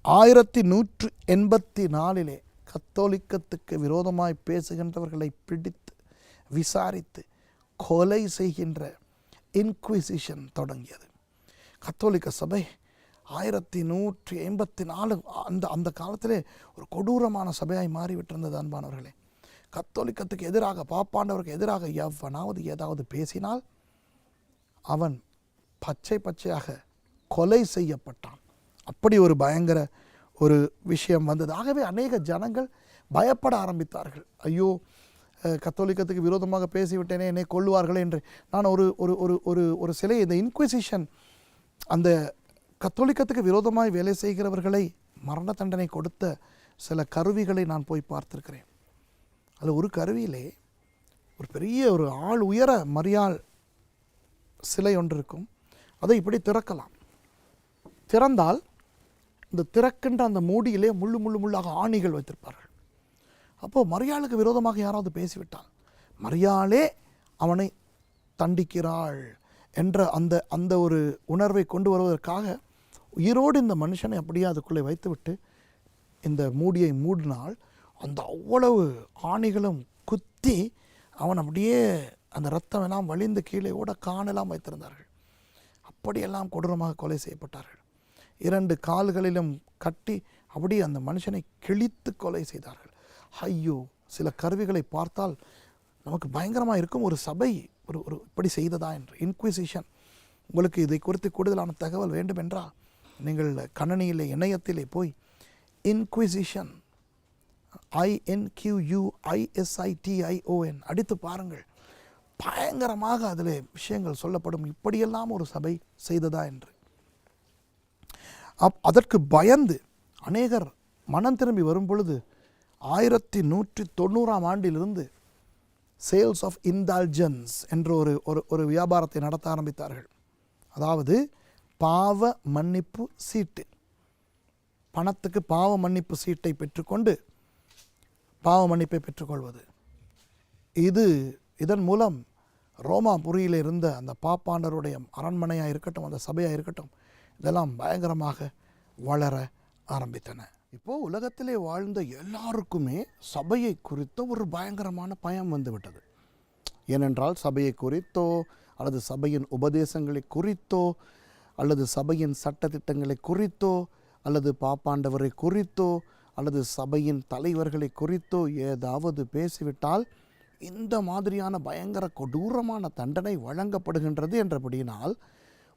1184 கத்தோலிக்கத்துக்கு விரோதமாய் பேசுகின்றவர்களை பிடித்து விசாரித்து கொலை செய்கின்ற இன்குவிசிஷன் தொடங்கியது. கத்தோலிக்க சபை 1184 அந்த காலத்திலே ஒரு கொடூரமான சபையாய் மாறிவிட்டிருந்தது. அன்பானவர்களே, கத்தோலிக்கத்துக்கு எதிராக, பாப்பாண்டவருக்கு எதிராக எவனாவது ஏதாவது பேசினால் அவன் பச்சையாக கொலை செய்யப்பட்டான். அப்படி ஒரு பயங்கர ஒரு விஷயம் வந்தது. ஆகவே அநேக ஜனங்கள் பயப்பட ஆரம்பித்தார்கள். ஐயோ, கத்தோலிக்கத்துக்கு விரோதமாக பேசிவிட்டேனே, என்னை கொல்லுவார்களே என்று. நான் ஒரு ஒரு ஒரு சிலை, இந்த இன்குவிசிஷன், அந்த கத்தோலிக்கத்துக்கு விரோதமாய் வேலை செய்கிறவர்களை மரண தண்டனை கொடுத்த சில கருவிகளை நான் போய் பார்த்துருக்கிறேன். அதில் ஒரு கருவியிலே ஒரு பெரிய ஒரு ஆள் உயர மரியாள் சிலை ஒன்று இருக்கும். அதை இப்படி திறக்கலாம். திறந்தால் இந்த திறக்கின்ற அந்த மூடியிலே முள்ளாக ஆணிகள் வைத்திருப்பார்கள். அப்போது மரியாளுக்கு விரோதமாக யாராவது பேசிவிட்டால் மரியாளே அவனை தண்டிக்கிறாள் என்ற அந்த ஒரு உணர்வை கொண்டு வருவதற்காக உயிரோடு இந்த மனுஷனை அப்படியே அதுக்குள்ளே வைத்துவிட்டு இந்த மூடியை மூடினால் அந்த அவ்வளவு ஆணிகளும் குத்தி அவன் அப்படியே அந்த இரத்தம் எல்லாம் வழிந்து கீழே ஓட காணலாம் வைத்திருந்தார்கள். அப்படியெல்லாம் கொடூரமாக கொலை செய்யப்பட்டார்கள். 2 கால்களிலும் கட்டி அப்படியே அந்த மனுஷனை கிழித்து கொலை செய்தார்கள். ஐயோ, சில கருவிகளை பார்த்தால் நமக்கு பயங்கரமாக இருக்கும். ஒரு சபை ஒரு இப்படி செய்ததா என்று. இன்குவிசிஷன் உங்களுக்கு இதை குறித்து கூடுதலான தகவல் வேண்டும் என்றால் நீங்கள் கணனியிலே இணையத்திலே போய் இன்குவிசிஷன் INQUISITION அடித்து பாருங்கள். பயங்கரமாக அதில் விஷயங்கள் சொல்லப்படும், இப்படியெல்லாம் ஒரு சபை செய்ததா என்று. அதற்கு பயந்து அநேகர் மனம் திரும்பி வரும் பொழுது 1190ஆம் ஆண்டிலிருந்து சேல்ஸ் ஆஃப் இன்டால்ஜன்ஸ் என்ற ஒரு வியாபாரத்தை நடத்த ஆரம்பித்தார்கள். அதாவது பாவ மன்னிப்பு சீட்டு, பணத்துக்கு பாவ மன்னிப்பு சீட்டை பெற்றுக்கொண்டு பாவ மன்னிப்பை பெற்றுக்கொள்வது. இதன் மூலம் ரோமாபுரியில் இருந்த அந்த பாப்பாண்டருடைய அரண்மனையாக இருக்கட்டும், அந்த சபையாக இருக்கட்டும், இதெல்லாம் பயங்கரமாக வளர ஆரம்பித்தன. இப்போது உலகத்திலே வாழ்ந்த எல்லாருக்குமே சபையை குறித்த ஒரு பயங்கரமான பயம் வந்துவிட்டது. ஏனென்றால் சபையை குறித்தோ அல்லது சபையின் உபதேசங்களை குறித்தோ அல்லது சபையின் சட்டத்திட்டங்களை குறித்தோ அல்லது பாப்பாண்டவரை குறித்தோ அல்லது சபையின் தலைவர்களை குறித்தோ ஏதாவது பேசிவிட்டால் இந்த மாதிரியான பயங்கர கொடூரமான தண்டனை வழங்கப்படுகின்றது என்றபடியினால்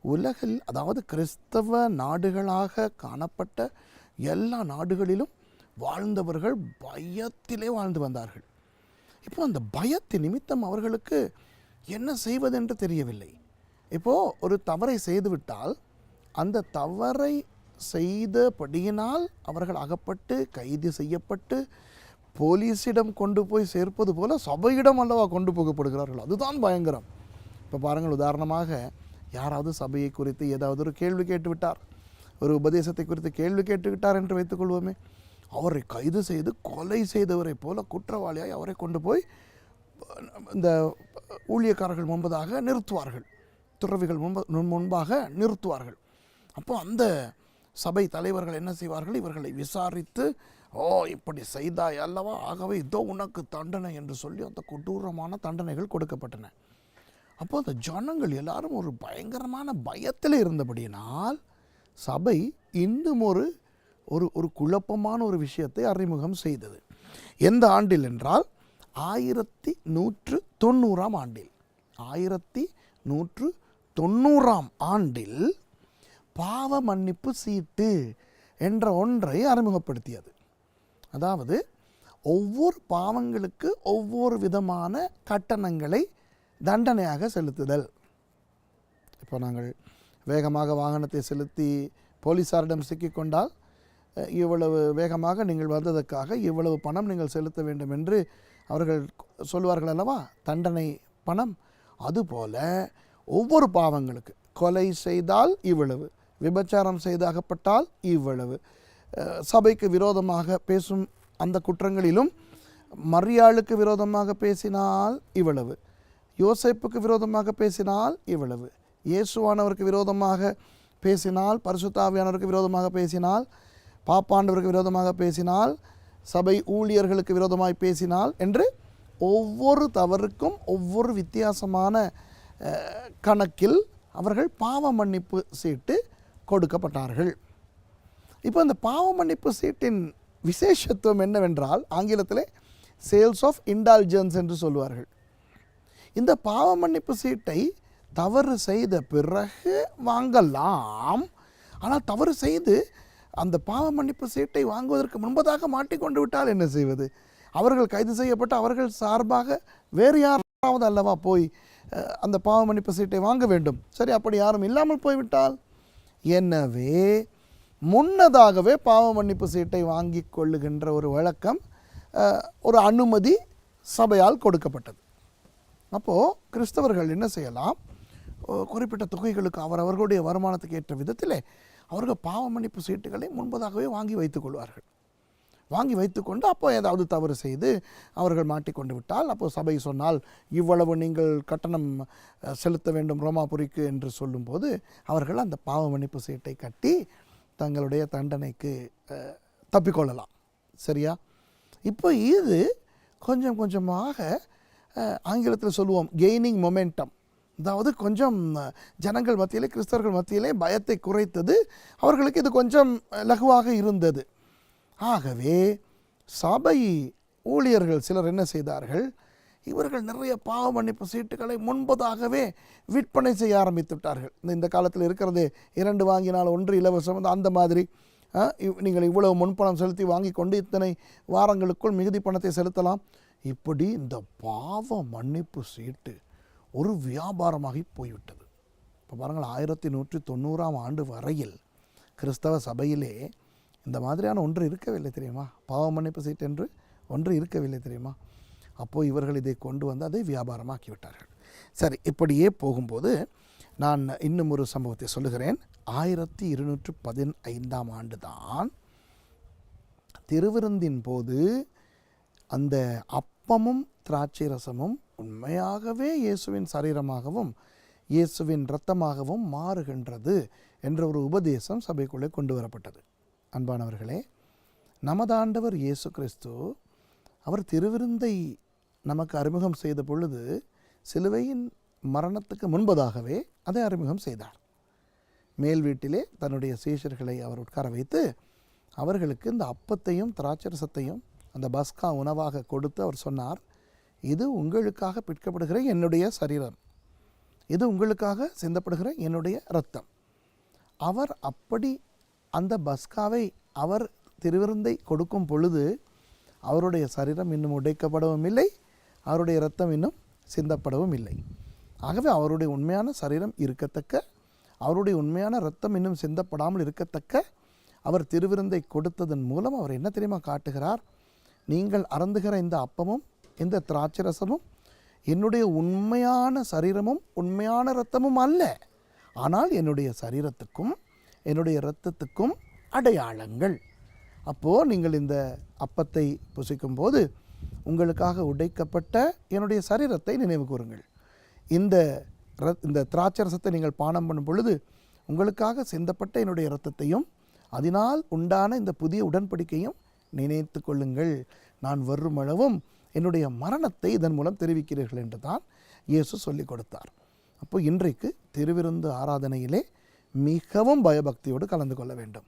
உலகில், அதாவது கிறிஸ்தவ நாடுகளாக காணப்பட்ட எல்லா நாடுகளிலும் வாழ்ந்தவர்கள் பயத்திலே வாழ்ந்து வந்தார்கள். இப்போ அந்த பயத்தின் நிமித்தம் அவர்களுக்கு என்ன செய்வதென்று தெரியவில்லை. இப்போது ஒரு தவறை செய்துவிட்டால் அந்த தவறை செய்தபடியினால் அவர்கள் அகப்பட்டு கைது செய்யப்பட்டு போலீஸிடம் கொண்டு போய் சேர்ப்பது போல சபையிடம் அல்லவா கொண்டு போகப்படுகிறார்கள். அதுதான் பயங்கரம். இப்போ பாருங்கள், உதாரணமாக யாராவது சபையை குறித்து ஏதாவது ஒரு கேள்வி கேட்டுவிட்டார், ஒரு உபதேசத்தை குறித்து கேள்வி கேட்டுவிட்டார் என்று வைத்துக்கொள்வோமே, அவரை கைது செய்து கொலை செய்தவரை போல குற்றவாளியாய் அவரை கொண்டு போய் இந்த ஊழியக்காரர்கள் முன்பதாக நிறுத்துவார்கள், துறவிகள் முன்பாக நிறுத்துவார்கள். அப்போ அந்த சபை தலைவர்கள் என்ன செய்வார்கள், இவர்களை விசாரித்து, இப்படி செய்தாய் அல்லவா, ஆகவே இதோ உனக்கு தண்டனை என்று சொல்லி அந்த கொடூரமான தண்டனைகள் கொடுக்கப்பட்டன. அப்போ அந்த ஜனங்கள் எல்லாரும் ஒரு பயங்கரமான பயத்தில் இருந்தபடியினால் சபை இன்னும் ஒரு குழப்பமான ஒரு விஷயத்தை அறிமுகம் செய்தது. எந்த ஆண்டில் என்றால் 1190ஆம் ஆண்டில் 1190ஆம் ஆண்டில் பாவ மன்னிப்பு சீட்டு என்ற ஒன்றை அறிமுகப்படுத்தியது. அதாவது ஒவ்வொரு பாவங்களுக்கு ஒவ்வொரு விதமான கட்டணங்களை தண்டனையாக செலுத்துதல். இப்போ நாங்கள் வேகமாக வாகனத்தை செலுத்தி போலீஸாரிடம் சிக்கிக்கொண்டால் இவ்வளவு வேகமாக நீங்கள் வந்ததற்காக இவ்வளவு பணம் நீங்கள் செலுத்த வேண்டும் என்று அவர்கள் சொல்வார்கள் அல்லவா, தண்டனை பணம். அதுபோல ஒவ்வொரு பாவங்களுக்கு, கொலை செய்தால் இவ்வளவு, விபச்சாரம் செய்தாகப்பட்டால் இவ்வளவு, சபைக்கு விரோதமாக பேசும் அந்த குற்றங்களிலும் மரியாளுக்கு விரோதமாக பேசினால் இவ்வளவு, யோசேப்புக்கு விரோதமாக பேசினால் இவ்வளவு, இயேசுவானவருக்கு விரோதமாக பேசினால், பரிசுத்த ஆவியானவருக்கு விரோதமாக பேசினால், பாப்பாண்டவருக்கு விரோதமாக பேசினால், சபை ஊழியர்களுக்கு விரோதமாய் பேசினால் என்று ஒவ்வொரு தவறுக்கும் ஒவ்வொரு வித்தியாசமான கணக்கில் அவர்கள் பாவ மன்னிப்பு சீட்டு கொடுக்கப்பட்டார்கள். இப்போ இந்த பாவ மன்னிப்பு சீட்டின் விசேஷத்துவம் என்னவென்றால் ஆங்கிலத்திலே சேல்ஸ் ஆஃப் இன்டால்ஜன்ஸ் என்று சொல்வார்கள். இந்த பாவ மன்னிப்பு சீட்டை தவறு செய்த பிறகு வாங்கலாம். ஆனால் தவறு செய்து அந்த பாவ மன்னிப்பு சீட்டை வாங்குவதற்கு முன்பதாக மாட்டிக்கொண்டு விட்டால் என்ன செய்வது? அவர்கள் கைது செய்யப்பட்டு அவர்கள் சார்பாக வேறு யாராவது அல்லவா போய் அந்த பாவ மன்னிப்பு சீட்டை வாங்க வேண்டும். சரி, அப்படி யாரும் இல்லாமல் போய்விட்டால், எனவே முன்னதாகவே பாவ மன்னிப்பு சீட்டை வாங்கி கொள்ளுகின்ற ஒரு வழக்கம், ஒரு அனுமதி சபையால் கொடுக்கப்பட்டது. அப்போது கிறிஸ்தவர்கள் என்ன செய்யலாம், குறிப்பிட்ட தொகைகளுக்கு அவர்களுடைய வருமானத்துக்கு ஏற்ற விதத்திலே அவர்கள் பாவ மன்னிப்பு சீட்டுகளை முன்பதாகவே வாங்கி வைத்துக்கொள்வார்கள். வாங்கி வைத்துக்கொண்டு அப்போ ஏதாவது தவறு செய்து அவர்கள் மாட்டிக்கொண்டு விட்டால், அப்போது சபை சொன்னால் இவ்வளவு நீங்கள் கட்டணம் செலுத்த வேண்டும் ரோமாபுரிக்கு என்று சொல்லும்போது அவர்கள் அந்த பாவ மன்னிப்பு சீட்டை கட்டி தங்களுடைய தண்டனைக்கு தப்பிக்கொள்ளலாம். சரியா? இப்போ இது கொஞ்சம் கொஞ்சமாக ஆங்கிலத்தில் சொல்லுவோம் கெய்னிங் மொமெண்டம், அதாவது கொஞ்சம் ஜனங்கள் மத்தியிலே, கிறிஸ்தவர்கள் மத்தியிலே பயத்தை குறைத்தது. அவர்களுக்கு இது கொஞ்சம் லகுவாக இருந்தது. ஆகவே சபை ஊழியர்கள் சிலர் என்ன செய்தார்கள், இவர்கள் நிறைய பாவ மன்னிப்பு சீட்டுகளை முன்பதாகவே விற்பனை செய்ய ஆரம்பித்து விட்டார்கள். இந்த காலத்தில் இருக்கிறது 2 வாங்கினால் 1 இலவசம், அந்த மாதிரி நீங்கள் இவ்வளவு முன்பணம் செலுத்தி வாங்கி கொண்டு இத்தனை வாரங்களுக்குள் மிகுதி பணத்தை செலுத்தலாம். இப்படி இந்த பாவ மன்னிப்பு சீட்டு ஒரு வியாபாரமாகி போய்விட்டது. இப்போ பாருங்கள், 1190ஆம் ஆண்டு வரையில் கிறிஸ்தவ சபையிலே இந்த மாதிரியான ஒன்று இருக்கவில்லை தெரியுமா? பாவ மன்னிப்பு சீட்டு என்று ஒன்று இருக்கவில்லை தெரியுமா? அப்போது இவர்கள் இதை கொண்டு வந்து அதை வியாபாரமாக்கி விட்டார்கள். சரி, இப்படியே போகும்போது நான் இன்னும் ஒரு சம்பவத்தை சொல்லுகிறேன். 1215ஆம் ஆண்டு தான் திருவிருந்தின் போது அந்த அப்பமும் திராட்சை ரசமும் உண்மையாகவே இயேசுவின் சரீரமாகவும் இயேசுவின் இரத்தமாகவும் மாறுகின்றது என்ற ஒரு உபதேசம் சபைக்குள்ளே கொண்டு வரப்பட்டது. அன்பானவர்களே, நமது ஆண்டவர் இயேசு கிறிஸ்து அவர் திருவிருந்தை நமக்கு அறிமுகம் செய்த பொழுது சிலுவையின் மரணத்துக்கு முன்பதாகவே அதை அறிமுகம் செய்தார். மேல் வீட்டிலே தன்னுடைய சீஷர்களை அவர் உட்கார வைத்து அவர்களுக்கு இந்த அப்பத்தையும் திராட்சரசத்தையும் அந்த பஸ்கா உணவாக கொடுத்து அவர் சொன்னார், இது உங்களுக்காக பிற்கப்படுகிற என்னுடைய சரீரம், இது உங்களுக்காக சிந்தப்படுகிற என்னுடைய இரத்தம். அவர் அப்படி அந்த பஸ்காவை அவர் திருவிருந்தை கொடுக்கும் பொழுது அவருடைய சரீரம் இன்னும் உடைக்கப்படவும் இல்லை, அவருடைய இரத்தம் இன்னும் சிந்தப்படவும் இல்லை. ஆகவே அவருடைய உண்மையான சரீரம் இருக்கத்தக்க, அவருடைய உண்மையான இரத்தம் இன்னும் சிந்தப்படாமல் இருக்கத்தக்க அவர் திருவிருந்தை கொடுத்ததன் மூலம் அவர் என்ன தெரியுமா காட்டுகிறார்? நீங்கள் அருந்துகிற இந்த அப்பமும் இந்த திராட்சை ரசமும் என்னுடைய உண்மையான சரீரமும் உண்மையான இரத்தமும் அல்ல, ஆனால் என்னுடைய சரீரத்துக்கும் என்னுடைய இரத்தத்துக்கும் அடையாளங்கள். அப்போது நீங்கள் இந்த அப்பத்தை புசிக்கும்போது உங்களுக்காக உடைக்கப்பட்ட என்னுடைய சரீரத்தை நினைவு கூறுங்கள். இந்த திராட்சை ரசத்தை நீங்கள் பானம் பண்ணும் பொழுது உங்களுக்காக சிந்தப்பட்ட என்னுடைய இரத்தத்தையும் அதனால் உண்டான இந்த புதிய உடன்படிக்கையும் நினைத்து கொள்ளுங்கள். நான் வருமளவும் என்னுடைய மரணத்தை இதன் மூலம் தெரிவிக்கிறீர்கள் என்று தான் இயேசு சொல்லிக் கொடுத்தார். அப்போ இன்றைக்கு திருவிருந்து ஆராதனையிலே மிகவும் பயபக்தியோடு கலந்து கொள்ள வேண்டும்.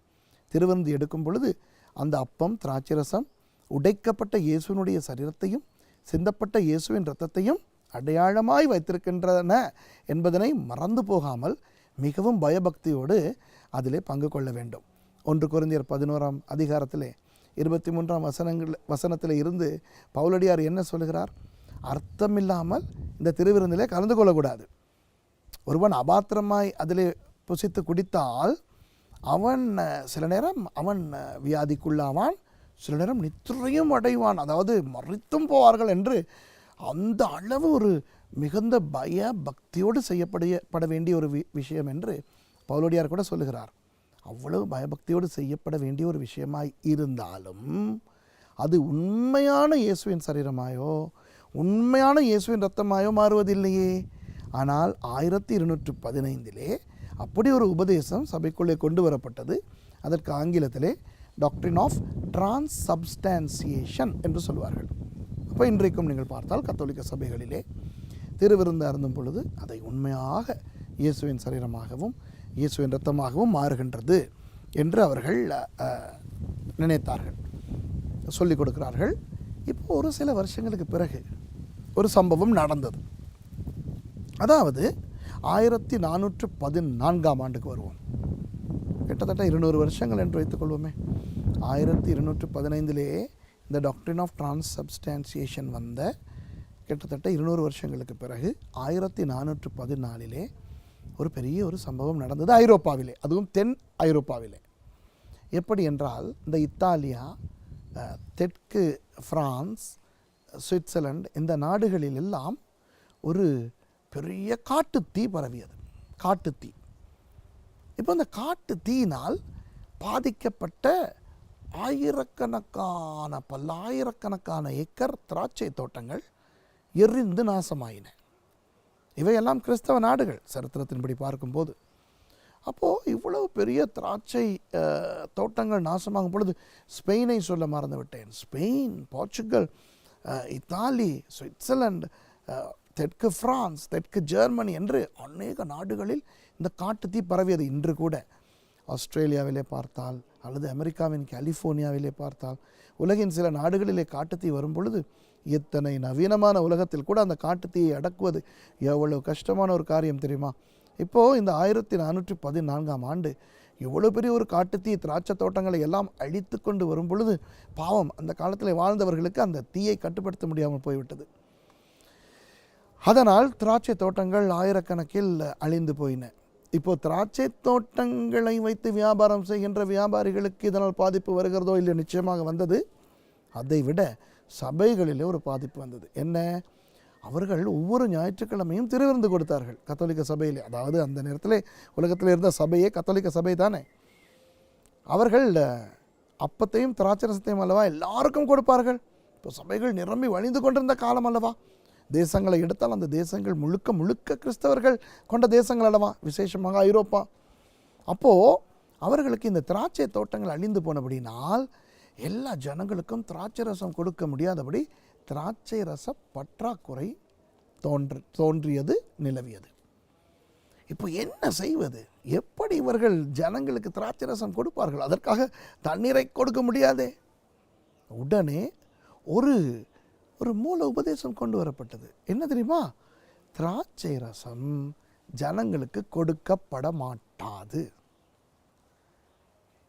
திருவிருந்து எடுக்கும் பொழுது அந்த அப்பம் திராட்சை ரசம் உடைக்கப்பட்ட இயேசுவினுடைய சரீரத்தையும் சிந்தப்பட்ட இயேசுவின் இரத்தத்தையும் அடையாளமாய் வைத்திருக்கின்றன என்பதனை மறந்து போகாமல் மிகவும் பயபக்தியோடு அதிலே பங்கு கொள்ள வேண்டும். 1 கொரிந்தியர் 11ஆம் அதிகாரத்திலே 23ஆம் வசனத்தில் இருந்து பவுலடியார் என்ன சொல்கிறார்? அர்த்தமில்லாமல் இந்த திருவிருந்திலே கலந்து கொள்ளக்கூடாது. ஒருவன் அபாத்திரமாய் அதிலே புசித்து குடித்தால் அவன் சில நேரம் அவன் வியாதிக்குள்ளாவான், சில நேரம் நித்திரையும் அடைவான், அதாவது மறித்தும் போவார்கள் என்று அந்த அளவு ஒரு மிகுந்த பய பக்தியோடு செய்யப்பட வேண்டிய ஒரு விஷயம் என்று பவுலடியார் கூட சொல்லுகிறார். அவ்வளவு பயபக்தியோடு செய்யப்பட வேண்டிய ஒரு விஷயமாய் இருந்தாலும் அது உண்மையான இயேசுவின் சரீரமாயோ உண்மையான இயேசுவின் இரத்தமாயோ மாறுவதில்லையே. ஆனால் 1215 அப்படி ஒரு உபதேசம் சபைக்குள்ளே கொண்டு வரப்பட்டது. அதற்கு ஆங்கிலத்திலே டாக்ட்ரின் ஆஃப் டிரான்ஸ்சப்ஸ்டான்சியேஷன் என்று சொல்வார்கள். அப்போ இன்றைக்கும் நீங்கள் பார்த்தால் கத்தோலிக்க சபைகளிலே திருவிருந்து அருந்தும் பொழுது அதை உண்மையாக இயேசுவின் சரீரமாகவும் இயேசுவின் இரத்தமாகவும் மாறுகின்றது என்று அவர்கள் நினைத்தார்கள், சொல்லிக் கொடுக்கிறார்கள். இப்போ ஒரு சில வருஷங்களுக்கு பிறகு ஒரு சம்பவம் நடந்தது. அதாவது 1414ஆம் ஆண்டுக்கு வருவோம். கிட்டத்தட்ட 200 வருஷங்கள் என்று வைத்துக்கொள்வோமே. 1215 இந்த டாக்ட்ரின் ஆஃப் டிரான்ஸ்சப்ஸ்டான்சியேஷன் வந்த கிட்டத்தட்ட 200 வருஷங்களுக்கு பிறகு 1414 ஒரு பெரிய ஒரு சம்பவம் நடந்தது ஐரோப்பாவிலே, அதுவும் தென் ஐரோப்பாவிலே. எப்படி என்றால் இந்த இத்தாலியா, தெற்கு பிரான்ஸ், சுவிட்சர்லாந்து இந்த நாடுகளில் எல்லாம் ஒரு பெரிய காட்டுத்தீ பரவியது. காட்டுத்தீ. இப்போ இந்த காட்டு தீயினால் பாதிக்கப்பட்ட ஆயிரக்கணக்கான பல்லாயிரக்கணக்கான ஏக்கர் திராட்சை தோட்டங்கள் எரிந்து நாசமாயின. இவையெல்லாம் கிறிஸ்தவ நாடுகள் சரித்திரத்தின்படி பார்க்கும்போது. அப்போது இவ்வளவு பெரிய திராட்சை தோட்டங்கள் நாசமாகும் பொழுது ஸ்பெயினை சொல்ல மறந்து விட்டேன். ஸ்பெயின், போர்ச்சுகல், இத்தாலி, சுவிட்சர்லாந்து, தெற்கு பிரான்ஸ், தெற்கு ஜெர்மனி என்று அநேக நாடுகளில் இந்த காட்டுத்தீ பரவியது. இன்று கூட ஆஸ்திரேலியாவிலே பார்த்தால் அல்லது அமெரிக்காவின் கலிஃபோர்னியாவிலே பார்த்தால் உலகின் சில நாடுகளிலே காட்டுத்தீ வரும் பொழுது இத்தனை நவீனமான உலகத்தில் கூட அந்த காட்டுத்தீயை அடக்குவது எவ்வளவு கஷ்டமான ஒரு காரியம் தெரியுமா? இப்போது இந்த 1414ஆம் ஆண்டு எவ்வளோ பெரிய ஒரு காட்டுத்தீ திராட்சை தோட்டங்களை எல்லாம் அழித்து கொண்டு வரும் பொழுது பாவம் அந்த காலத்தில் வாழ்ந்தவர்களுக்கு அந்த தீயை கட்டுப்படுத்த முடியாமல் போய்விட்டது. அதனால் திராட்சை தோட்டங்கள் ஆயிரக்கணக்கில் அழிந்து போயின. இப்போ திராட்சை தோட்டங்களை வைத்து வியாபாரம் செய்கின்ற வியாபாரிகளுக்கு இதனால் பாதிப்பு வருகிறதோ இல்லை, நிச்சயமாக வந்தது. அதை விட சபைகளிலே ஒரு பாதிப்பு வந்தது. என்ன? அவர்கள் ஒவ்வொரு ஞாயிற்றுக்கிழமையும் திருவிருந்து கொடுத்தார்கள் கத்தோலிக்க சபையிலே. அதாவது அந்த நேரத்தில் உலகத்தில் இருந்த சபையே கத்தோலிக்க சபை தானே. அவர்கள் அப்பத்தையும் திராட்சரசத்தையும் அல்லவா எல்லாருக்கும் கொடுப்பார்கள். இப்போ சபைகள் நிரம்பி வழிந்து கொண்டிருந்த காலம் அல்லவா. தேசங்களை எடுத்தால் அந்த தேசங்கள் முழுக்க முழுக்க கிறிஸ்தவர்கள் கொண்ட தேசங்கள் அல்லவா, விசேஷமாக ஐரோப்பா. அப்போது அவர்களுக்கு இந்த திராட்சை தோட்டங்கள் அழிந்து போனபடினால் எல்லா ஜனங்களுக்கும் திராட்சை ரசம் கொடுக்க முடியாதபடி திராட்சை ரச பற்றாக்குறை தோன்றியது, நிலவியது. இப்போ என்ன செய்வது? எப்படி இவர்கள் ஜனங்களுக்கு திராட்சை ரசம் கொடுப்பார்கள்? அதற்காக தண்ணீரை கொடுக்க முடியாதே. உடனே ஒரு மூல உபதேசம் கொண்டு வரப்பட்டது. என்ன தெரியுமா? திராட்சை ரசம் ஜனங்களுக்கு கொடுக்கப்பட மாட்டாது.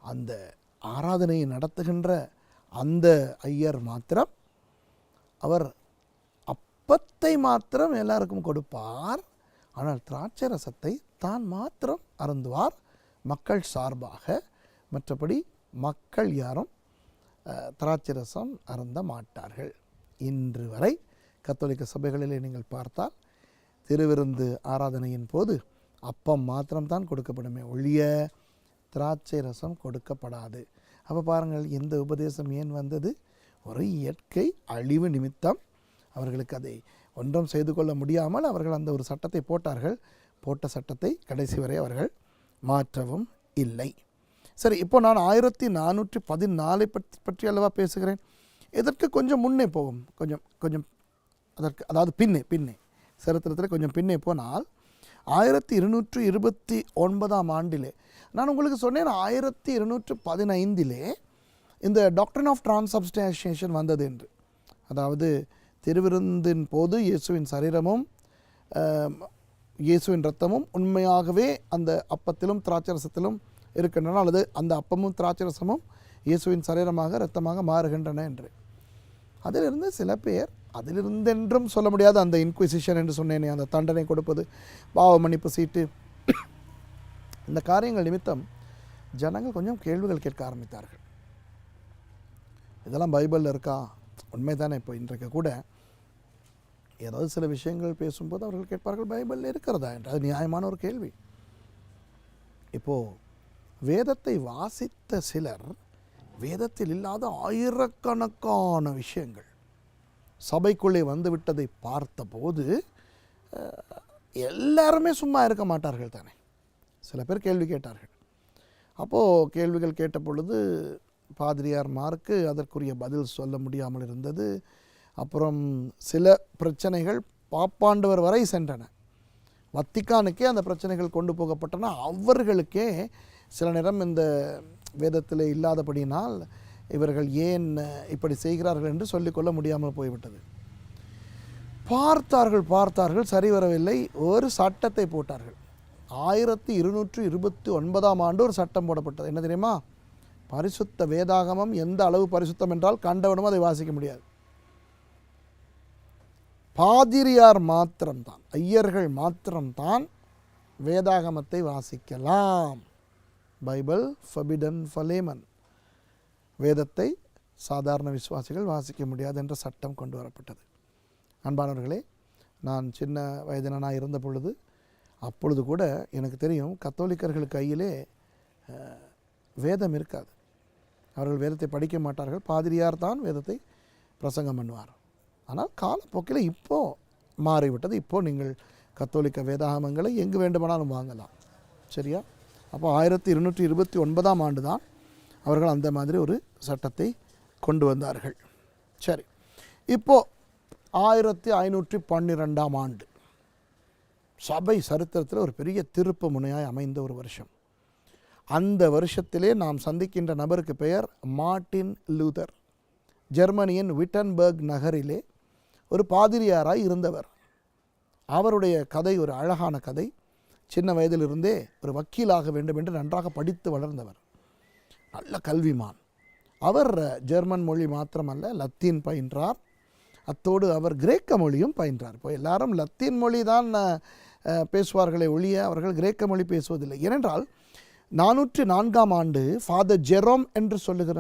அந்த ஆராதனையை நடத்துகின்ற அந்த ஐயர் மாத்திரம் அவர் அப்பத்தை மாத்திரம் எல்லாருக்கும் கொடுப்பார். ஆனால் திராட்சை ரசத்தை தான் மாத்திரம் அருந்துவார் மக்கள் சார்பாக. மற்றபடி மக்கள் யாரும் திராட்சை ரசம் அருந்த மாட்டார்கள். இன்று வரை கத்தோலிக்க சபைகளிலே நீங்கள் பார்த்தால் திருவிருந்து ஆராதனையின் போது அப்பம் மாத்திரம்தான் கொடுக்கப்படுமே ஒழிய திராட்சை ரசம் கொடுக்கப்படாது. அப்போ பாருங்கள், இந்த உபதேசம் ஏன் வந்தது? ஒரு இயற்கை அழிவு நிமித்தம் அவர்களுக்கு அதை ஒன்றும் செய்து கொள்ள முடியாமல் அவர்கள் அந்த ஒரு சட்டத்தை போட்டார்கள். போட்ட சட்டத்தை கடைசி வரை அவர்கள் மாற்றவும் இல்லை. சரி, இப்போ நான் 1414 பற்றி அல்லவா பேசுகிறேன். இதற்கு கொஞ்சம் முன்னே போகும், கொஞ்சம் அதற்கு அதாவது பின்னே சரித்திரத்தில் கொஞ்சம் பின்னே போனால் 1229ஆம் ஆண்டிலே நான் உங்களுக்கு சொன்னேன், 1215 இந்த டாக்ட்ரின் ஆஃப் டிரான்ஸ்சப்ஸ்டான்ஷியேஷன் வந்தது என்று. அதாவது திருவிருந்தின் போது இயேசுவின் சரீரமும் இயேசுவின் இரத்தமும் உண்மையாகவே அந்த அப்பத்திலும் திராட்சரசத்திலும் இருக்கின்றன, அல்லது அந்த அப்பமும் திராட்சரசமும் இயேசுவின் சரீரமாக இரத்தமாக மாறுகின்றன என்று. அதிலிருந்து சில பேர், அதிலிருந்தென்றும் சொல்ல முடியாத அந்த இன்குவிசிஷன் என்று சொன்னேனே, அந்த தண்டனை கொடுப்பது, பாவ மன்னிப்பு சீட்டு, இந்த காரியங்கள் நிமித்தம் ஜனங்கள் கொஞ்சம் கேள்விகள் கேட்க ஆரம்பித்தார்கள். இதெல்லாம் பைபிளில் இருக்கா? உண்மை தானே. இப்போ இன்றைக்கு கூட ஏதாவது சில விஷயங்கள் பேசும்போது அவர்கள் கேட்பார்கள், பைபிளில் இருக்கிறதா என்று. அது நியாயமான ஒரு கேள்வி. இப்போது வேதத்தை வாசித்த சிலர் வேதத்தில் இல்லாத ஆயிரக்கணக்கான விஷயங்கள் சபைக்குள்ளே வந்துவிட்டதை பார்த்தபோது எல்லாருமே சும்மா இருக்க மாட்டார்கள் தானே. சில பேர் கேள்வி கேட்டார்கள். அப்போது கேள்விகள் கேட்ட பொழுது பாதிரியார்மாருக்கு அதற்குரிய பதில் சொல்ல முடியாமல் இருந்தது. அப்புறம் சில பிரச்சனைகள் பாப்பாண்டவர் வரை சென்றன. வத்திக்கானுக்கே அந்த பிரச்சனைகள் கொண்டு போகப்பட்டன. அவர்களுக்கே சில நேரம் இந்த வேதத்தில் இல்லாதபடியினால் இவர்கள் ஏன் இப்படி செய்கிறார்கள் என்று சொல்லிக்கொள்ள முடியாமல் போய்விட்டது. பார்த்தார்கள், சரி வரவில்லை. ஒரு சட்டத்தை போட்டார்கள். 1229ஆம் ஆண்டு ஒரு சட்டம் போடப்பட்டது. என்ன தெரியுமா? பரிசுத்த வேதாகமம் எந்த அளவு பரிசுத்தம் என்றால் கண்டவனும் அதை வாசிக்க முடியாது. பாதிரியார் மாத்திரம்தான், ஐயர்கள் மாத்திரம்தான் வேதாகமத்தை வாசிக்கலாம். Bible forbidden for layman. வேதத்தை சாதாரண விசுவாசிகள் வாசிக்க முடியாது என்ற சட்டம் கொண்டு வரப்பட்டது. அன்பானவர்களே, நான் சின்ன வயதினனாக இருந்த பொழுது, அப்பொழுது கூட எனக்கு தெரியும், கத்தோலிக்கர்கள் கையிலே வேதம் இருக்காது. அவர்கள் வேதத்தை படிக்க மாட்டார்கள். பாதிரியார் தான் வேதத்தை பிரசங்கம் பண்ணுவார். ஆனால் காலப்போக்கில் இப்போது மாறிவிட்டது. இப்போது நீங்கள் கத்தோலிக்க வேதாகமங்களை எங்கு வேண்டுமானாலும் வாங்கலாம். சரியா? அப்போ 1229ஆம் ஆண்டு தான் அவர்கள் அந்த மாதிரி ஒரு சட்டத்தை கொண்டு வந்தார்கள். சரி, இப்போது 1512ஆம் ஆண்டு சபை சரித்திரத்தில் ஒரு பெரிய திருப்பு முனையாய் அமைந்த ஒரு வருஷம். அந்த வருஷத்திலே நாம் சந்திக்கின்ற நபருக்கு பெயர் மார்ட்டின் லூதர். ஜெர்மனியின் விட்டன்பர்க் நகரிலே ஒரு பாதிரியாராய் இருந்தவர். அவருடைய கதை ஒரு அழகான கதை. சின்ன வயதிலிருந்தே ஒரு வக்கீலாக வேண்டும் என்று நன்றாக படித்து வளர்ந்தவர், நல்ல கல்விமான். அவர் ஜெர்மன் மொழி மாத்திரமல்ல, லத்தீன் பயின்றார். அத்தோடு அவர் கிரேக்க மொழியும் பயின்றார். இப்போ எல்லாரும் லத்தீன் மொழி தான் பேசுவார்களே ஒழிய அவர்கள் கிரேக்க மொழி பேசுவதில்லை. ஏனென்றால் 404ஆம் ஆண்டு ஃபாதர் ஜெரோம் என்று சொல்லுகிற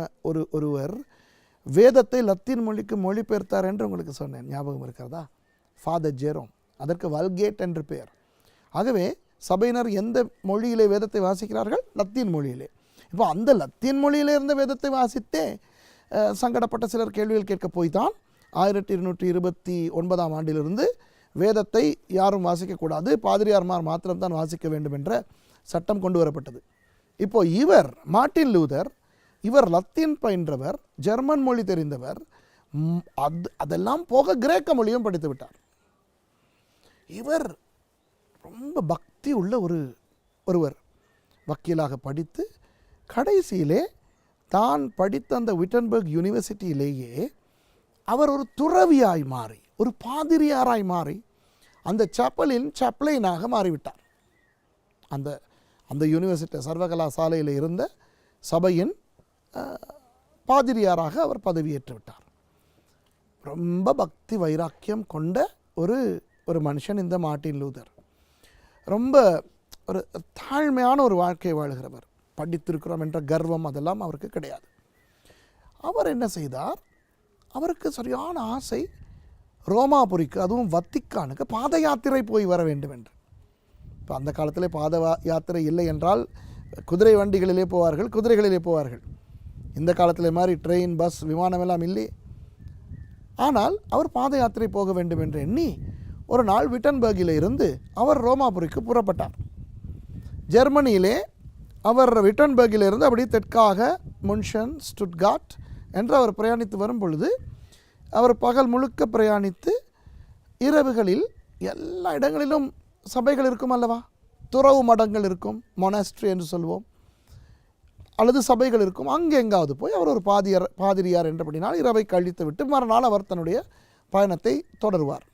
ஒருவர் வேதத்தை லத்தீன் மொழிக்கு மொழிபெயர்த்தார் என்று உங்களுக்கு சொன்னேன், ஞாபகம் இருக்கிறதா? Father Jerome. அதற்கு வல்கேட் என்று பெயர். ஆகவே சபையினர் எந்த மொழியிலே வேதத்தை வாசிக்கிறார்கள்? லத்தீன் மொழியிலே. இப்போ அந்த லத்தீன் மொழியிலே இருந்த வேதத்தை வாசித்தே சங்கடப்பட்ட சிலர் கேள்விகள் கேட்க போய் தான் 1229ஆம் ஆண்டிலிருந்து வேதத்தை யாரும் வாசிக்கக்கூடாது, பாதிரியார்மார் மாத்திரம்தான் வாசிக்க வேண்டும் என்ற சட்டம் கொண்டு வரப்பட்டது. இப்போ இவர் மார்ட்டின் லூதர், இவர் லத்தீன் பயின்றவர், ஜெர்மன் மொழி தெரிந்தவர், அதெல்லாம் போக கிரேக்க மொழியும் படித்து விட்டார். இவர் ரொம்ப பக்தி உள்ள ஒருவர், வக்கீலாக படித்து கடைசியிலே தான் படித்த அந்த விட்டன்பர்க் யூனிவர்சிட்டியிலேயே அவர் ஒரு துறவியாய் மாறி, ஒரு பாதிரியாராய் மாறி, அந்த சாப்பலின் சாப்ளைனாக மாறிவிட்டார். அந்த யூனிவர்சிட்டி சர்வகலாசாலையில் இருந்த சபையின் பாதிரியாராக அவர் பதவியேற்று விட்டார். ரொம்ப பக்தி வைராக்கியம் கொண்ட ஒரு மனுஷன் இந்த மார்ட்டின் லூதர். ரொம்ப ஒரு தாழ்மையான ஒரு வாழ்க்கை வாழ்கிறவர். படித்திருக்கிறோம் என்ற கர்வம் அதெல்லாம் அவருக்கு கிடையாது. அவர் என்ன செய்தார்? அவருக்கு சரியான ஆசை ரோமாபுரிக்கு, அதுவும் வத்திக்கானுக்கு பாத யாத்திரை போய் வர வேண்டும் என்று. இப்போ அந்த காலத்தில் பாத யாத்திரை இல்லை என்றால் குதிரை வண்டிகளிலே போவார்கள், குதிரைகளிலே போவார்கள். இந்த காலத்தில் மாதிரி ட்ரெயின், பஸ், விமானம் எல்லாம் இல்லை. ஆனால் அவர் பாத யாத்திரை போக வேண்டும் என்று எண்ணி ஒரு நாள் விட்டன்பர்கில் இருந்து அவர் ரோமாபுரிக்கு புறப்பட்டார். ஜெர்மனியிலே அவர் விட்டன்பர்கிலிருந்து அப்படி தெற்காக முன்ஷன், ஸ்டுட்கார்ட் என்று அவர் பிரயாணித்து வரும் பொழுது, அவர் பகல் முழுக்க பிரயாணித்து இரவுகளில் எல்லா இடங்களிலும் சபைகள் இருக்கும் அல்லவா, துறவு மடங்கள் இருக்கும், மொனாஸ்ட்ரி என்று சொல்வோம், அல்லது சபைகள் இருக்கும். அங்கே எங்காவது போய் அவர் ஒரு பாதிரியார் என்றபடினால் இரவை கழித்து விட்டு மறுநாள் அவர் தன்னுடைய பயணத்தை தொடருவார்.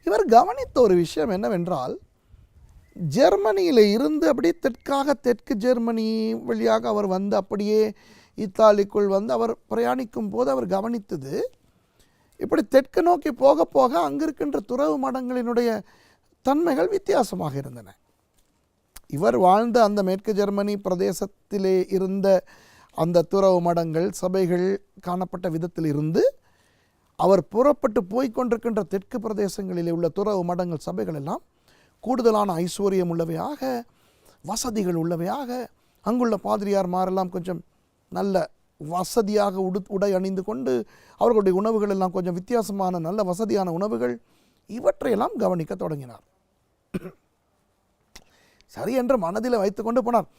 இவர் கவனித்த ஒரு விஷயம் என்னவென்றால், ஜெர்மனியில் இருந்து அப்படியே தெற்கு ஜெர்மனி வழியாக அவர் வந்து அப்படியே இத்தாலிக்குள் வந்து அவர் பிரயாணிக்கும் போது அவர் கவனித்தது, இப்படி தெற்கு நோக்கி போக போக அங்கு இருக்கின்ற துறவு மடங்களினுடைய தன்மைகள் வித்தியாசமாக இருந்தன. இவர் வாழ்ந்த அந்த மேற்கு ஜெர்மனி பிரதேசத்திலே இருந்த அந்த துறவு மடங்கள், சபைகள் காணப்பட்ட விதத்தில் இருந்து அவர் புறப்பட்டு போய்கொண்டிருக்கின்ற தெற்கு பிரதேசங்களிலே உள்ள துறவு மடங்கள், சபைகள் எல்லாம் கூடுதலான ஐஸ்வர்யம் உள்ளவையாக, வசதிகள் உள்ளவையாக, அங்குள்ள பாதிரியார்மாரெல்லாம் கொஞ்சம் நல்ல வசதியாக உடை அணிந்து கொண்டு, அவர்களுடைய உணவுகள் எல்லாம் கொஞ்சம் வித்தியாசமான நல்ல வசதியான உணவுகள், இவற்றையெல்லாம் கவனிக்க தொடங்கினார். சரி என்று மனதில் வைத்து கொண்டு போனார்.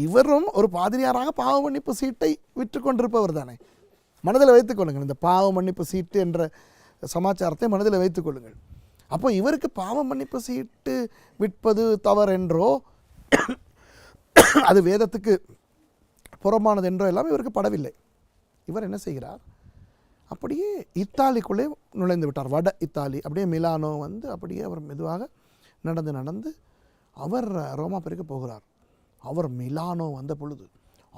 இவரும் ஒரு பாதிரியாராக பாவ மன்னிப்பு சீட்டை விற்று கொண்டிருப்பவர் தானே. மனதில் வைத்துக் கொள்ளுங்கள், இந்த பாவ மன்னிப்பு சீட்டு என்ற சமாச்சாரத்தை மனதில் வைத்துக் கொள்ளுங்கள். அப்போ இவருக்கு பாவ மன்னிப்பு சீட்டு விற்பது தவறென்றோ அது வேதத்துக்கு புறமானது என்றோ எல்லாம் இவருக்கு படவில்லை. இவர் என்ன செய்கிறார்? அப்படியே இத்தாலிக்குள்ளே நுழைந்து விட்டார். வட இத்தாலி, அப்படியே மிலானோ வந்து அப்படியே அவர் மெதுவாக நடந்து அவர் ரோமாபுரிக்கு போகிறார். அவர் மிலானோ வந்த பொழுது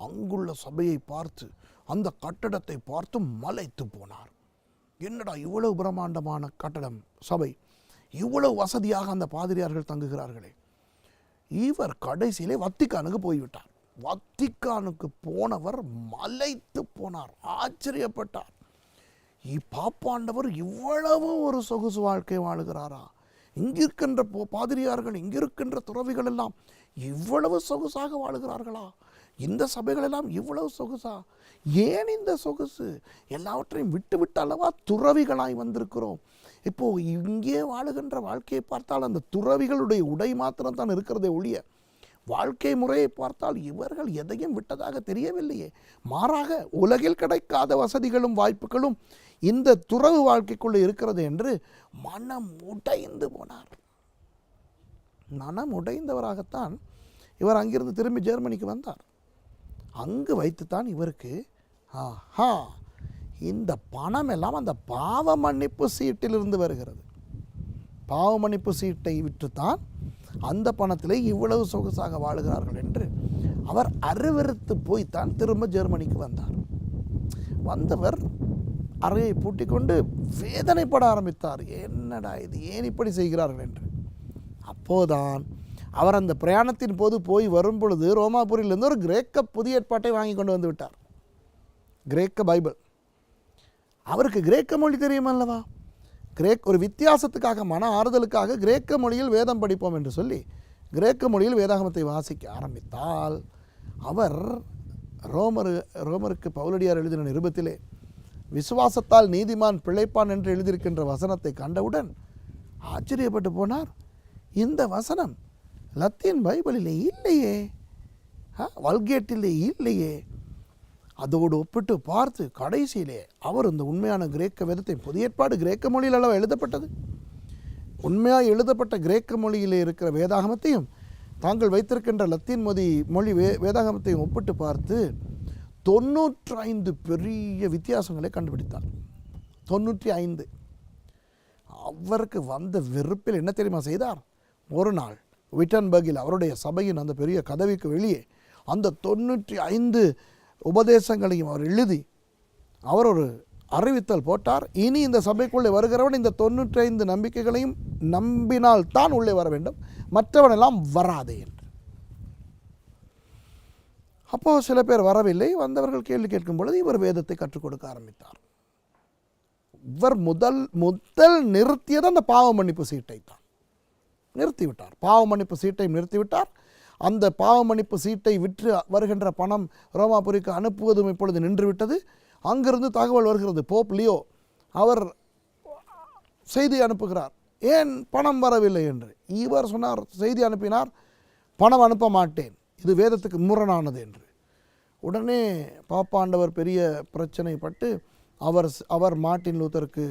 அங்குள்ள சபையை பார்த்து, அந்த கட்டடத்தை பார்த்து மலைத்து போனார். என்னடா இவ்வளவு பிரம்மாண்டமான கட்டடம், சபை, இவ்வளவு வசதியாக அந்த பாதிரியார்கள் தங்குகிறார்களே. இவர் கடைசியிலே வத்திக்கானுக்கு போய்விட்டார். வத்திக்கானுக்கு போனவர் மலைத்து போனார், ஆச்சரியப்பட்டார். பாப்பாண்டவர் இவ்வளவு ஒரு சொகுசு வாழ்க்கை வாழுகிறாரா? இங்கிருக்கின்ற பாதிரியார்கள், இங்கிருக்கின்ற துறவிகள் எல்லாம் இவ்வளவு சொகுசாக வாழுகிறார்களா? இந்த சபைகள் எல்லாம் இவ்வளவு சொகுசா? ஏன் இந்த சொகுசு? எல்லாவற்றையும் விட்டு அல்லவா துறவிகளாய் வந்திருக்கிறோம். இப்போ இங்கே வாழுகின்ற வாழ்க்கையை பார்த்தால் அந்த துறவிகளுடைய உடை மாத்திரம் தான் இருக்கிறதே ஒழிய வாழ்க்கை முறையை பார்த்தால் இவர்கள் எதையும் விட்டதாக தெரியவில்லையே. மாறாக உலகில் கிடைக்காத வசதிகளும் வாய்ப்புகளும் இந்த துறவு வாழ்க்கைக்குள்ளே இருக்கிறது என்று மனம் உடைந்து போனார். மனம் உடைந்தவராகத்தான் இவர் அங்கிருந்து திரும்பி ஜெர்மனிக்கு வந்தார். அங்கு வைத்துத்தான் இவருக்கு இந்த பணம் எல்லாம் அந்த பாவ மன்னிப்பு சீட்டிலிருந்து வருகிறது. பாவ மன்னிப்பு சீட்டை விற்றுத்தான் அந்த பணத்திலே இவ்வளவு சொகுசாக வாழுகிறார்கள் என்று அவர் அருவருத்து போய்த்தான் திரும்ப ஜெர்மனிக்கு வந்தார். வந்தவர் அறையை பூட்டிக் கொண்டு வேதனைப்பட ஆரம்பித்தார். என்னடா இது, ஏன் இப்படி செய்கிறார்கள் என்று. அப்போதான் அவர் அந்த பிரயாணத்தின் போது போய் வரும் பொழுது ரோமாபுரியிலிருந்து ஒரு கிரேக்க புதிய ஏற்பாட்டை வாங்கி கொண்டு வந்து விட்டார். கிரேக்க பைபிள். அவருக்கு கிரேக்க மொழி தெரியும் அல்லவா. ஒரு வித்தியாசத்துக்காக, மன ஆறுதலுக்காக கிரேக்க மொழியில் வேதம் படிப்போம் என்று சொல்லி கிரேக்க மொழியில் வேதாகமத்தை வாசிக்க ஆரம்பித்தால் அவர் ரோமருக்கு பவுலடியார் எழுதின நிருபத்திலே விசுவாசத்தால் நீதிமான் பிழைப்பான் என்று எழுதியிருக்கின்ற வசனத்தை கண்டவுடன் ஆச்சரியப்பட்டு போனார். இந்த வசனம் லத்தீன் பைபிளிலே இல்லையே, வல்கேட்டிலே இல்லையே. அதோடு ஒப்பிட்டு பார்த்து கடைசியிலே அவர் இந்த உண்மையான கிரேக்க வேதத்தை, புதிய ஏற்பாடு கிரேக்க மொழியில் அளவு எழுதப்பட்டது, உண்மையாக எழுதப்பட்ட கிரேக்க மொழியிலே இருக்கிற வேதாகமத்தையும் தாங்கள் வைத்திருக்கின்ற லத்தீன் மொழி வேதாகமத்தையும் ஒப்பிட்டு பார்த்து 95 பெரிய வித்தியாசங்களை கண்டுபிடித்தார். 95. அவருக்கு வந்த வெறுப்பில் என்ன தெரியுமா செய்தார்? ஒரு நாள் விட்டன்பர்கில் அவருடைய சபையின் அந்த பெரிய கதவிக்கு வெளியே அந்த 95 உபதேசங்களையும் அவர் எழுதி அவர் ஒரு அறிவித்தல் போட்டார். இனி இந்த சபைக்குள்ளே வருகிறவன் இந்த 95 நம்பிக்கைகளையும் நம்பினால் தான் உள்ளே வர வேண்டும், மற்றவனெல்லாம் வராதே என்று. அப்போ சில பேர் வரவில்லை. வந்தவர்கள் கேள்வி கேட்கும் பொழுது இவர் வேதத்தை கற்றுக் கொடுக்க ஆரம்பித்தார். இவர் முதல் நிறுத்தியது அந்த பாவ மன்னிப்பு சீட்டை தான் நிறுத்திவிட்டார். பாவ மன்னிப்பு சீட்டை நிறுத்திவிட்டார். அந்த பாவ மன்னிப்பு சீட்டை விற்று வருகின்ற பணம் ரோமாபுரிக்கு அனுப்புவதும் இப்பொழுது நின்றுவிட்டது. அங்கிருந்து தகவல் வருகிறது, போப் லியோ அவர் செய்தி அனுப்புகிறார், ஏன் பணம் வரவில்லை என்று. இவர் சொன்னார், செய்தி அனுப்பினார், பணம் அனுப்ப மாட்டேன், இது வேதத்துக்கு முரணானது என்று. உடனே பாப்பாண்டவர் பெரிய பிரச்சனைப்பட்டு அவர் மார்ட்டின் லூத்தருக்கு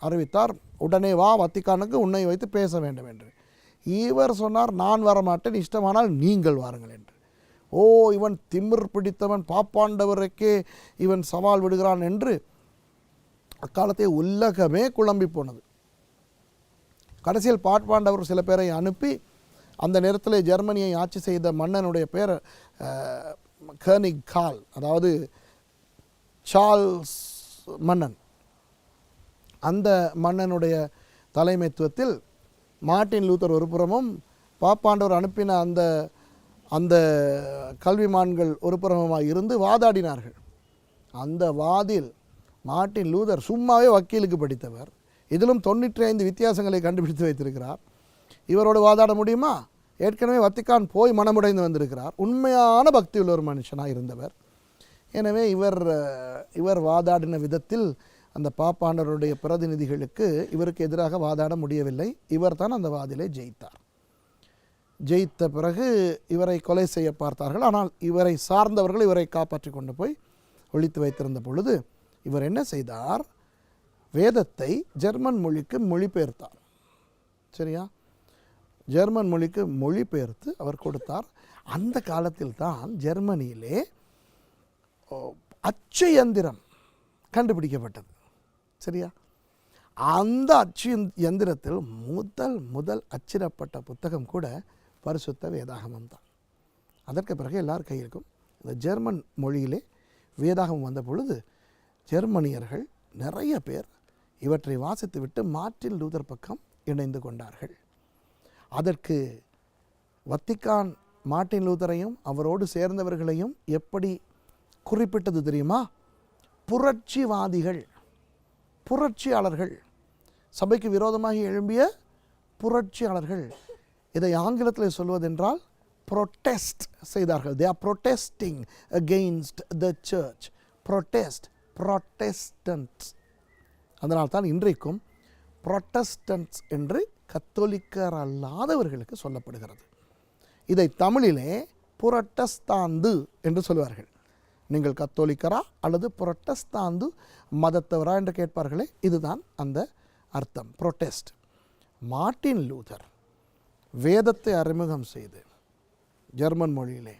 அறிவித்தார், உடனே வா, வத்திக்கானுக்கு உன்னை வைத்து பேச வேண்டும் என்று. இவர் சொன்னார், நான் வரமாட்டேன், இஷ்டமானால் நீங்கள் வாருங்கள் என்று. ஓ, இவன் திமிர் பிடித்தவன், பாப்பாண்டவருக்கே இவன் சவால் விடுகிறான் என்று அக்காலத்தை உலகமே குழம்பி போனது. கடைசியில் பாப்பாண்டவர் சில பேரை அனுப்பி, அந்த நேரத்தில் ஜெர்மனியை ஆட்சி செய்த மன்னனுடைய பேர் கேனிக் கால், அதாவது சார்ல்ஸ் மன்னன். அந்த மன்னனுடைய தலைமைத்துவத்தில் மார்ட்டின் லூத்தர் ஒரு புறமும் பாப்பாண்டவர் அனுப்பின அந்த கல்விமான்கள் ஒரு புறமுமாக இருந்து வாதாடினார்கள். அந்த வாதில் மார்ட்டின் லூதர் சும்மாவே வக்கீலுக்கு படித்தவர், இதிலும் 95 வித்தியாசங்களை கண்டுபிடித்து வைத்திருக்கிறார். இவரோடு வாதாட முடியுமா? ஏற்கனவே வத்திக்கான் போய் மனமுடைந்து வந்திருக்கிறார். உண்மையான பக்தி உள்ள ஒரு மனுஷனாக இருந்தவர். எனவே இவர் வாதாடின விதத்தில் அந்த பாப்பாண்டவருடைய பிரதிநிதிகளுக்கு இவருக்கு எதிராக வாதாட முடியவில்லை. இவர் தான் அந்த வாதிலை ஜெயித்தார். ஜெயித்த பிறகு இவரை கொலை செய்ய பார்த்தார்கள். ஆனால் இவரை சார்ந்தவர்கள் இவரை காப்பாற்றி கொண்டு போய் ஒழித்து வைத்திருந்த பொழுது இவர் என்ன செய்தார்? வேதத்தை ஜெர்மன் மொழிக்கு மொழிபெயர்த்தார். சரியா? ஜெர்மன் மொழிக்கு மொழிபெயர்த்து அவர் கொடுத்தார். அந்த காலத்தில் தான் ஜெர்மனியிலே அச்சு எந்திரம் கண்டுபிடிக்கப்பட்டது. சரியா? அந்த அச்சு எந்திரத்தில் முதல் அச்சிடப்பட்ட புத்தகம் கூட பரிசுத்த வேதாகமம் தான். அதற்கு பிறகு எல்லார் கையிலும் இந்த ஜெர்மன் மொழியிலே வேதாகமம் வந்த பொழுது ஜெர்மனியர்கள் நிறைய பேர் இவற்றை வாசித்துவிட்டு மார்ட்டின் லூதர் பக்கம் இணைந்து கொண்டார்கள். அதற்கு வத்திக்கான் மார்ட்டின் லூதரையும் அவரோடு சேர்ந்தவர்களையும் எப்படி குறிப்பிட்டது தெரியுமா? புரட்சிவாதிகள், புரட்சியாளர்கள், சபைக்கு விரோதமாக எழும்பிய புரட்சியாளர்கள். இதை ஆங்கிலத்தில் சொல்வதென்றால் protest செய்தார்கள். they are protesting against the church. protestants. அதனால்தான் இன்றைக்கும் புரொட்டஸ்டன்ட்ஸ் என்று கத்தோலிக்கர் அல்லாதவர்களுக்கு சொல்லப்படுகிறது. இதை தமிழிலே புரட்டஸ்தாந்து என்று சொல்வார்கள். நீங்கள் கத்தோலிக்கரா அல்லது புரட்டஸ்தாந்து மதத்தவரா என்று கேட்பார்களே, இதுதான் அந்த அர்த்தம், புரொட்டெஸ்ட். மார்ட்டின் லூதர் வேதத்தை அறிமுகம் செய்து ஜெர்மன் மொழியிலே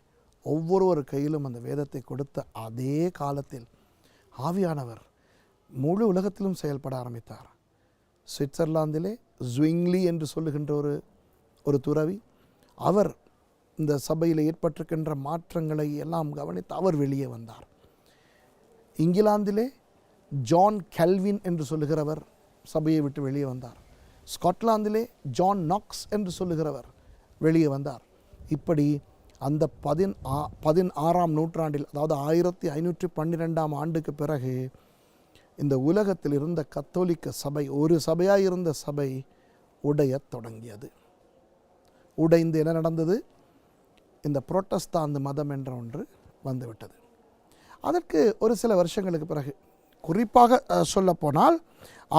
ஒவ்வொருவர் கையிலும் அந்த வேதத்தை கொடுத்த அதே காலத்தில் ஆவியானவர் முழு உலகத்திலும் செயல்பட ஆரம்பித்தார். சுவிட்சர்லாந்திலே ஜுவிங்லி என்று சொல்லுகின்ற ஒரு துறவி, அவர் இந்த சபையில் ஏற்பட்டிருக்கின்ற மாற்றங்களை எல்லாம் கவனித்து அவர் வெளியே வந்தார். இங்கிலாந்திலே ஜான் கெல்வின் என்று சொல்லுகிறவர் சபையை விட்டு வெளியே வந்தார். ஸ்காட்லாந்திலே ஜான் நாக்ஸ் என்று சொல்லுகிறவர் வெளியே வந்தார். இப்படி அந்த 16ஆம் நூற்றாண்டில், அதாவது 1512ஆம் ஆண்டுக்கு பிறகு இந்த உலகத்தில் இருந்த கத்தோலிக்க சபை, ஒரு சபையாக இருந்த சபை உடையத் தொடங்கியது. உடைந்து என்ன நடந்தது? இந்த புரோட்டஸ்தாந்து மதம் என்ற ஒன்று வந்துவிட்டது. அதற்கு ஒரு சில வருஷங்களுக்கு பிறகு, குறிப்பாக சொல்லப்போனால்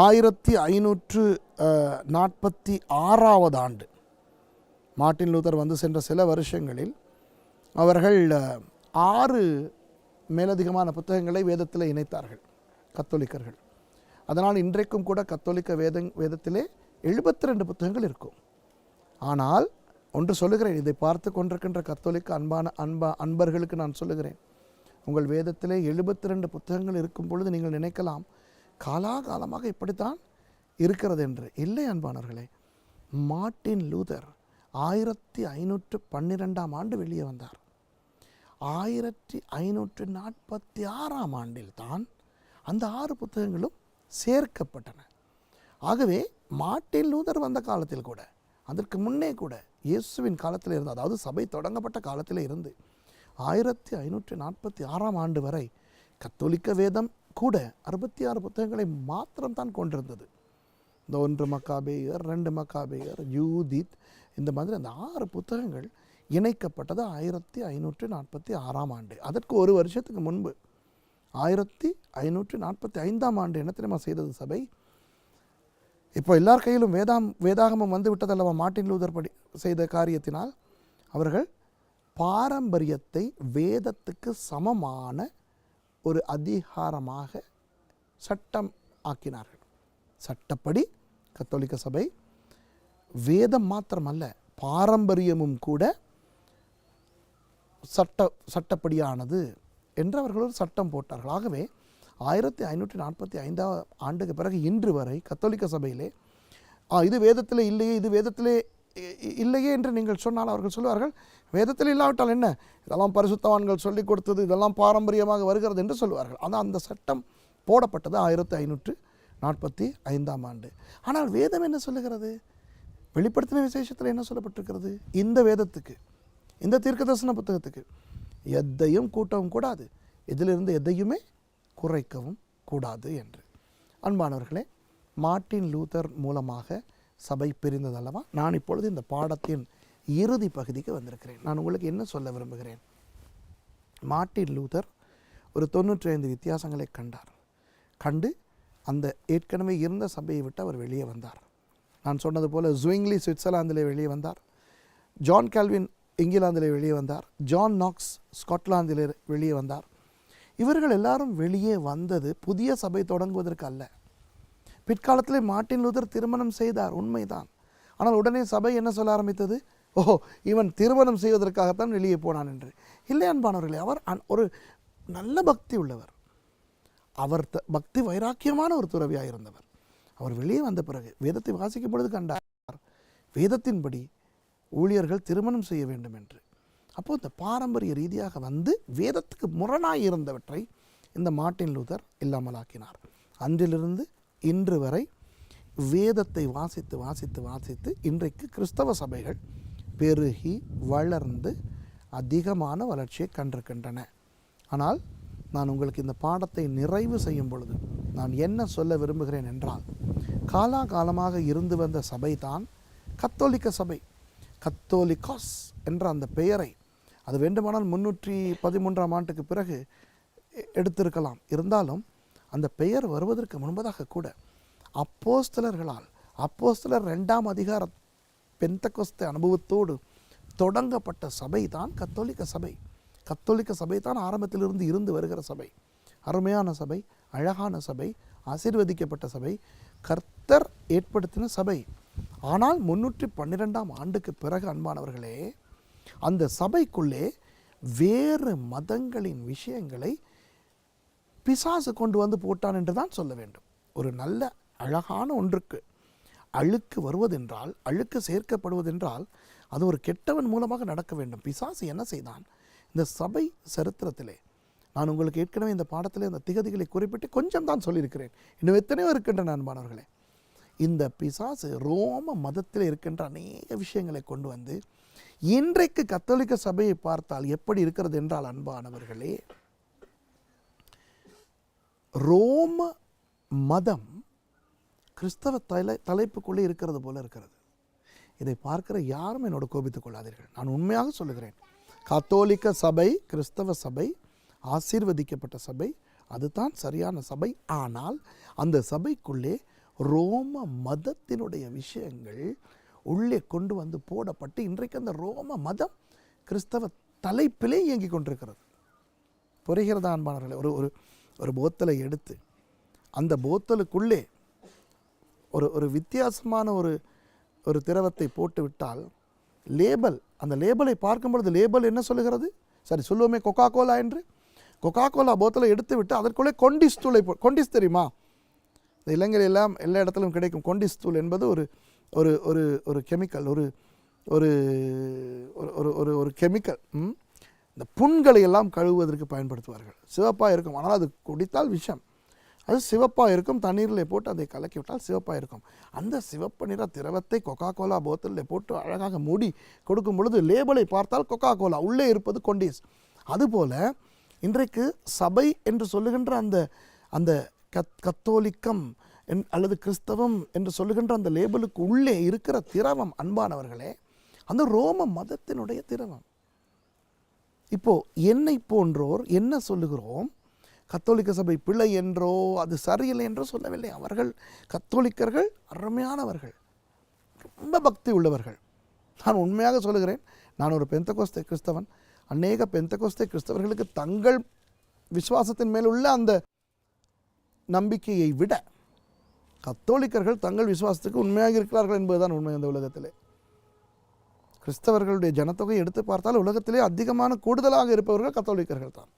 1546ஆவது ஆண்டு மார்ட்டின் லூதர் வந்து சென்ற சில வருஷங்களில் அவர்கள் 6 மேலதிகமான புத்தகங்களை வேதத்தில் இணைத்தார்கள் கத்தோலிக்கர்கள். அதனால் இன்றைக்கும் கூட கத்தோலிக்க வேதத்திலே 72 புத்தகங்கள் இருக்கும். ஆனால் ஒன்று சொல்லுகிறேன், இதை பார்த்து கொண்டிருக்கின்ற கத்தோலிக்க அன்பர்களுக்கு நான் சொல்லுகிறேன், உங்கள் வேதத்திலே 72 புத்தகங்கள் இருக்கும் பொழுது நீங்கள் நினைக்கலாம் காலாகாலமாக இப்படித்தான் இருக்கிறது என்று. இல்லை அன்பானவர்களே, மார்ட்டின் லூதர் 1512ஆம் ஆண்டு வெளியே வந்தார். 1546ஆம் ஆண்டில் தான் அந்த 6 புத்தகங்களும் சேர்க்கப்பட்டன. ஆகவே மார்ட்டின் லூதர் வந்த காலத்தில் கூட, அதற்கு முன்னே கூட, இயேசுவின் காலத்தில் இருந்து, அதாவது சபை தொடங்கப்பட்ட காலத்தில் இருந்து 1546ஆம் ஆண்டு வரை கத்தோலிக்க வேதம் கூட 66 புத்தகங்களை மாத்திரம்தான் கொண்டிருந்தது. இந்த 1 மக்காபேயர், 2 மக்காபேயர், யூதித், இந்த மாதிரி அந்த 6 புத்தகங்கள் இணைக்கப்பட்டது 1546ஆம் ஆண்டு. அதற்கு ஒரு வருஷத்துக்கு முன்பு 1545ஆம் ஆண்டு என்ன தெரியுமா செய்தது சபை? இப்போ எல்லார் கையிலும் வேதாகமம் வந்து விட்டதல்லவா மார்ட்டின் லூதர் செய்த காரியத்தினால், அவர்கள் பாரம்பரியத்தை வேதத்துக்கு சமமான ஒரு அதிகாரமாக சட்டம் ஆக்கினார்கள். சட்டப்படி கத்தோலிக்க சபை வேதம் மாத்திரமல்ல, பாரம்பரியமும் கூட சட்டப்படியானது என்று அவர்கள் ஒரு சட்டம் போட்டார்கள். ஆகவே 1545ஆம் ஆண்டுக்கு பிறகு இன்று வரை கத்தோலிக்க சபையிலே இது வேதத்திலே இல்லையே, இது வேதத்திலே இல்லையே என்று நீங்கள் சொன்னால் அவர்கள் சொல்லுவார்கள், வேதத்தில் இல்லாவிட்டால் என்ன, இதெல்லாம் பரிசுத்தவான்கள் சொல்லிக் கொடுத்தது, இதெல்லாம் பாரம்பரியமாக வருகிறது என்று சொல்லுவார்கள். ஆனால் அந்த சட்டம் போடப்பட்டது 1545ஆம் ஆண்டு. ஆனால் வேதம் என்ன சொல்லுகிறது? வெளிப்படுத்தின விசேஷத்தில் என்ன சொல்லப்பட்டிருக்கிறது? இந்த வேதத்துக்கு, இந்த தீர்க்கதரிசன புத்தகத்துக்கு எதையும் கூட்டவும் கூடாது, இதிலிருந்து எதையுமே குறைக்கவும் கூடாது என்று. அன்பானவர்களே, மார்ட்டின் லூதர் மூலமாக சபை பிரிந்ததல்லவா? நான் இப்பொழுது இந்த பாடத்தின் இறுதி பகுதிக்கு வந்திருக்கிறேன். நான் உங்களுக்கு என்ன சொல்ல விரும்புகிறேன்? மார்ட்டின் லூதர் ஒரு 95 வித்தியாசங்களை கண்டு அந்த ஏற்கனவே இருந்த சபையை விட்டு அவர் வெளியே வந்தார். நான் சொன்னது போல ஜுவிங்லி சுவிட்சர்லாந்திலே வெளியே வந்தார், ஜான் கால்வின் இங்கிலாந்திலே வெளியே வந்தார், ஜான் நாக்ஸ் ஸ்காட்லாந்திலே வெளியே வந்தார். இவர்கள் எல்லாரும் வெளியே வந்தது புதிய சபை தொடங்குவதற்கு அல்ல. பிற்காலத்திலே மார்ட்டின் லூதர் திருமணம் செய்தார், உண்மைதான். ஆனால் உடனே சபை என்ன சொல்ல ஆரம்பித்தது? ஓஹோ, இவன் திருமணம் செய்வதற்காகத்தான் வெளியே போனான் என்று. இல்லை அன்பானவர்களே, அவர் ஒரு நல்ல பக்தி உள்ளவர், அவர் பக்தி வைராக்கியமான ஒரு துறவியாக இருந்தவர். அவர் வெளியே வந்த பிறகு வேதத்தை வாசிக்கும் பொழுது கண்டார், வேதத்தின்படி ஊழியர்கள் திருமணம் செய்ய வேண்டும் என்று. அப்போது இந்த பாரம்பரிய ரீதியாக வந்து வேதத்துக்கு முரணாய் இருந்தவற்றை இந்த மார்ட்டின் லூதர் இல்லாமலாக்கினார். அன்றிலிருந்து இன்று வரை வேதத்தை வாசித்து இன்றைக்கு கிறிஸ்தவ சபைகள் பெருகி வளர்ந்து அதிகமான வளர்ச்சியை கண்டிருக்கின்றன. ஆனால் நான் உங்களுக்கு இந்த பாடத்தை நிறைவு செய்யும் பொழுது நான் என்ன சொல்ல விரும்புகிறேன் என்றால், காலாகாலமாக இருந்து வந்த சபை தான் கத்தோலிக்க சபை. கத்தோலிக்காஸ் என்ற அந்த பெயரை அது வேண்டுமானால் 313ஆம் ஆண்டுக்கு பிறகு எடுத்திருக்கலாம். இருந்தாலும் அந்த பெயர் வருவதற்கு முன்பதாக கூட அப்போஸ்தலர்களால், அப்போஸ்தலர் 2ஆம் அதிகார பெந்தெகோஸ்தே அனுபவத்தோடு தொடங்கப்பட்ட சபை தான் கத்தோலிக்க சபை. கத்தோலிக்க சபை தான் ஆரம்பத்திலிருந்து இருந்து வருகிற சபை. அருமையான சபை, அழகான சபை, ஆசீர்வதிக்கப்பட்ட சபை, கர்த்தர் ஏற்படுத்தின சபை. ஆனால் 312ஆம் ஆண்டுக்கு பிறகு அன்பானவர்களே, அந்த சபைக்குள்ளே வேறு மதங்களின் விஷயங்களை பிசாசு கொண்டு வந்து போட்டான் என்று தான் சொல்ல வேண்டும். ஒரு நல்ல அழகான ஒன்றுக்கு அழுக்கு வருவதென்றால், அழுக்கு சேர்க்கப்படுவதென்றால் அது ஒரு கெட்டவன் மூலமாக நடக்க வேண்டும். பிசாசு என்ன செய்தான்? இந்த சபை சரித்திரத்திலே நான் உங்களுக்கு ஏற்கனவே இந்த பாடத்திலே அந்த திகதிகளை குறிப்பிட்டு கொஞ்சம் தான் சொல்லியிருக்கிறேன். இன்னும் எத்தனையோ இருக்கின்றன அன்பானவர்களே. இந்த பிசாசு ரோம மதத்தில் இருக்கின்ற அநேக விஷயங்களை கொண்டு வந்து இன்றைக்கு கத்தோலிக்க சபையை பார்த்தால் எப்படி இருக்கிறது என்றால் அன்பானவர்களே, ரோம மதம் கிறிஸ்தவ தலைப்புக்குள்ளே இருக்கிறது போல இருக்கிறது. இதை பார்க்கிற யாரும் என்னோட கோபித்துக் கொள்ளாதீர்கள். நான் உண்மையாக சொல்லுகிறேன். கத்தோலிக்க சபை, கிறிஸ்தவ சபை, ஆசீர்வதிக்கப்பட்ட சபை, அதுதான் சரியான சபை. ஆனால் அந்த சபைக்குள்ளே ரோம மதத்தினுடைய விஷயங்கள் உள்ளே கொண்டு வந்து போடப்பட்டு இன்றைக்கு அந்த ரோம மதம் கிறிஸ்தவ தலைப்பிலே இயங்கி கொண்டிருக்கிறது. புரிகிறதா அன்பானவர்களே? ஒரு ஒரு போத்தலை எடுத்து அந்த போத்தலுக்குள்ளே ஒரு வித்தியாசமான ஒரு திரவத்தை போட்டு விட்டால் லேபல், அந்த லேபலை பார்க்கும் பொழுது லேபல் என்ன சொல்லுகிறது? சரி சொல்லுவோமே கொக்கா கோலா என்று. கொக்கா கோலா போத்தலை எடுத்து விட்டு அதற்குள்ளே கொண்டிஸ் தூளை கொண்டிஸ் தெரியுமா? இந்த இலங்கையில் எல்லாம் எல்லா இடத்திலும் கிடைக்கும். கொண்டிஸ் தூள் என்பது ஒரு ஒரு ஒரு ஒரு கெமிக்கல், ஒரு ஒரு ஒரு ஒரு கெமிக்கல். இந்த புண்களை எல்லாம் கழுவுவதற்கு பயன்படுத்துவார்கள். சிவப்பாக இருக்கும், ஆனால் அது குடித்தால் விஷம். அது சிவப்பாக இருக்கும். தண்ணீரில் போட்டு அதை கலக்கி விட்டால் சிவப்பாக இருக்கும். அந்த சிவப்பு நிற திரவத்தை கொக்கா கோலா போத்தலில் போட்டு அழகாக மூடி கொடுக்கும் பொழுது லேபலை பார்த்தால் கொக்கா கோலா, உள்ளே இருப்பது கொண்டீஸ். அதுபோல் இன்றைக்கு சபை என்று சொல்லுகின்ற அந்த அந்த கத்தோலிக்கம் அல்லது கிறிஸ்தவம் என்று சொல்லுகின்ற அந்த லேபலுக்கு உள்ளே இருக்கிற திரவம் அன்பானவர்களே, அந்த ரோம மதத்தினுடைய திரவம். இப்போ என்னை போன்றோர் என்ன சொல்லுகிறோம்? கத்தோலிக்க சபை பிழை என்றோ அது சரியில்லை என்றோ சொல்லவில்லை. அவர்கள் கத்தோலிக்கர்கள் அருமையானவர்கள், ரொம்ப பக்தி உள்ளவர்கள். நான் உண்மையாக சொல்லுகிறேன். நான் ஒரு பெந்தகோஸ்தே கிறிஸ்தவன். அநேக பெந்தகோஸ்தே கிறிஸ்தவர்களுக்கு தங்கள் விசுவாசத்தின் மேல் உள்ள அந்த நம்பிக்கையை விட கத்தோலிக்கர்கள் தங்கள் விசுவாசத்துக்கு உண்மையாக இருக்கிறார்கள் என்பதுதான் உண்மை. அந்த உலகத்திலே கிறிஸ்தவர்களுடைய ஜனத்தொகை எடுத்து பார்த்தால் உலகத்திலே அதிகமான கூடுதலாக இருப்பவர்கள் கத்தோலிக்கர்கள் தான்.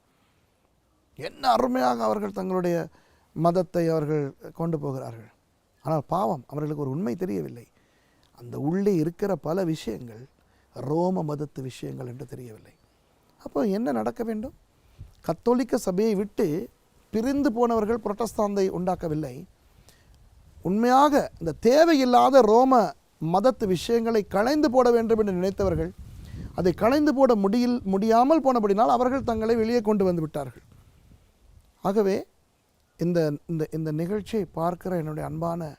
என்ன அருமையாக அவர்கள் தங்களுடைய மதத்தை அவர்கள் கொண்டு போகிறார்கள். ஆனால் பாவம், அவர்களுக்கு ஒரு உண்மை தெரியவில்லை. அந்த உள்ளே இருக்கிற பல விஷயங்கள் ரோம மதத்து விஷயங்கள் என்று தெரியவில்லை. அப்போ என்ன நடக்க வேண்டும்? கத்தோலிக்க சபையை விட்டு பிரிந்து போனவர்கள் புரட்டஸ்தாந்தை உண்டாக்கவில்லை. உண்மையாக இந்த தேவையில்லாத ரோம மதத்து விஷயங்களை களைந்து போட வேண்டும் என்று நினைத்தவர்கள் அதை களைந்து போட முடியாமல் போனபடினால் அவர்கள் தங்களை வெளியே கொண்டு வந்து விட்டார்கள். ஆகவே இந்த இந்த இந்த நிகழ்ச்சியை பார்க்கிற என்னுடைய அன்பான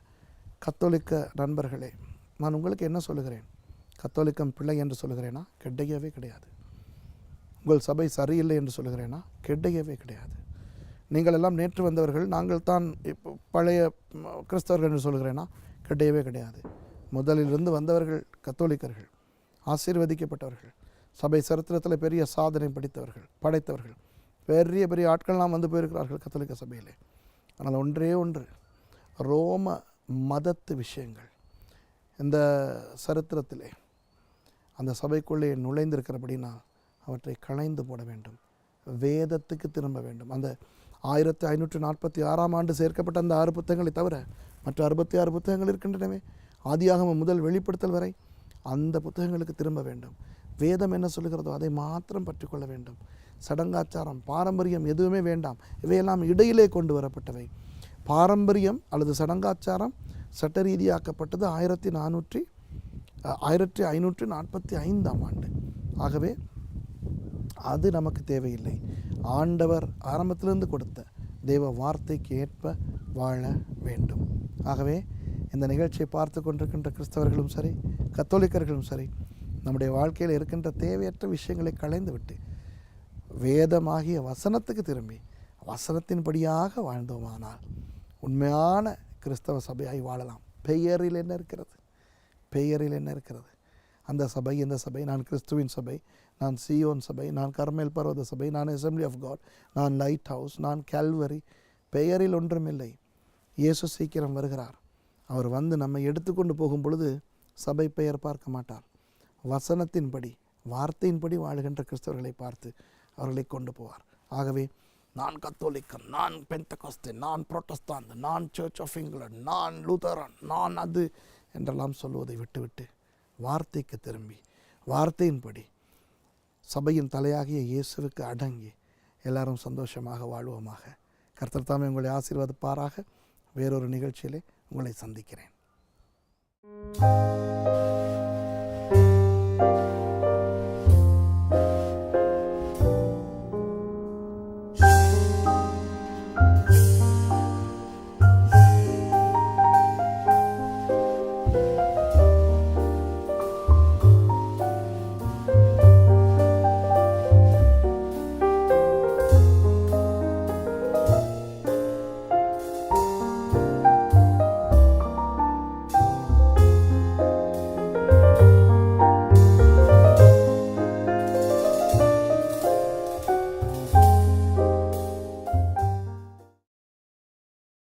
கத்தோலிக்க நண்பர்களே, நான் உங்களுக்கு என்ன சொல்லுகிறேன்? கத்தோலிக்கம் பிள்ளை என்று சொல்லுகிறேனா? கிடையவே கிடையாது. உங்கள் சபை சரியில்லை என்று சொல்லுகிறேனா? கிடையவே கிடையாது. நீங்கள் எல்லாம் நேற்று வந்தவர்கள், நாங்கள் தான் இப்போ பழைய கிறிஸ்தவர்கள் என்று சொல்லுகிறேனா? கிடையவே கிடையாது. முதலிலிருந்து வந்தவர்கள் கத்தோலிக்கர்கள், ஆசீர்வதிக்கப்பட்டவர்கள், சபை சரித்திரத்தில் பெரிய சாதனை படைத்தவர்கள், பெரிய பெரிய ஆட்கள்லாம் வந்து போயிருக்கிறார்கள் கத்தோலிக்க சபையிலே. ஆனால் ஒன்றே ஒன்று, ரோம மதத்து விஷயங்கள் இந்த சரித்திரத்திலே அந்த சபைக்குள்ளே நுழைந்திருக்கிறபடினா அவற்றை களைந்து போட வேண்டும், வேதத்துக்கு திரும்ப வேண்டும். அந்த 1546ஆம் ஆண்டு சேர்க்கப்பட்ட அந்த 6 புத்தகங்களை தவிர மற்ற 66 புத்தகங்கள் இருக்கின்றனவே, ஆதியாகமம் முதல் வெளிப்படுத்தல் வரை, அந்த புத்தகங்களுக்கு திரும்ப வேண்டும். வேதம் என்ன சொல்லுகிறதோ அதை மாத்திரம் பற்றிக்கொள்ள வேண்டும். சடங்காச்சாரம், பாரம்பரியம் எதுவுமே வேண்டாம். இவையெல்லாம் இடையிலே கொண்டு வரப்பட்டவை. பாரம்பரியம் அல்லது சடங்காச்சாரம் சட்ட ரீதியாக்கப்பட்டது 1545ஆம் ஆண்டு. ஆகவே அது நமக்கு தேவையில்லை. ஆண்டவர் ஆரம்பத்திலிருந்து கொடுத்த தேவ வார்த்தைக்கு ஏற்ப வாழ வேண்டும். ஆகவே இந்த நிகழ்ச்சியை பார்த்து கொண்டிருக்கின்ற கிறிஸ்தவர்களும் சரி, கத்தோலிக்கர்களும் சரி, நம்முடைய வாழ்க்கையில் இருக்கின்ற தேவையற்ற விஷயங்களை களைந்து விட்டு வேதமாகிய வசனத்துக்கு திரும்பி வசனத்தின்படியாக வாழ்ந்தோமானால் உண்மையான கிறிஸ்தவ சபையாய் வாழலாம். பெயரில் என்ன இருக்கிறது? பெயரில் என்ன இருக்கிறது? அந்த சபை, இந்த சபை, நான் கிறிஸ்துவின் சபை, நான் சியோன் சபை, நான் கர்மேல் பர்வத சபை, நான் அசெம்பிளி ஆஃப் காட், நான் லைட் ஹவுஸ், நான் கால்வரி. பெயரில் ஒன்றுமில்லை. இயேசு சீக்கிரம் வருகிறார். அவர் வந்து நம்மை எடுத்துக்கொண்டு போகும் பொழுது சபை பெயர் பார்க்க மாட்டார். வசனத்தின்படி, வார்த்தையின்படி வாழுகின்ற கிறிஸ்தவர்களை பார்த்து அவர்களை கொண்டு போவார். ஆகவே நான் கத்தோலிக்கன், நான் பெந்தகோஸ்தே, நான் புரோட்டஸ்தாந்து, நான் சர்ச் ஆஃப் இங்கிலாந்து, நான் லூதரன், நான் அது என்றெல்லாம் சொல்வதை விட்டுவிட்டு வார்த்தைக்கு திரும்பி வார்த்தையின்படி சபையின் தலையாகிய இயேசுவுக்கு அடங்கி எல்லாரும் சந்தோஷமாக வாழ்வோமாக. கர்த்தர் தாமே உங்களை ஆசீர்வதிப்பாராக. வேறொரு நிகழ்ச்சியிலே உங்களை சந்திக்கிறேன்.